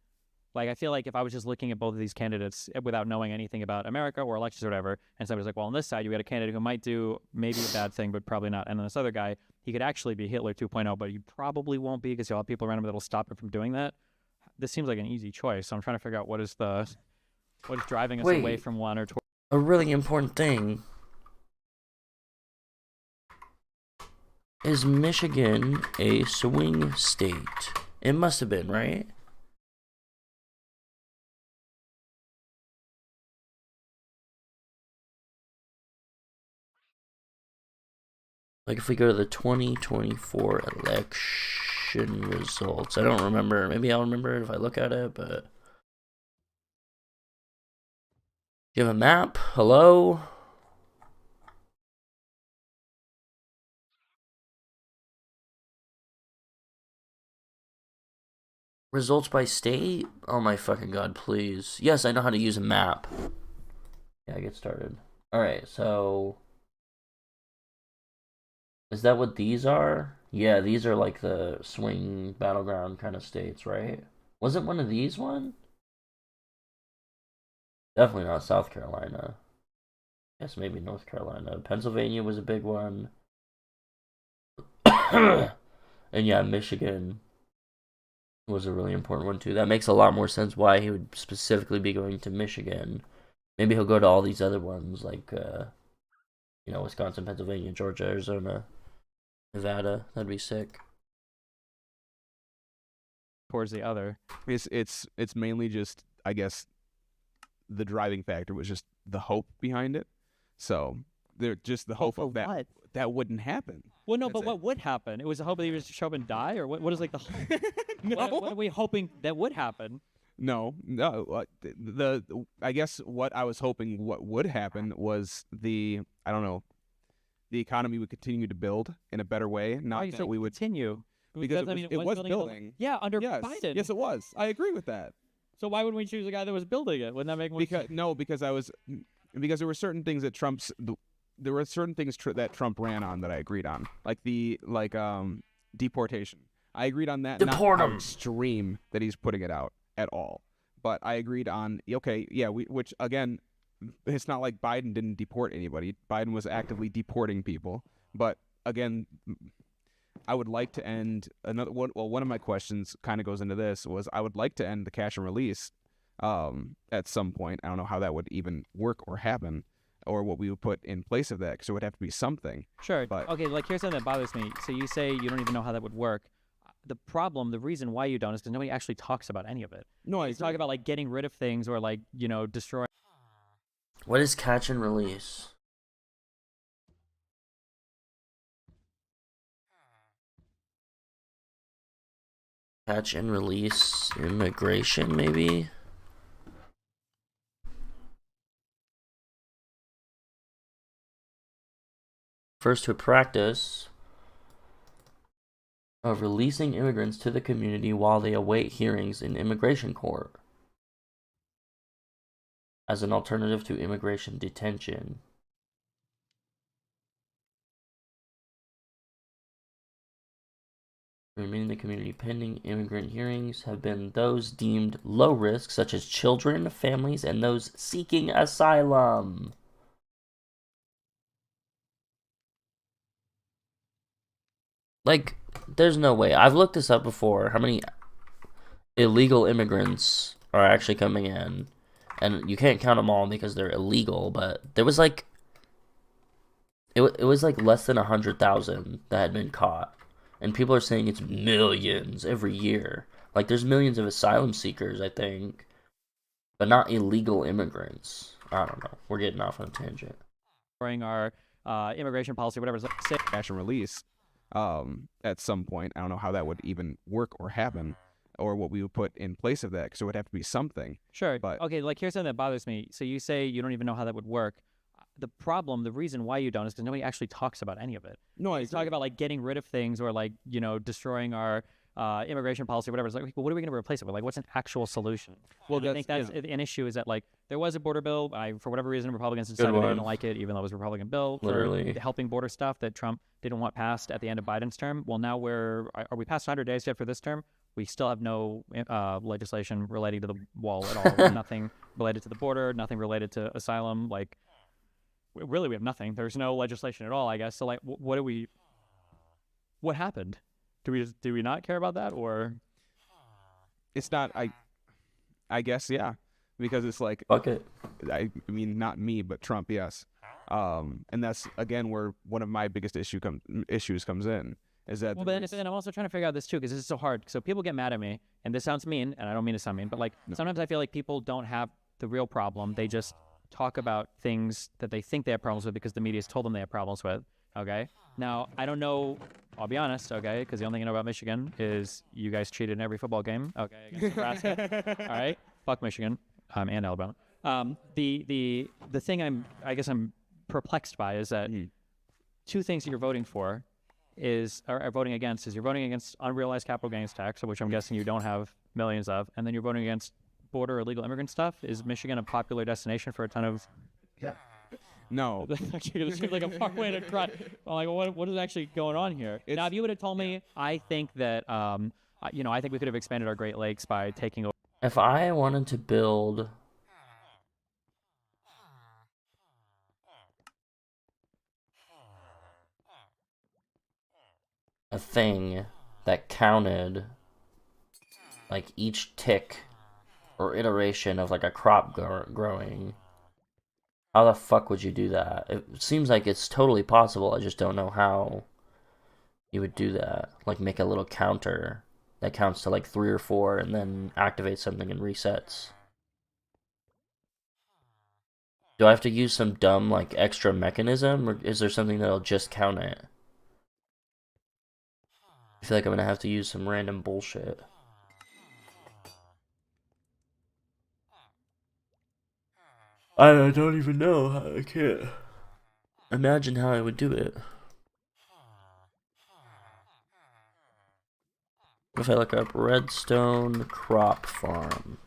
Like, I feel like if I was just looking at both of these candidates without knowing anything about America or elections or whatever, and somebody's like, well, on this side, you got a candidate who might do maybe a bad thing, but probably not. And then this other guy, he could actually be Hitler 2.0, but he probably won't be because you'll have people around him that'll stop him from doing that. This seems like an easy choice. So I'm trying to figure out what is driving us away from one or toward. A really important thing. Is Michigan a swing state? It must have been, right? Like if we go to the 2024 election results, I don't remember. Maybe I'll remember it if I look at it, but... Do you have a map? Hello? Results by state? Oh my fucking god, please. Yes, I know how to use a map. Yeah, get started. Alright, so... Is that what these are? Yeah, these are like the swing battleground kind of states, right? Wasn't one of these one? Definitely not South Carolina. Guess maybe North Carolina. Pennsylvania was a big one. And yeah, Michigan was a really important one too. That makes a lot more sense why he would specifically be going to Michigan. Maybe he'll go to all these other ones like Wisconsin, Pennsylvania, Georgia, Arizona, Nevada. That'd be sick. Towards the other. It's mainly just, I guess, the driving factor was just the hope behind it. So they're just the hope of that that wouldn't happen. Well, no, but what would happen? It was a hope that he would show up and die, or what is like the hope? What are we hoping that would happen? No. I guess what I was hoping what would happen was the economy would continue to build in a better way. Not that we would continue because it was building. Yeah, under Biden. Yes, it was. I agree with that. So why wouldn't we choose a guy that was building it? Wouldn't that make more sense? Because there were certain things that that Trump ran on that I agreed on, like deportation. I agreed on that. Deport not him. how extreme that he's putting it out at all, but I agreed on which again, it's not like Biden didn't deport anybody. Biden was actively deporting people, but again, I would like to end another one. Well, one of my questions kind of goes into this was I would like to end the cash and release at some point. I don't know how that would even work or happen, or what we would put in place of that, because it would have to be something. Sure. But okay, like here's something that bothers me. So you say you don't even know how that would work. The reason why you don't is because nobody actually talks about any of it. No, they talk about like getting rid of things or like destroying. What is catch and release? Catch and release immigration, maybe? First to a practice of releasing immigrants to the community while they await hearings in immigration court as an alternative to immigration detention. Remaining in the community pending immigrant hearings have been those deemed low risk, such as children, families, and those seeking asylum. Like, there's no way. I've looked this up before. How many illegal immigrants are actually coming in? And you can't count them all because they're illegal, but there was like... It was like less than 100,000 that had been caught. And people are saying it's millions every year. Like, there's millions of asylum seekers, I think. But not illegal immigrants. I don't know. We're getting off on a tangent. During our immigration policy, whatever. Say cash and release at some point. I don't know how that would even work or happen, or what we would put in place of that, because it would have to be something. Sure. But okay, like here's something that bothers me. So you say you don't even know how that would work. The reason why you don't is because nobody actually talks about any of it. No, they talk about like getting rid of things or like destroying our immigration policy, whatever. It's like, well, what are we going to replace it with? Like, what's an actual solution? Well, I think that's an issue. Is that like there was a border bill. For whatever reason, Republicans decided they didn't like it, even though it was a Republican bill for helping border stuff that Trump didn't want passed at the end of Biden's term. Well, now are we past 100 days yet for this term? We still have no legislation relating to the wall at all. Nothing related to the border. Nothing related to asylum. Like, really, we have nothing. There's no legislation at all, I guess. So, like, what happened? Do we not care about that, or it's not? I guess because it's like fuck it. I mean, not me, but Trump, yes. And that's again where one of my biggest issues comes in. Is that well, but then I'm also trying to figure out this too, because this is so hard. So people get mad at me, and this sounds mean, and I don't mean to sound mean, but like sometimes I feel like people don't have the real problem. They just talk about things that they think they have problems with because the media's told them they have problems with. Okay. Now I don't know. I'll be honest. Okay, because the only thing I know about Michigan is you guys cheated in every football game. Okay, against Nebraska. All right. Fuck Michigan. And Alabama. The thing I'm perplexed by is that two things that you're voting for are voting against is you're voting against unrealized capital gains tax, which I'm guessing you don't have millions of, and then you're voting against border illegal immigrant stuff. Is Michigan a popular destination for a ton of? Yeah. No. Actually, this seems like a far way to try. I'm like, what is actually going on here? Now, if you would have told me, I think that I think we could have expanded our Great Lakes by taking over. If I wanted to build a thing that counted like each tick or iteration of like a crop growing, how the fuck would you do that? It seems like it's totally possible. I just don't know how you would do that. Like make a little counter that counts to like 3 or 4 and then activates something and resets. Do I have to use some dumb like extra mechanism, or is there something that'll just count it? I feel like I'm gonna have to use some random bullshit. I don't even know. I can't imagine how I would do it. If I look up redstone crop farm.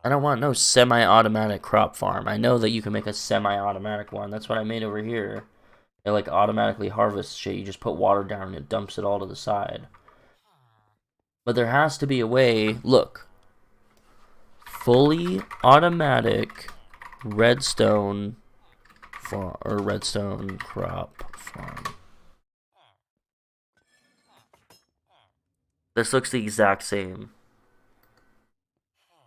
I don't want no semi-automatic crop farm. I know that you can make a semi-automatic one. That's what I made over here. It like automatically harvests shit. You just put water down and it dumps it all to the side. But there has to be a way. Look. Fully automatic redstone farm or redstone crop farm. This looks the exact same.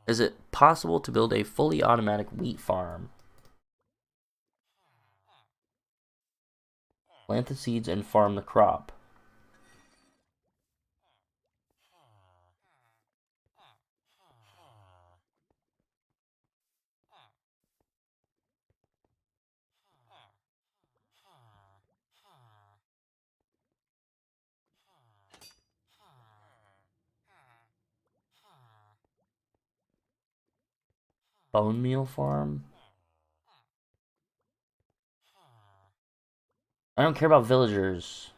Is it possible to build a fully automatic wheat farm? Plant the seeds and farm the crop. Bone meal farm? I don't care about villagers.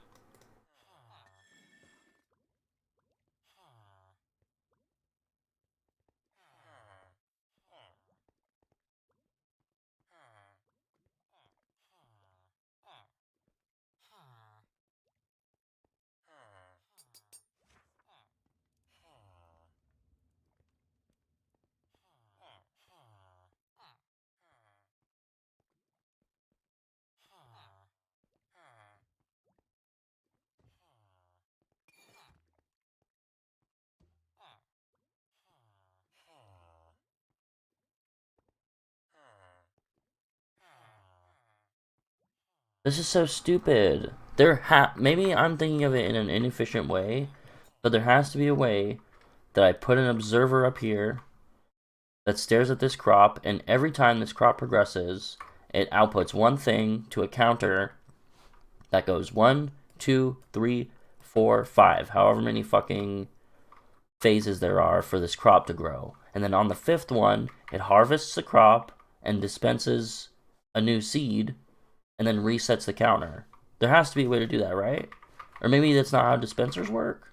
This is so stupid. Maybe I'm thinking of it in an inefficient way, but there has to be a way that I put an observer up here that stares at this crop, and every time this crop progresses, it outputs one thing to a counter that goes 1, 2, 3, 4, 5, however many fucking phases there are for this crop to grow. And then on the 5th one, it harvests the crop and dispenses a new seed and then resets the counter. There has to be a way to do that, right? Or maybe that's not how dispensers work.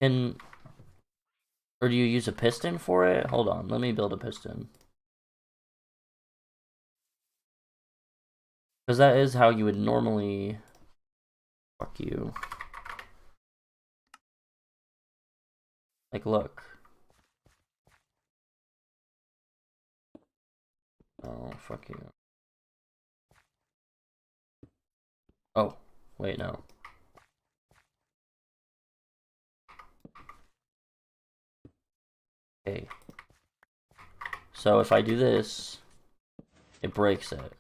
Or do you use a piston for it? Hold on, let me build a piston. Because that is how you would normally... Fuck you. Like, look. Oh, fuck you. Oh, wait, no. Okay. So if I do this, it breaks it.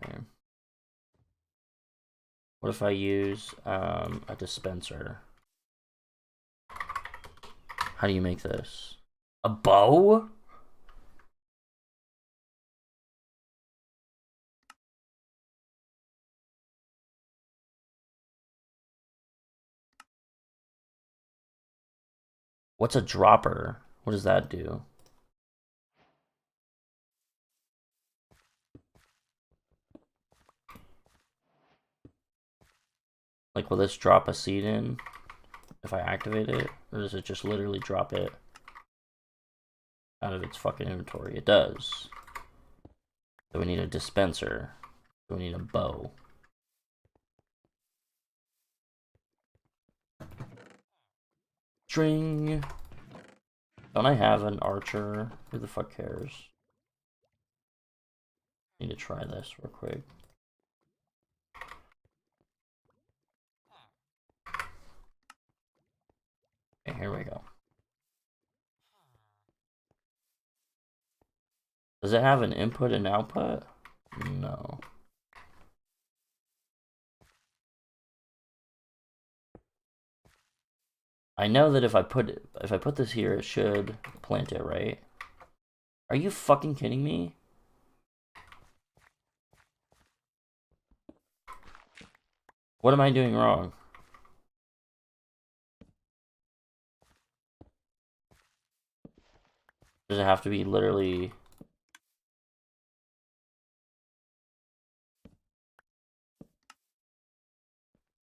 Okay. What if I use a dispenser? How do you make this? A bow? What's a dropper? What does that do? Like, will this drop a seed in if I activate it? Or does it just literally drop it out of its fucking inventory? It does. So we need a dispenser. So we need a bow. String. Don't I have an archer? Who the fuck cares? Need to try this real quick. Okay, here we go. Does it have an input and output? No. I know that if I put this here, it should plant it, right? Are you fucking kidding me? What am I doing wrong? Does it have to be literally...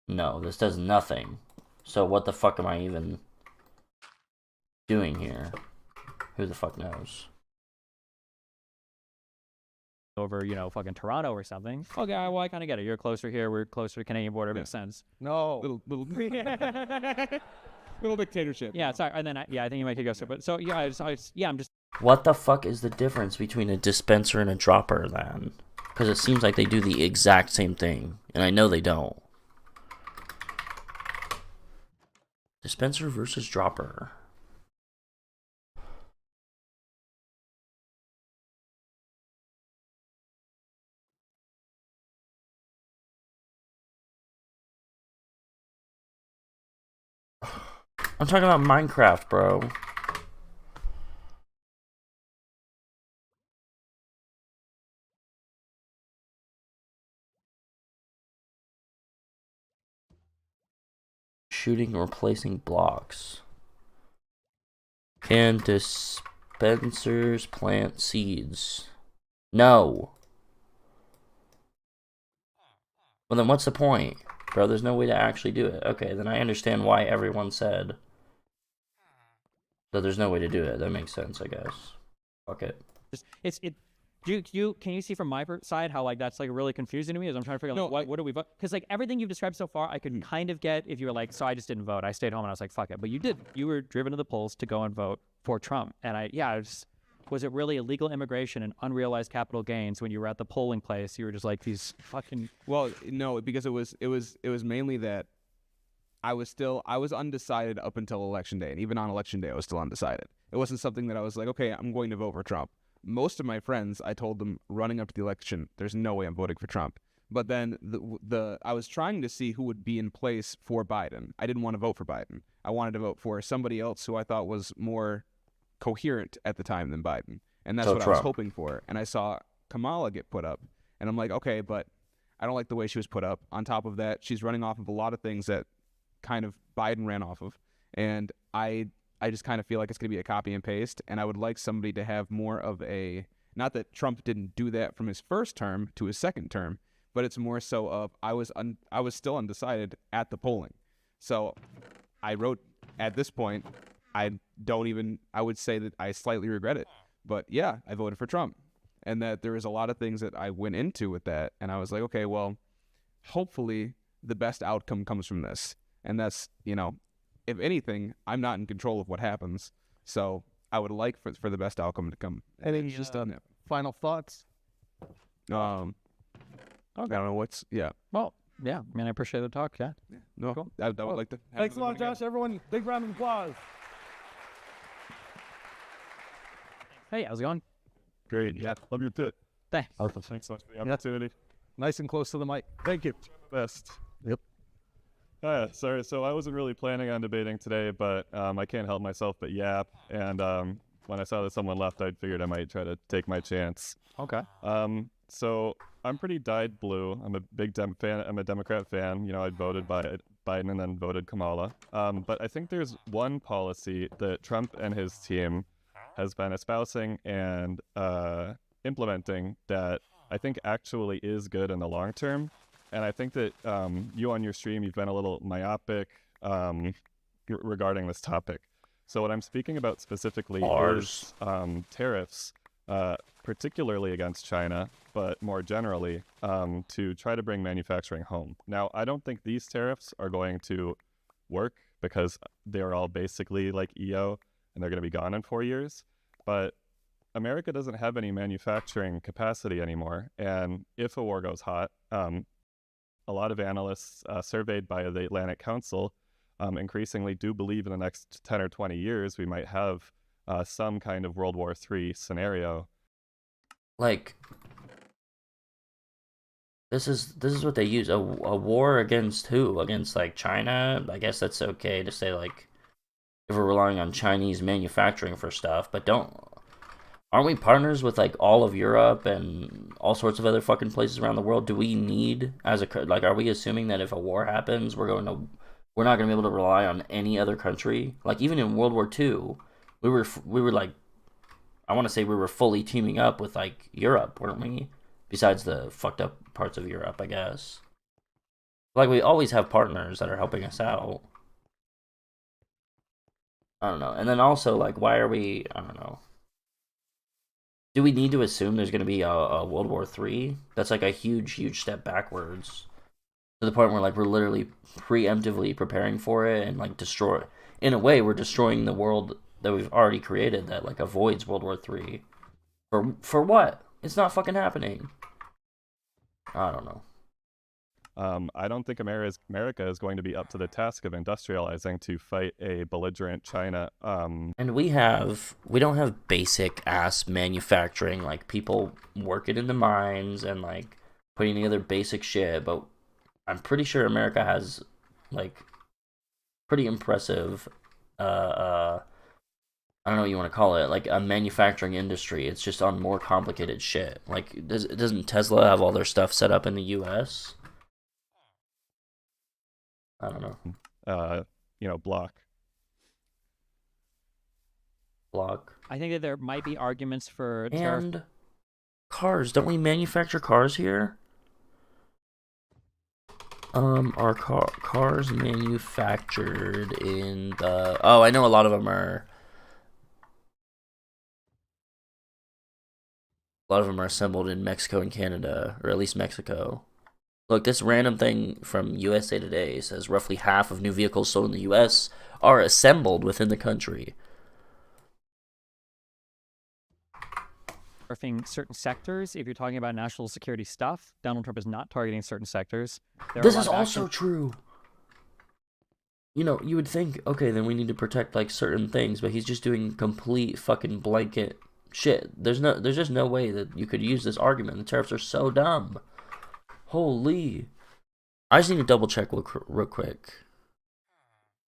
No, this does nothing. So what the fuck am I even doing here? Who the fuck knows? Over, you know, fucking Toronto or something. Okay, well, I kind of get it. You're closer here. We're closer to the Canadian border. Makes sense. No. Little dictatorship. Yeah, sorry. And then, I think you might go so. But so, yeah, I'm just. What the fuck is the difference between a dispenser and a dropper then? Because it seems like they do the exact same thing, and I know they don't. Dispenser versus dropper. I'm talking about Minecraft, bro. Shooting or placing blocks. Can dispensers plant seeds? No. Well, then what's the point? Bro, there's no way to actually do it. Okay, then I understand why everyone said that there's no way to do it. That makes sense, I guess. Fuck it. Can you see from my side how like that's like really confusing to me as I'm trying to figure out like, what do we vote? Because like everything you've described so far, I could kind of get if you were like, so I just didn't vote. I stayed home and I was like, fuck it. But you did. You were driven to the polls to go and vote for Trump. And was it really illegal immigration and unrealized capital gains when you were at the polling place? You were just like these fucking. Well, no, because it was mainly that I was undecided up until election day, and even on election day, I was still undecided. It wasn't something that I was like, okay, I'm going to vote for Trump. Most of my friends, I told them running up to the election, there's no way I'm voting for Trump. But then I was trying to see who would be in place for Biden. I didn't want to vote for Biden. I wanted to vote for somebody else who I thought was more coherent at the time than Biden. And that's So what I was Trump. hoping for. And I saw Kamala get put up. And I'm like, okay, but I don't like the way she was put up. On top of that, she's running off of a lot of things that kind of Biden ran off of. And I just kind of feel like it's going to be a copy and paste. And I would like somebody to have more of a, not that Trump didn't do that from his first term to his second term, but it's more so of I was still undecided at the polling. So I wrote at this point, I would say that I slightly regret it. But yeah, I voted for Trump. And that there is a lot of things that I went into with that. And I was like, okay, well, hopefully the best outcome comes from this. And that's, if anything, I'm not in control of what happens. So I would like for the best outcome to come. Any final thoughts? I don't know yeah. Well, yeah. I mean, I appreciate the talk. Yeah. No, Cool. I would like to. Thanks a lot, Josh. Everyone, big round of applause. Hey, how's it going? Great. Yeah. Love your pit. Thanks. Thanks so much for the opportunity. Nice and close to the mic. Thank you. Best. Yep. Yeah, sorry. So I wasn't really planning on debating today, but I can't help myself but yap. And when I saw that someone left, I figured I might try to take my chance. Okay. So I'm pretty dyed blue. I'm a big fan. I'm a Democrat fan. I voted by Biden and then voted Kamala. But I think there's one policy that Trump and his team has been espousing and implementing that I think actually is good in the long term. And I think that you on your stream, you've been a little myopic regarding this topic. So what I'm speaking about specifically is tariffs, particularly against China, but more generally to try to bring manufacturing home. Now, I don't think these tariffs are going to work because they're all basically like EO and they're going to be gone in 4 years. But America doesn't have any manufacturing capacity anymore. And if a war goes hot, a lot of analysts surveyed by the Atlantic Council increasingly do believe in the next 10 or 20 years we might have some kind of World War III scenario. Like, this is what they use. A war against who? Against, like, China? I guess that's okay to say, like, if we're relying on Chinese manufacturing for stuff, but aren't we partners with, like, all of Europe and all sorts of other fucking places around the world? Do we need, are we assuming that if a war happens, we're not going to be able to rely on any other country? Like, even in World War II, we were like, I want to say we were fully teaming up with, like, Europe, weren't we? Besides the fucked up parts of Europe, I guess. Like, we always have partners that are helping us out. I don't know. And then also, like, why are we, I don't know. Do we need to assume there's going to be a World War III? That's, like, a huge step backwards. To the point where, like, we're literally preemptively preparing for it and, like, in a way, we're destroying the world that we've already created that, like, avoids World War III. For what? It's not fucking happening. I don't know. I don't think America is going to be up to the task of industrializing to fight a belligerent China. And we don't have basic ass manufacturing, like people working in the mines and like putting together basic shit, but I'm pretty sure America has like pretty impressive I don't know what you want to call it, like a manufacturing industry. It's just on more complicated shit. Like, doesn't Tesla have all their stuff set up in the US? I don't know. Block. I think that there might be arguments for and cars. Don't we manufacture cars here? Are cars manufactured in the? Oh, I know a lot of them are. A lot of them are assembled in Mexico and Canada, or at least Mexico. Look, this random thing from USA Today says roughly half of new vehicles sold in the US are assembled within the country. Targeting certain sectors. If you're talking about national security stuff, Donald Trump is not targeting certain sectors. This is also true. You know, you would think, okay, then we need to protect like certain things, but he's just doing complete fucking blanket shit. There's just no way that you could use this argument. The tariffs are so dumb. Holy. I just need to double check real quick.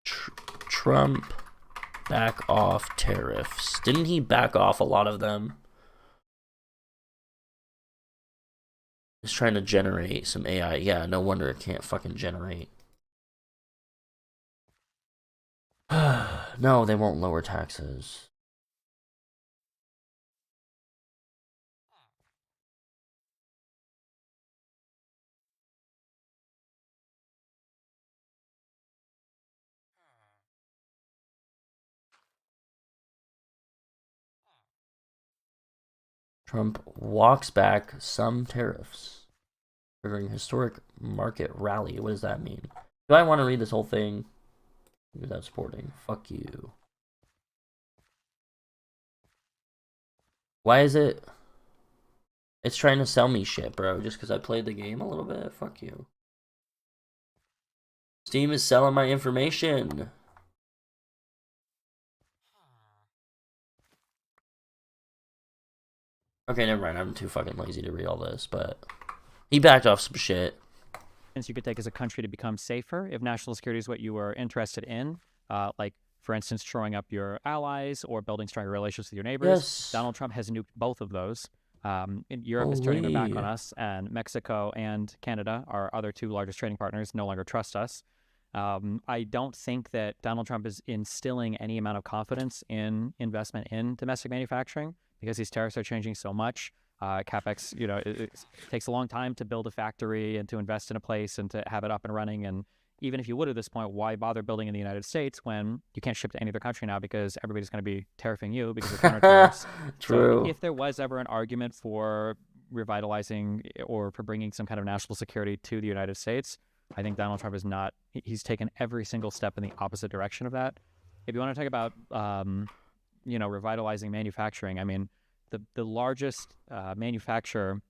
Trump back off tariffs. Didn't he back off a lot of them? Just trying to generate some AI. Yeah, no wonder it can't fucking generate. No, they won't lower taxes. Trump walks back some tariffs during historic market rally. What does that mean? Do I want to read this whole thing without supporting? Fuck you. Why is it? It's trying to sell me shit, bro. Just because I played the game a little bit? Fuck you. Steam is selling my information. Okay, never mind. I'm too fucking lazy to read all this, but he backed off some shit. You could take as a country to become safer if national security is what you were interested in, like, for instance, shoring up your allies or building stronger relations with your neighbors. Yes. Donald Trump has nuked both of those. Europe is turning their back on us, and Mexico and Canada, our other two largest trading partners, no longer trust us. I don't think that Donald Trump is instilling any amount of confidence in investment in domestic manufacturing because these tariffs are changing so much. CapEx, it takes a long time to build a factory and to invest in a place and to have it up and running. And even if you would at this point, why bother building in the United States when you can't ship to any other country now because everybody's going to be tariffing you because of counter tariffs? True. So if there was ever an argument for revitalizing or for bringing some kind of national security to the United States, I think Donald Trump is not. He's taken every single step in the opposite direction of that. If you want to talk about, revitalizing manufacturing, I mean, the largest manufacturer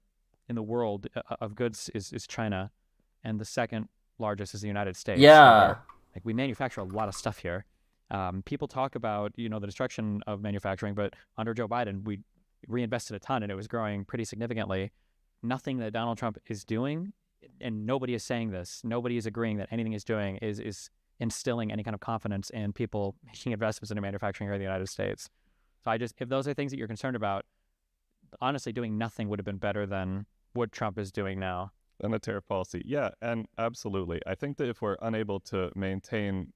in the world of goods is China, and the second largest is the United States. Yeah. Like, we manufacture a lot of stuff here. People talk about, the destruction of manufacturing, but under Joe Biden, we reinvested a ton and it was growing pretty significantly. Nothing that Donald Trump is doing, and nobody is saying this, nobody is agreeing that anything he's doing is instilling any kind of confidence in people making investments into manufacturing here in the United States. So if those are things that you're concerned about, honestly, doing nothing would have been better than what Trump is doing now. And the tariff policy. Yeah, and absolutely. I think that if we're unable to maintain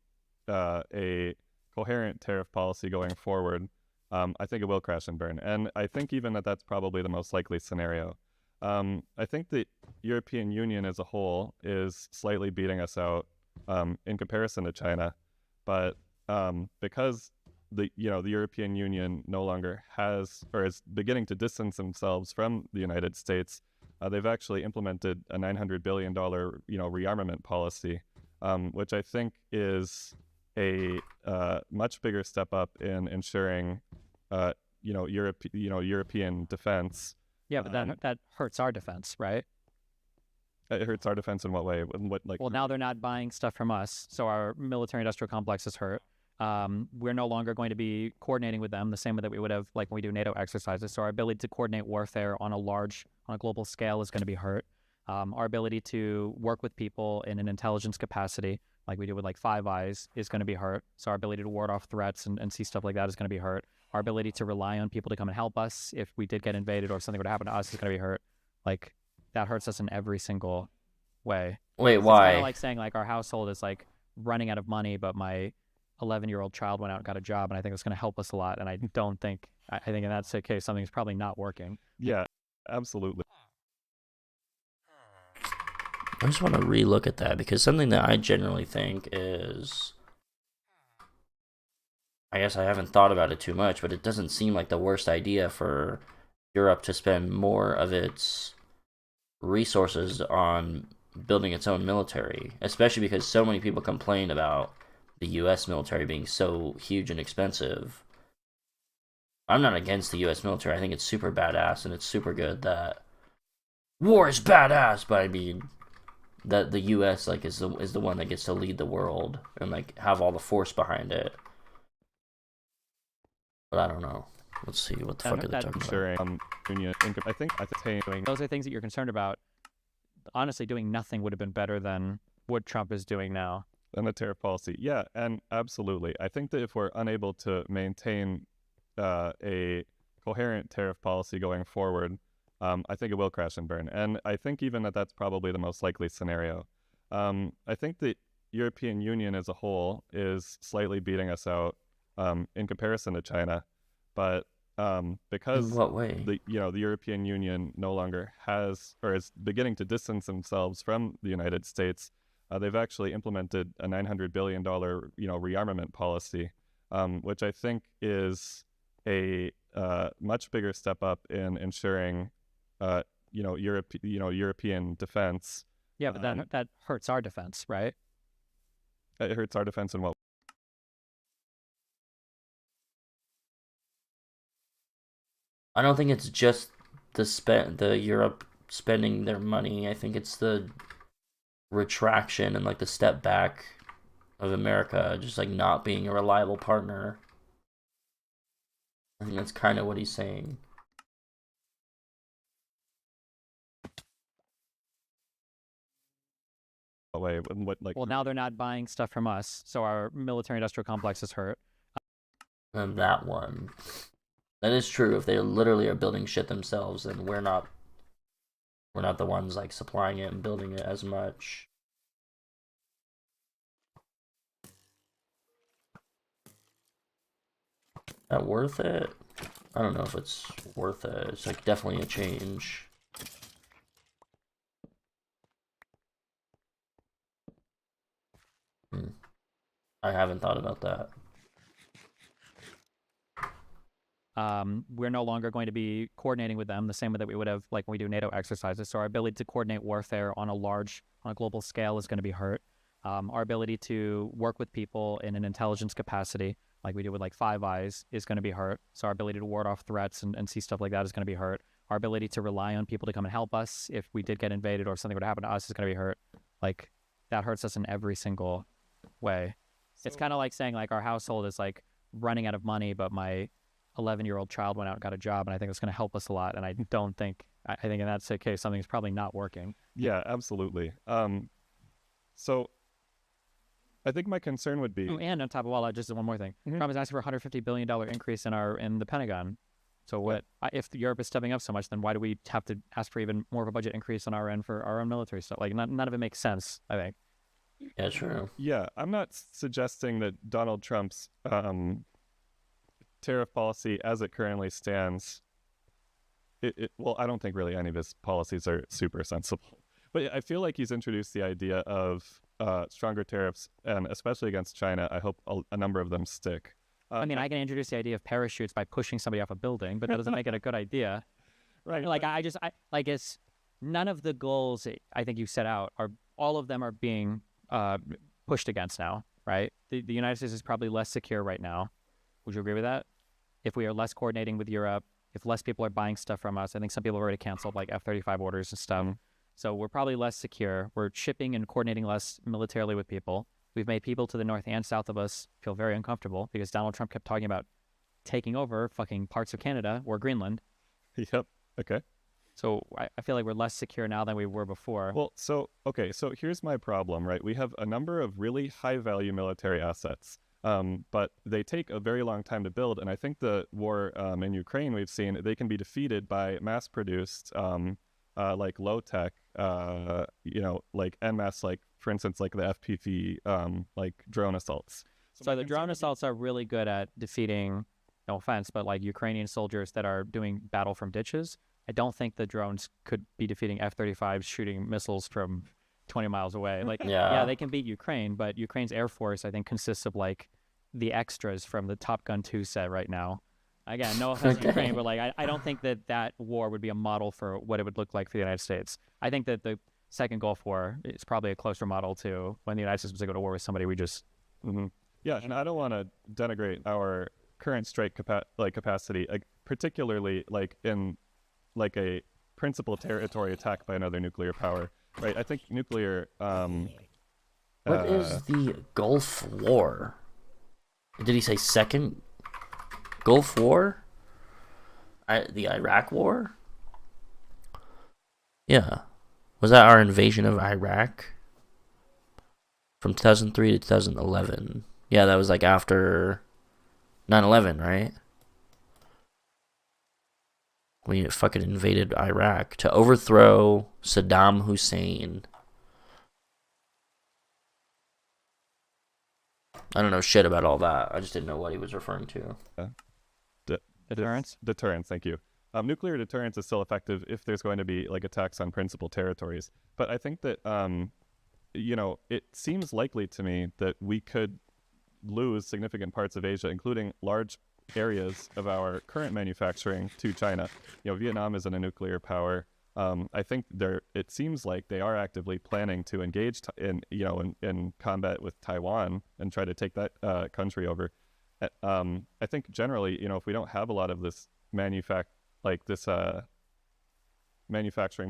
a coherent tariff policy going forward, I think it will crash and burn. And I think even that's probably the most likely scenario. I think the European Union as a whole is slightly beating us out in comparison to China. But because the European Union no longer has, or is beginning to distance themselves from the United States, they've actually implemented a $900 billion, rearmament policy, which I think is a much bigger step up in ensuring, European defense. Yeah, but that hurts our defense, right? It hurts our defense in what way? Well, now they're not buying stuff from us, so our military-industrial complex is hurt. We're no longer going to be coordinating with them the same way that we would have, like, when we do NATO exercises. So our ability to coordinate warfare on a global scale is going to be hurt. Our ability to work with people in an intelligence capacity, like we do with, like, Five Eyes, is going to be hurt. So our ability to ward off threats and see stuff like that is going to be hurt. Our ability to rely on people to come and help us if we did get invaded or if something would happen to us is going to be hurt. Like, that hurts us in every single way. Wait, It's why? kind of like saying, like, our household is, like, running out of money, but my 11-year-old child went out and got a job, and I think it's going to help us a lot. And I think in that case, something's probably not working. Yeah, absolutely. I just want to relook at that because something that I generally think is, I guess I haven't thought about it too much, but it doesn't seem like the worst idea for Europe to spend more of its resources on building its own military, especially because so many people complain about the U.S. military being so huge and expensive. I'm not against the U.S. military. I think it's super badass and it's super good that war is badass, but I mean that the U.S. like is the one that gets to lead the world and like have all the force behind it. But I don't know. Let's see what the fuck are they talking about. I think those are things that you're concerned about. honestly, doing nothing would have been better than what Trump is doing now. And the tariff policy, yeah, and absolutely. I think that if we're unable to maintain a coherent tariff policy going forward, I think it will crash and burn. And I think even that's probably the most likely scenario. I think the European Union as a whole is slightly beating us out in comparison to China, but because In what way? the European Union no longer has, or is beginning to distance themselves from the United States, they've actually implemented a $900 billion rearmament policy, which I think is a much bigger step up in ensuring European defense. Yeah, but that hurts our defense, right? It hurts our defense in what? I don't think it's just the Europe spending their money. I think it's the retraction and like the step back of America just like not being a reliable partner. I think that's kind of what he's saying. Way, what like? Well, now they're not buying stuff from us, so our military-industrial complex is hurt. And that one, that is true. If they literally are building shit themselves, then we're not the ones like supplying it and building it as much. That worth it? I don't know if it's worth it. It's like definitely a change. I haven't thought about that. We're no longer going to be coordinating with them the same way that we would have like when we do NATO exercises. So our ability to coordinate warfare on a global scale is going to be hurt. Our ability to work with people in an intelligence capacity, like we do with like Five Eyes, is going to be hurt. So our ability to ward off threats and see stuff like that is going to be hurt. Our ability to rely on people to come and help us if we did get invaded or something would happen to us is going to be hurt. Like that hurts us in every single way. It's kind of like saying like our household is like running out of money, but my 11-year-old child went out and got a job, and I think it's going to help us a lot. And I think in that case, something's probably not working. Yeah, absolutely. So I think my concern would be, and on top of all that, just one more thing. Trump is asking for a $150 billion increase in the Pentagon. So what if Europe is stepping up so much? Then why do we have to ask for even more of a budget increase on our end for our own military stuff? Like none of it makes sense, I think. Yeah, true. Yeah, I'm not suggesting that Donald Trump's tariff policy as it currently stands, well, I don't think really any of his policies are super sensible. But I feel like he's introduced the idea of stronger tariffs, and especially against China. I hope a number of them stick. I mean, I can introduce the idea of parachutes by pushing somebody off a building, but that doesn't make it a good idea. Right. Like, I guess none of the goals I think you set out all of them are being pushed against now, right? The United States is probably less secure right now. Would you agree with that? If we are less coordinating with Europe, if less people are buying stuff from us, I think some people have already canceled like F-35 orders and stuff. So we're probably less secure. We're shipping and coordinating less militarily with people. We've made people to the north and south of us feel very uncomfortable because Donald Trump kept talking about taking over fucking parts of Canada or Greenland. Yep. Okay. So I feel like we're less secure now than we were before. Well, so here's my problem, right? We have a number of really high-value military assets, but they take a very long time to build. And I think the war in Ukraine, we've seen they can be defeated by mass-produced, like low-tech, like en masse, like for instance, like the FPV, like drone assaults. So the drone assaults are really good at defeating, no offense, but like Ukrainian soldiers that are doing battle from ditches. I don't think the drones could be defeating F-35s shooting missiles from 20 miles away. Like, yeah, they can beat Ukraine, but Ukraine's Air Force, I think, consists of like the extras from the Top Gun 2 set right now. Again, no offense to Ukraine, but like I don't think that war would be a model for what it would look like for the United States. I think that the second Gulf War is probably a closer model to when the United States was to go to war with somebody. We just Yeah, and I don't want to denigrate our current strike capacity, particularly like in like a principal territory attack by another nuclear power, right? I think nuclear. What is the Gulf War? Did he say second Gulf War? The Iraq War? Yeah. Was that our invasion of Iraq? From 2003 to 2011. Yeah, that was like after 9/11, right? We fucking invaded Iraq to overthrow Saddam Hussein. I don't know shit about all that. I just didn't know what he was referring to. Deterrence? Deterrence, thank you. Nuclear deterrence is still effective if there's going to be like attacks on principal territories. But I think that, it seems likely to me that we could lose significant parts of Asia, including large areas of our current manufacturing, to China. Vietnam isn't a nuclear power. I think it seems like they are actively planning to engage in combat with Taiwan and try to take that country over. I think generally, if we don't have a lot of this manufacturing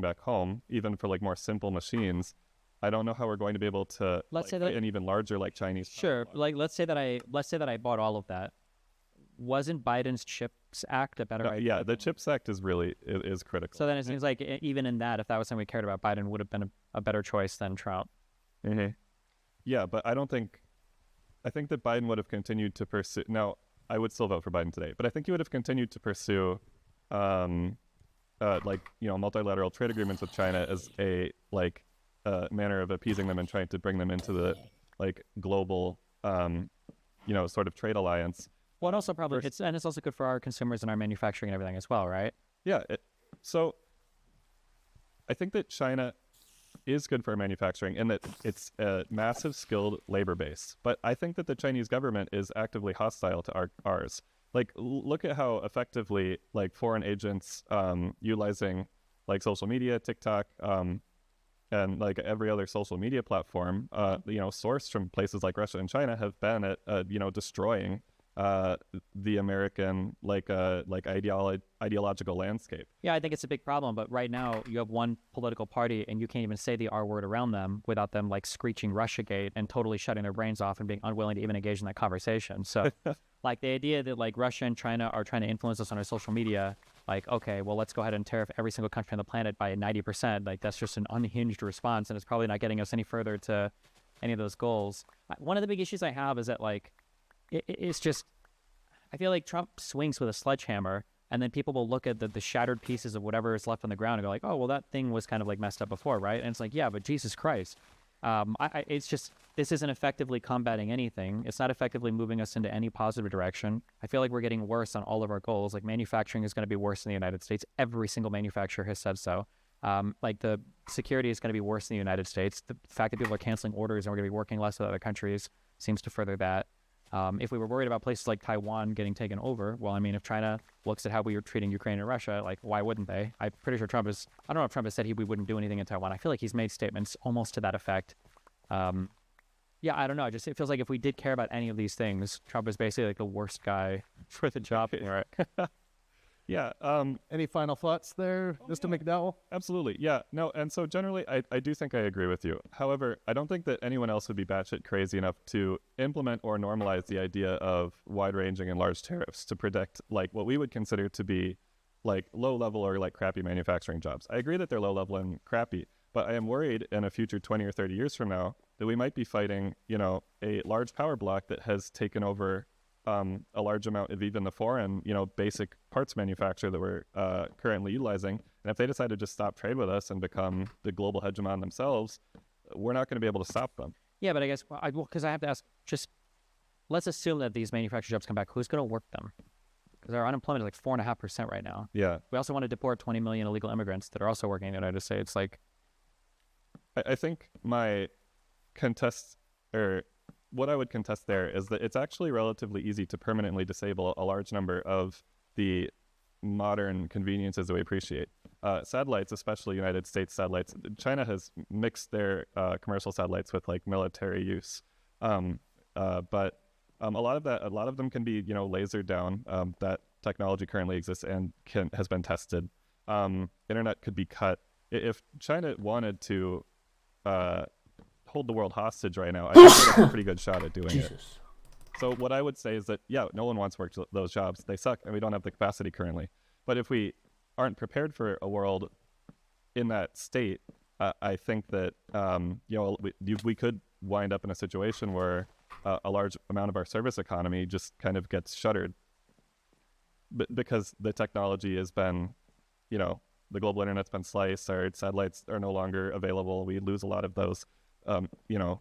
back home, even for like more simple machines, I don't know how we're going to be able to say that an even larger Chinese. Sure, let's say that I bought all of that. Wasn't Biden's CHIPS Act a better idea? Yeah, the CHIPS Act is critical. So then it seems like even in that, if that was something we cared about, Biden would have been a better choice than Trump. Mm-hmm. Yeah, but I think that Biden would have continued to pursue. Now, I would still vote for Biden today, but I think he would have continued to pursue, multilateral trade agreements with China as a manner of appeasing them and trying to bring them into the global, sort of trade alliance. Well, and also probably it's also good for our consumers and our manufacturing and everything as well, right? Yeah. So I think that China is good for manufacturing and that it's a massive skilled labor base. But I think that the Chinese government is actively hostile to ours. Look at how effectively foreign agents utilizing social media, TikTok, and every other social media platform, sourced from places like Russia and China, have been at destroying the American ideological landscape. Yeah, I think it's a big problem. But right now, you have one political party, and you can't even say the R word around them without them screeching Russiagate and totally shutting their brains off and being unwilling to even engage in that conversation. So, the idea that Russia and China are trying to influence us on our social media, okay, well, let's go ahead and tariff every single country on the planet by 90%. That's just an unhinged response, and it's probably not getting us any further to any of those goals. One of the big issues I have is that it's just, I feel like Trump swings with a sledgehammer, and then people will look at the shattered pieces of whatever is left on the ground and go oh, well, that thing was kind of messed up before, right? And it's yeah, but Jesus Christ. It's just, this isn't effectively combating anything. It's not effectively moving us into any positive direction. I feel like we're getting worse on all of our goals. Manufacturing is going to be worse in the United States. Every single manufacturer has said so. The security is going to be worse in the United States. The fact that people are canceling orders and we're going to be working less with other countries seems to further that. If we were worried about places like Taiwan getting taken over, well, I mean, if China looks at how we are treating Ukraine and Russia, why wouldn't they? I'm pretty sure I don't know if Trump has said we wouldn't do anything in Taiwan. I feel like he's made statements almost to that effect. Yeah, I don't know. It feels like if we did care about any of these things, Trump is basically the worst guy for the job. Right. Yeah. Any final thoughts there, Mr. McDowell? Absolutely. Yeah. No. And so generally, I do think I agree with you. However, I don't think that anyone else would be batshit crazy enough to implement or normalize the idea of wide-ranging and large tariffs to protect what we would consider to be low-level or crappy manufacturing jobs. I agree that they're low-level and crappy, but I am worried in a future 20 or 30 years from now that we might be fighting, a large power block that has taken over a large amount of even the foreign, basic parts manufacturer that we're currently utilizing. And if they decide to just stop trade with us and become the global hegemon themselves, we're not going to be able to stop them. Yeah, but I guess, because I have to ask, just let's assume that these manufacturing jobs come back. Who's going to work them? Because our unemployment is 4.5% right now. Yeah. We also want to deport 20 million illegal immigrants that are also working in the United States. I think what I would contest there is that it's actually relatively easy to permanently disable a large number of the modern conveniences that we appreciate. Satellites, especially United States satellites, China has mixed their commercial satellites with military use. But a lot of them can be lasered down. That technology currently exists and has been tested. Internet could be cut. If China wanted to hold the world hostage right now, I think they have a pretty good shot at doing it. So what I would say is that, yeah, no one wants to work those jobs. They suck, and we don't have the capacity currently. But if we aren't prepared for a world in that state, I think that we could wind up in a situation where a large amount of our service economy just kind of gets shuttered, because the technology has been, the global internet's been sliced. Our satellites are no longer available. We lose a lot of those,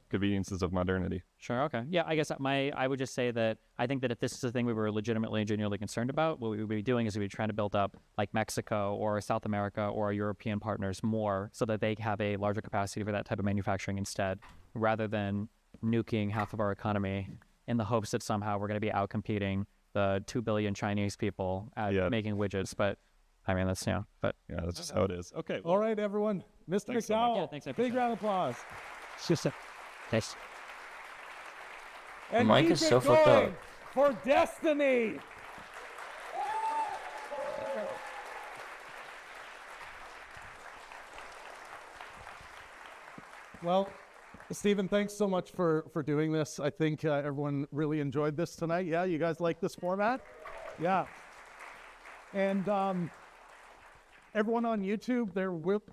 conveniences of modernity. Sure. Okay. Yeah. I guess I would just say that I think that if this is a thing we were legitimately and genuinely concerned about, what we would be doing is we'd be trying to build up like Mexico or South America or our European partners more so that they have a larger capacity for that type of manufacturing instead, rather than nuking half of our economy in the hopes that somehow we're going to be outcompeting the 2 billion Chinese people at making widgets. But I mean, that's, but yeah, that's just how it is. Okay. All right, everyone. Mr. Thanks so McDowell, much. Yeah, thanks, I big round of applause. Nice. And mic keep is it so fucked up. going for Destiny. Well, Stephen, thanks so much for doing this. I think everyone really enjoyed this tonight. Yeah, you guys like this format? Yeah. And everyone on YouTube, there will be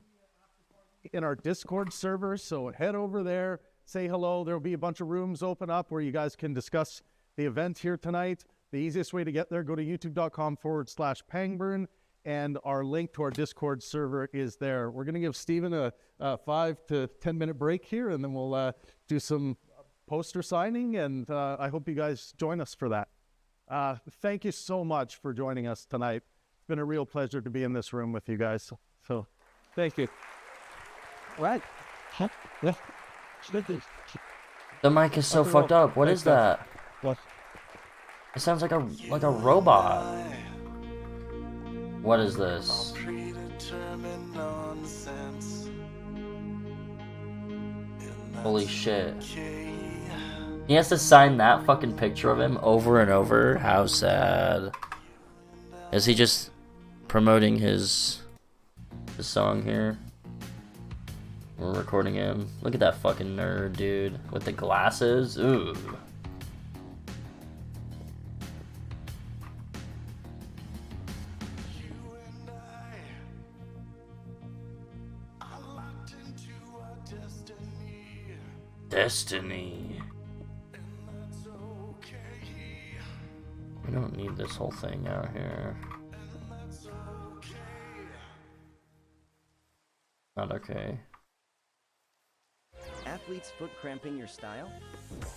in our Discord server, so head over there, say hello. There will be a bunch of rooms open up where you guys can discuss the event here tonight. The easiest way to get there, go to youtube.com/Pangburn, and our link to our Discord server is there. We're going to give Stephen a 5 to 10 minute break here, and then we'll do some poster signing, and I hope you guys join us for that. Thank you so much for joining us tonight. It's been a real pleasure to be in this room with you guys. So thank you. All right. Yeah. The mic is so fucked up. What is that? What? It sounds like a robot. What is this? Holy shit. He has to sign that fucking picture of him over and over. How sad. Is he just promoting his song here? We're recording him. Look at that fucking nerd, dude. With the glasses. Ooh. Destiny. We don't need this whole thing out here. Not okay. Athletes foot cramping your style?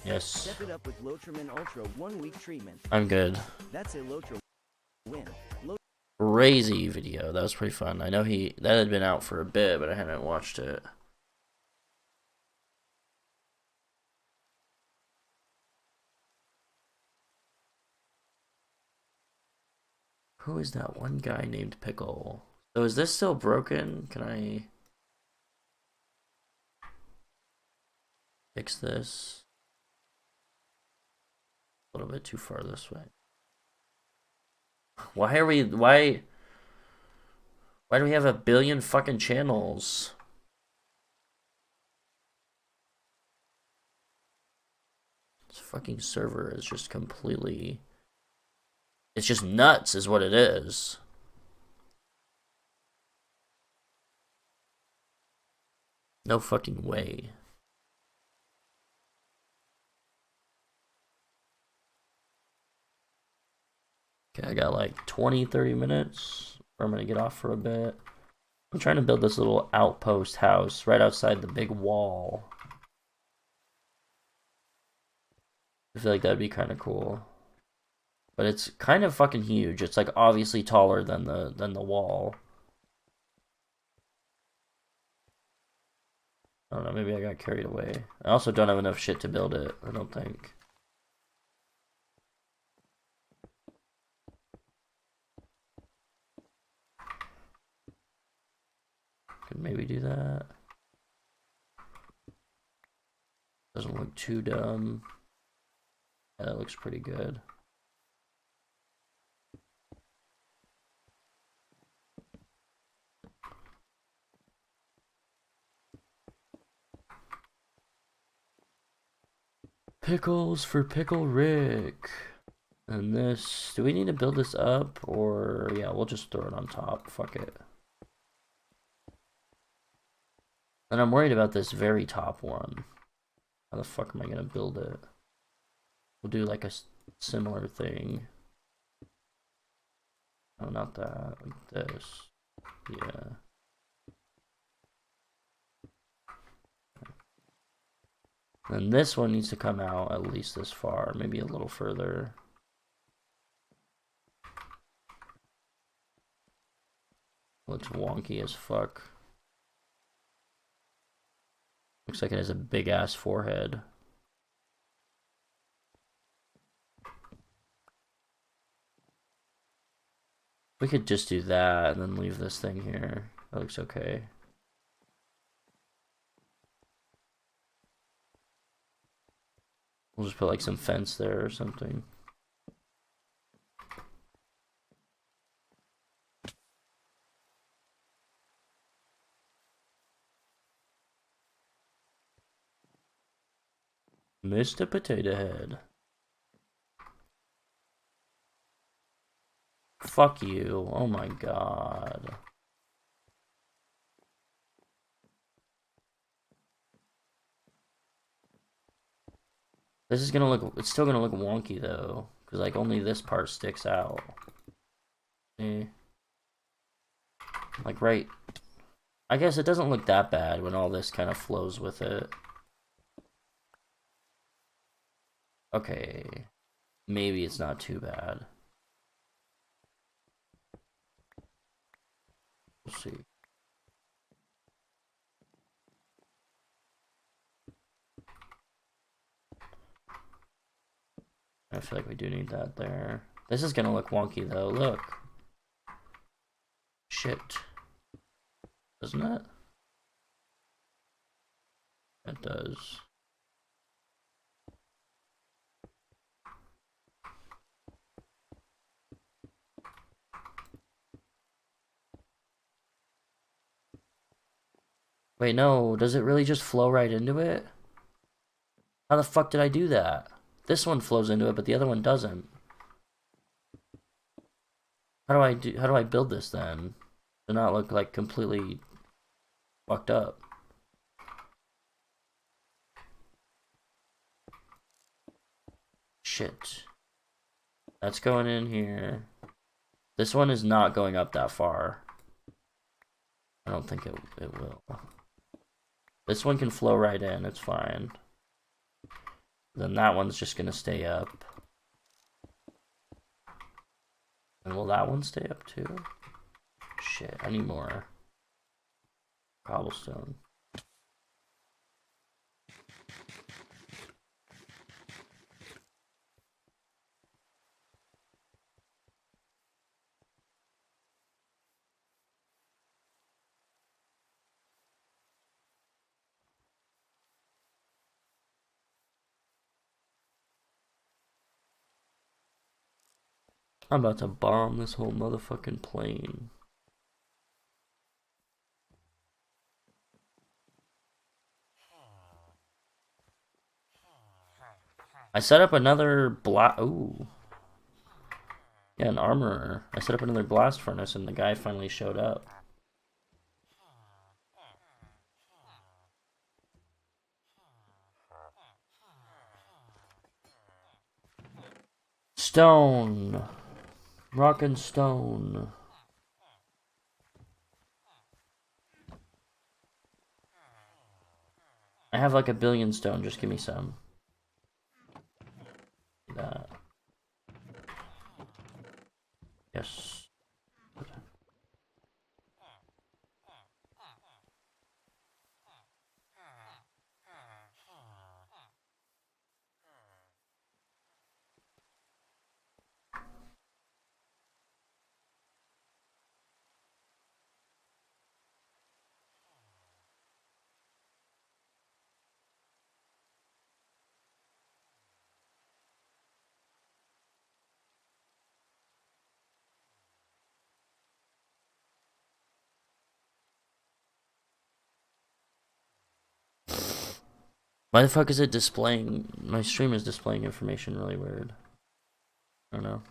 Yes. Step it up with Lotrimin Ultra 1-week treatment. I'm good. That's a Lotra win. Crazy video. That was pretty fun. I know that had been out for a bit, but I hadn't watched it. Who is that one guy named Pickle? So is this still broken? Can I fix this? A little bit too far this way. Why do we have a billion fucking channels? This fucking server is just completely... It's just nuts is what it is. No fucking way. Okay, I got like 20-30 minutes. I'm gonna get off for a bit. I'm trying to build this little outpost house right outside the big wall. I feel like that'd be kind of cool. But it's kind of fucking huge. It's like obviously taller than the wall. I don't know, maybe I got carried away. I also don't have enough shit to build it, I don't think. Could maybe do that. Doesn't look too dumb. Yeah, that looks pretty good. Pickles for Pickle Rick. And this, do we need to build this up? Or, yeah, we'll just throw it on top. Fuck it. And I'm worried about this very top one. How the fuck am I gonna build it? We'll do like a similar thing. Oh, not that. Like this. Yeah. And this one needs to come out at least this far, maybe a little further. Looks wonky as fuck. Looks like it has a big ass forehead. We could just do that and then leave this thing here. That looks okay. We'll just put like some fence there or something. Mr. Potato Head. Fuck you. Oh my god. This is gonna look, it's still gonna look wonky though, because like only this part sticks out. See? Like right, I guess it doesn't look that bad when all this kind of flows with it. Okay, maybe it's not too bad. We'll see. I feel like we do need that there. This is gonna look wonky though, look. Shit. Doesn't it? It does. Wait, no, does it really just flow right into it? How the fuck did I do that? This one flows into it, but the other one doesn't. How do I build this then? To not look like completely fucked up. Shit. That's going in here. This one is not going up that far. I don't think it will. This one can flow right in, it's fine. Then that one's just gonna stay up. And will that one stay up too? Shit, I need more cobblestone. I'm about to bomb this whole motherfucking plane. I set up another ooh. Yeah, an armorer. I set up another blast furnace and the guy finally showed up. Stone. Rock and stone. I have like 1 billion stone, just give me some. That. Yes. Why the fuck is it displaying? My stream is displaying information really weird. I don't know.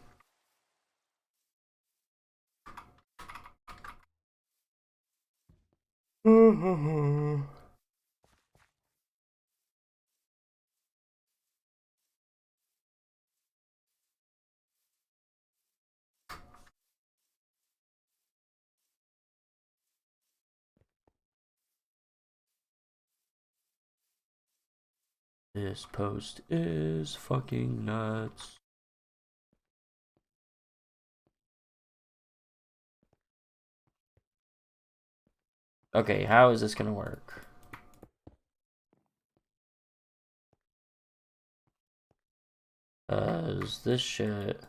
This post is fucking nuts. Okay, how is this gonna work? Is this shit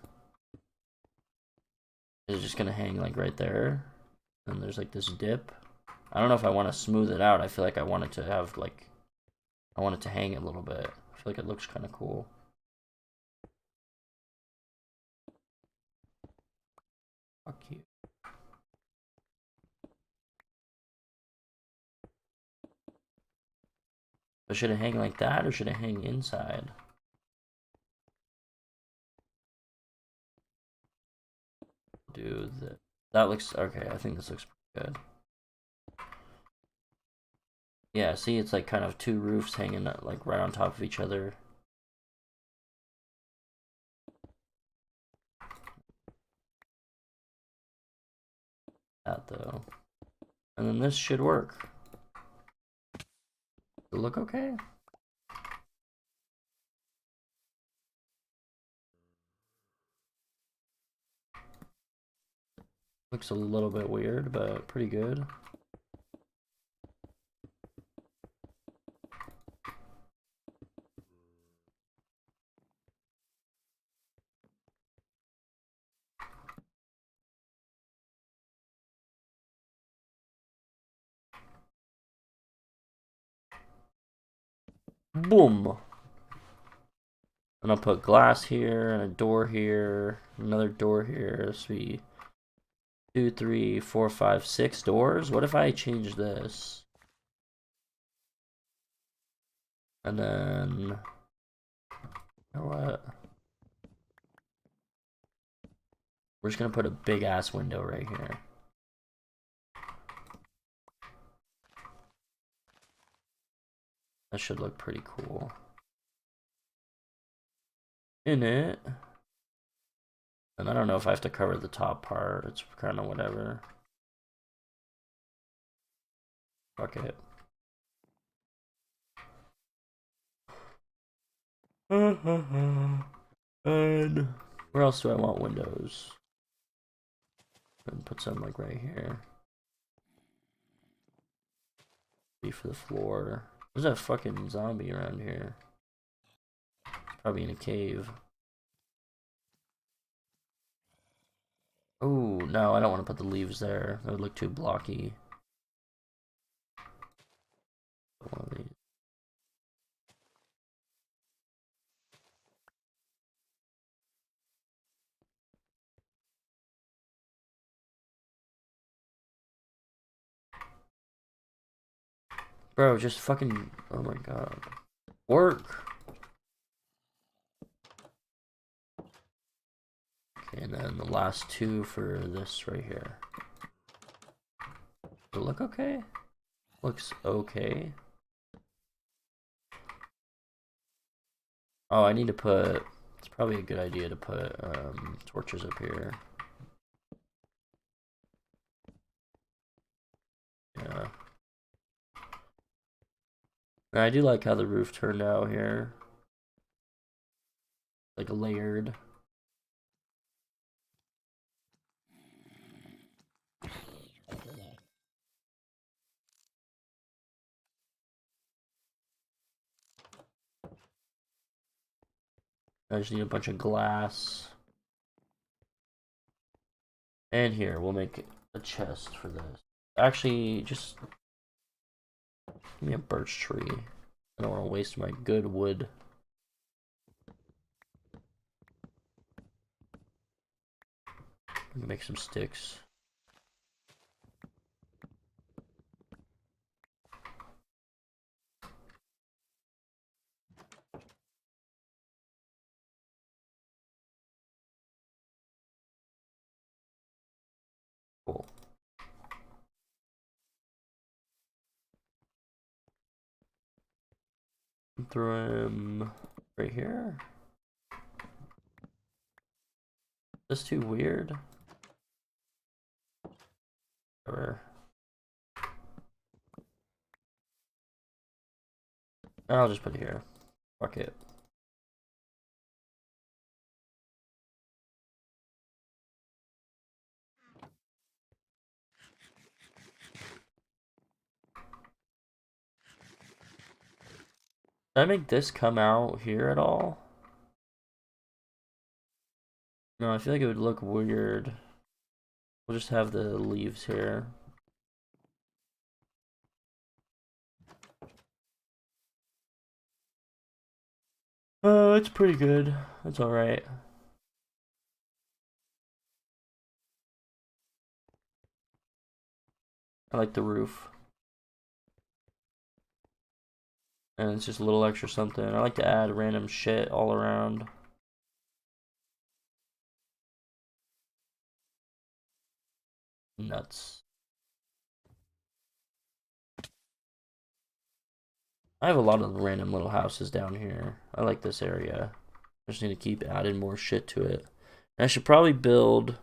is just gonna hang like right there? And there's like this dip. I don't know if I want to smooth it out. I feel like I want it to have like, I want it to hang a little bit. I feel like it looks kind of cool. Fuck you. But should it hang like that or should it hang inside? Do that looks okay. I think this looks pretty good. Yeah, see, it's like kind of two roofs hanging like right on top of each other. That though, and then this should work. Does it look okay? Looks a little bit weird, but pretty good. Boom. And I'll put glass here and a door here, another door here. So we 2, 3, 4, 5, 6 doors. What if I change this? And then, you know what? We're just gonna put a big ass window right here. That should look pretty cool. In it. And I don't know if I have to cover the top part. It's kind of whatever. Fuck it. And where else do I want windows? And put some like right here. Be for the floor. There's a fucking zombie around here. Probably in a cave. Oh, no, I don't want to put the leaves there. That would look too blocky. One of these. Bro, just fucking, oh my god. Work! Okay, and then the last two for this right here. Does it look okay? Looks okay. Oh, I need to put, it's probably a good idea to put torches up here. Yeah. I do like how the roof turned out here. Like layered. I just need a bunch of glass. And here, we'll make a chest for this. Actually, just give me a birch tree. I don't want to waste my good wood. Make some sticks. Cool. Throw him right here. This too weird. Or I'll just put it here. Fuck it. Did I make this come out here at all? No, I feel like it would look weird. We'll just have the leaves here. Oh, it's pretty good. That's alright. I like the roof. And it's just a little extra something. I like to add random shit all around. Nuts. I have a lot of random little houses down here. I like this area. I just need to keep adding more shit to it. And I should probably build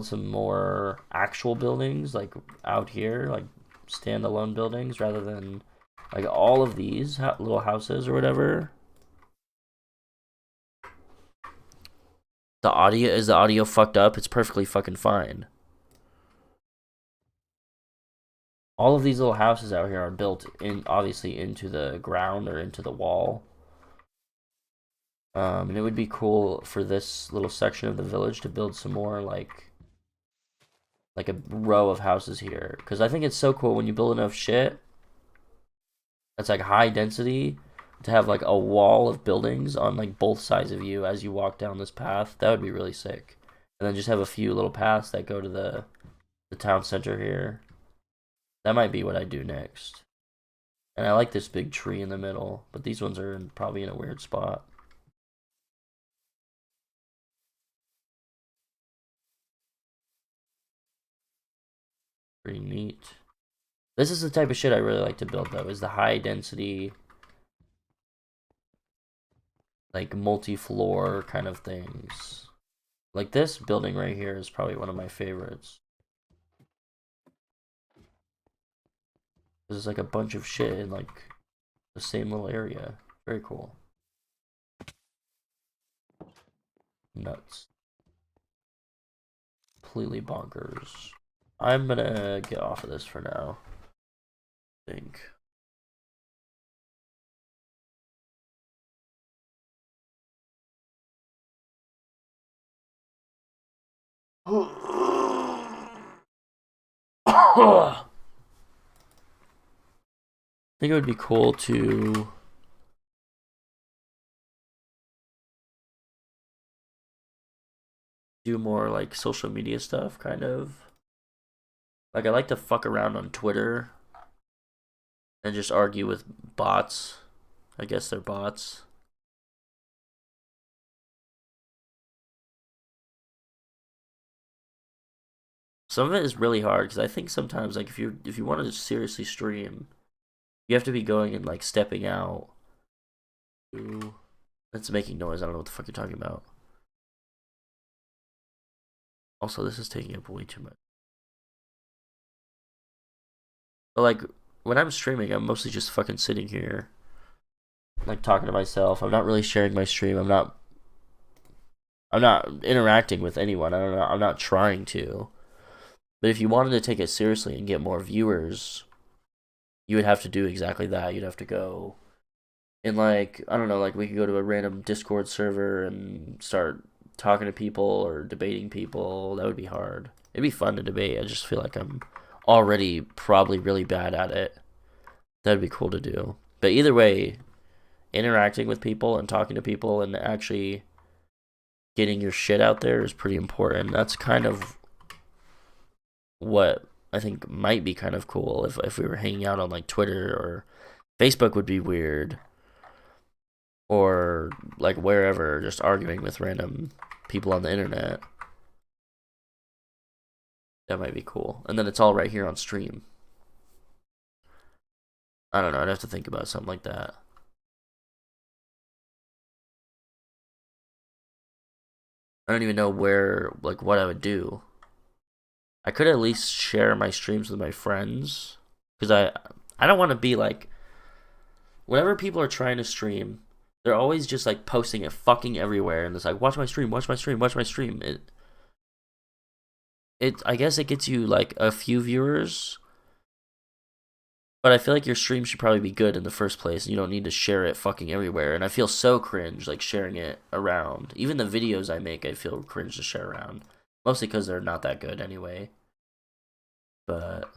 some more actual buildings like out here, like standalone buildings rather than like all of these little houses or whatever. The audio fucked up? It's perfectly fucking fine. All of these little houses out here are built in, obviously, into the ground or into the wall. And it would be cool for this little section of the village to build some more like a row of houses here, because I think it's so cool when you build enough shit that's like high density to have like a wall of buildings on like both sides of you as you walk down this path. That would be really sick. And then just have a few little paths that go to the town center here. That might be what I do next. And I like this big tree in the middle, but these ones are probably in a weird spot. Pretty neat. This is the type of shit I really like to build, though, is the high density, like multi-floor kind of things. Like this building right here is probably one of my favorites. There's like a bunch of shit in like the same little area. Very cool. Nuts. Completely bonkers. I'm gonna get off of this for now. I think. I think it would be cool to do more like social media stuff, kind of. Like I like to fuck around on Twitter and just argue with bots. I guess they're bots. Some of it is really hard because I think sometimes like if you want to seriously stream, you have to be going and like stepping out. Ooh, that's making noise. I don't know what the fuck you're talking about. Also, this is taking up way too much. But like when I'm streaming, I'm mostly just fucking sitting here, like talking to myself. I'm not really sharing my stream. I'm not interacting with anyone. I'm not trying to. But if you wanted to take it seriously and get more viewers, you would have to do exactly that. You'd have to go and like, I don't know, like we could go to a random Discord server and start talking to people or debating people. That would be hard. It'd be fun to debate. I just feel like I'm already probably really bad at it. That'd be cool to do. But either way, interacting with people and talking to people and actually getting your shit out there is pretty important. That's kind of what I think might be kind of cool if we were hanging out on like Twitter or Facebook would be weird, or like wherever, just arguing with random people on the internet. That might be cool. And then it's all right here on stream. I don't know, I'd have to think about something like that. I don't even know where, like, what I would do. I could at least share my streams with my friends, Because I don't want to be like, whenever people are trying to stream, they're always just like posting it fucking everywhere, and it's like, watch my stream, watch my stream, watch my stream. I guess it gets you like a few viewers, but I feel like your stream should probably be good in the first place, and you don't need to share it fucking everywhere. And I feel so cringe like sharing it around. Even the videos I make, I feel cringe to share around, mostly because they're not that good anyway. But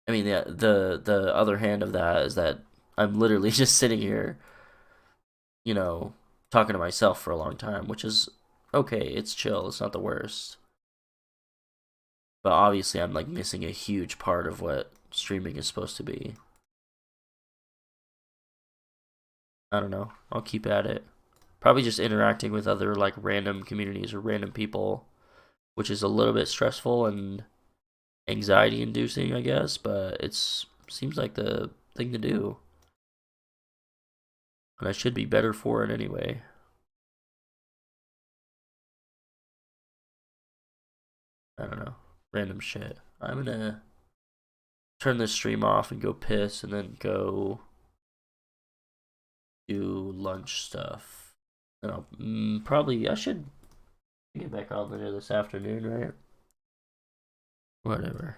I mean, the other hand of that is that I'm literally just sitting here, you know, talking to myself for a long time, which is okay. It's chill. It's not the worst. But obviously, I'm like missing a huge part of what streaming is supposed to be. I don't know. I'll keep at it. Probably just interacting with other like random communities or random people, which is a little bit stressful and anxiety inducing, I guess, but seems like the thing to do. And I should be better for it anyway. I don't know. Random shit. I'm gonna turn this stream off and go piss and then go do lunch stuff. And I'll I should get back on later this afternoon, right? Whatever.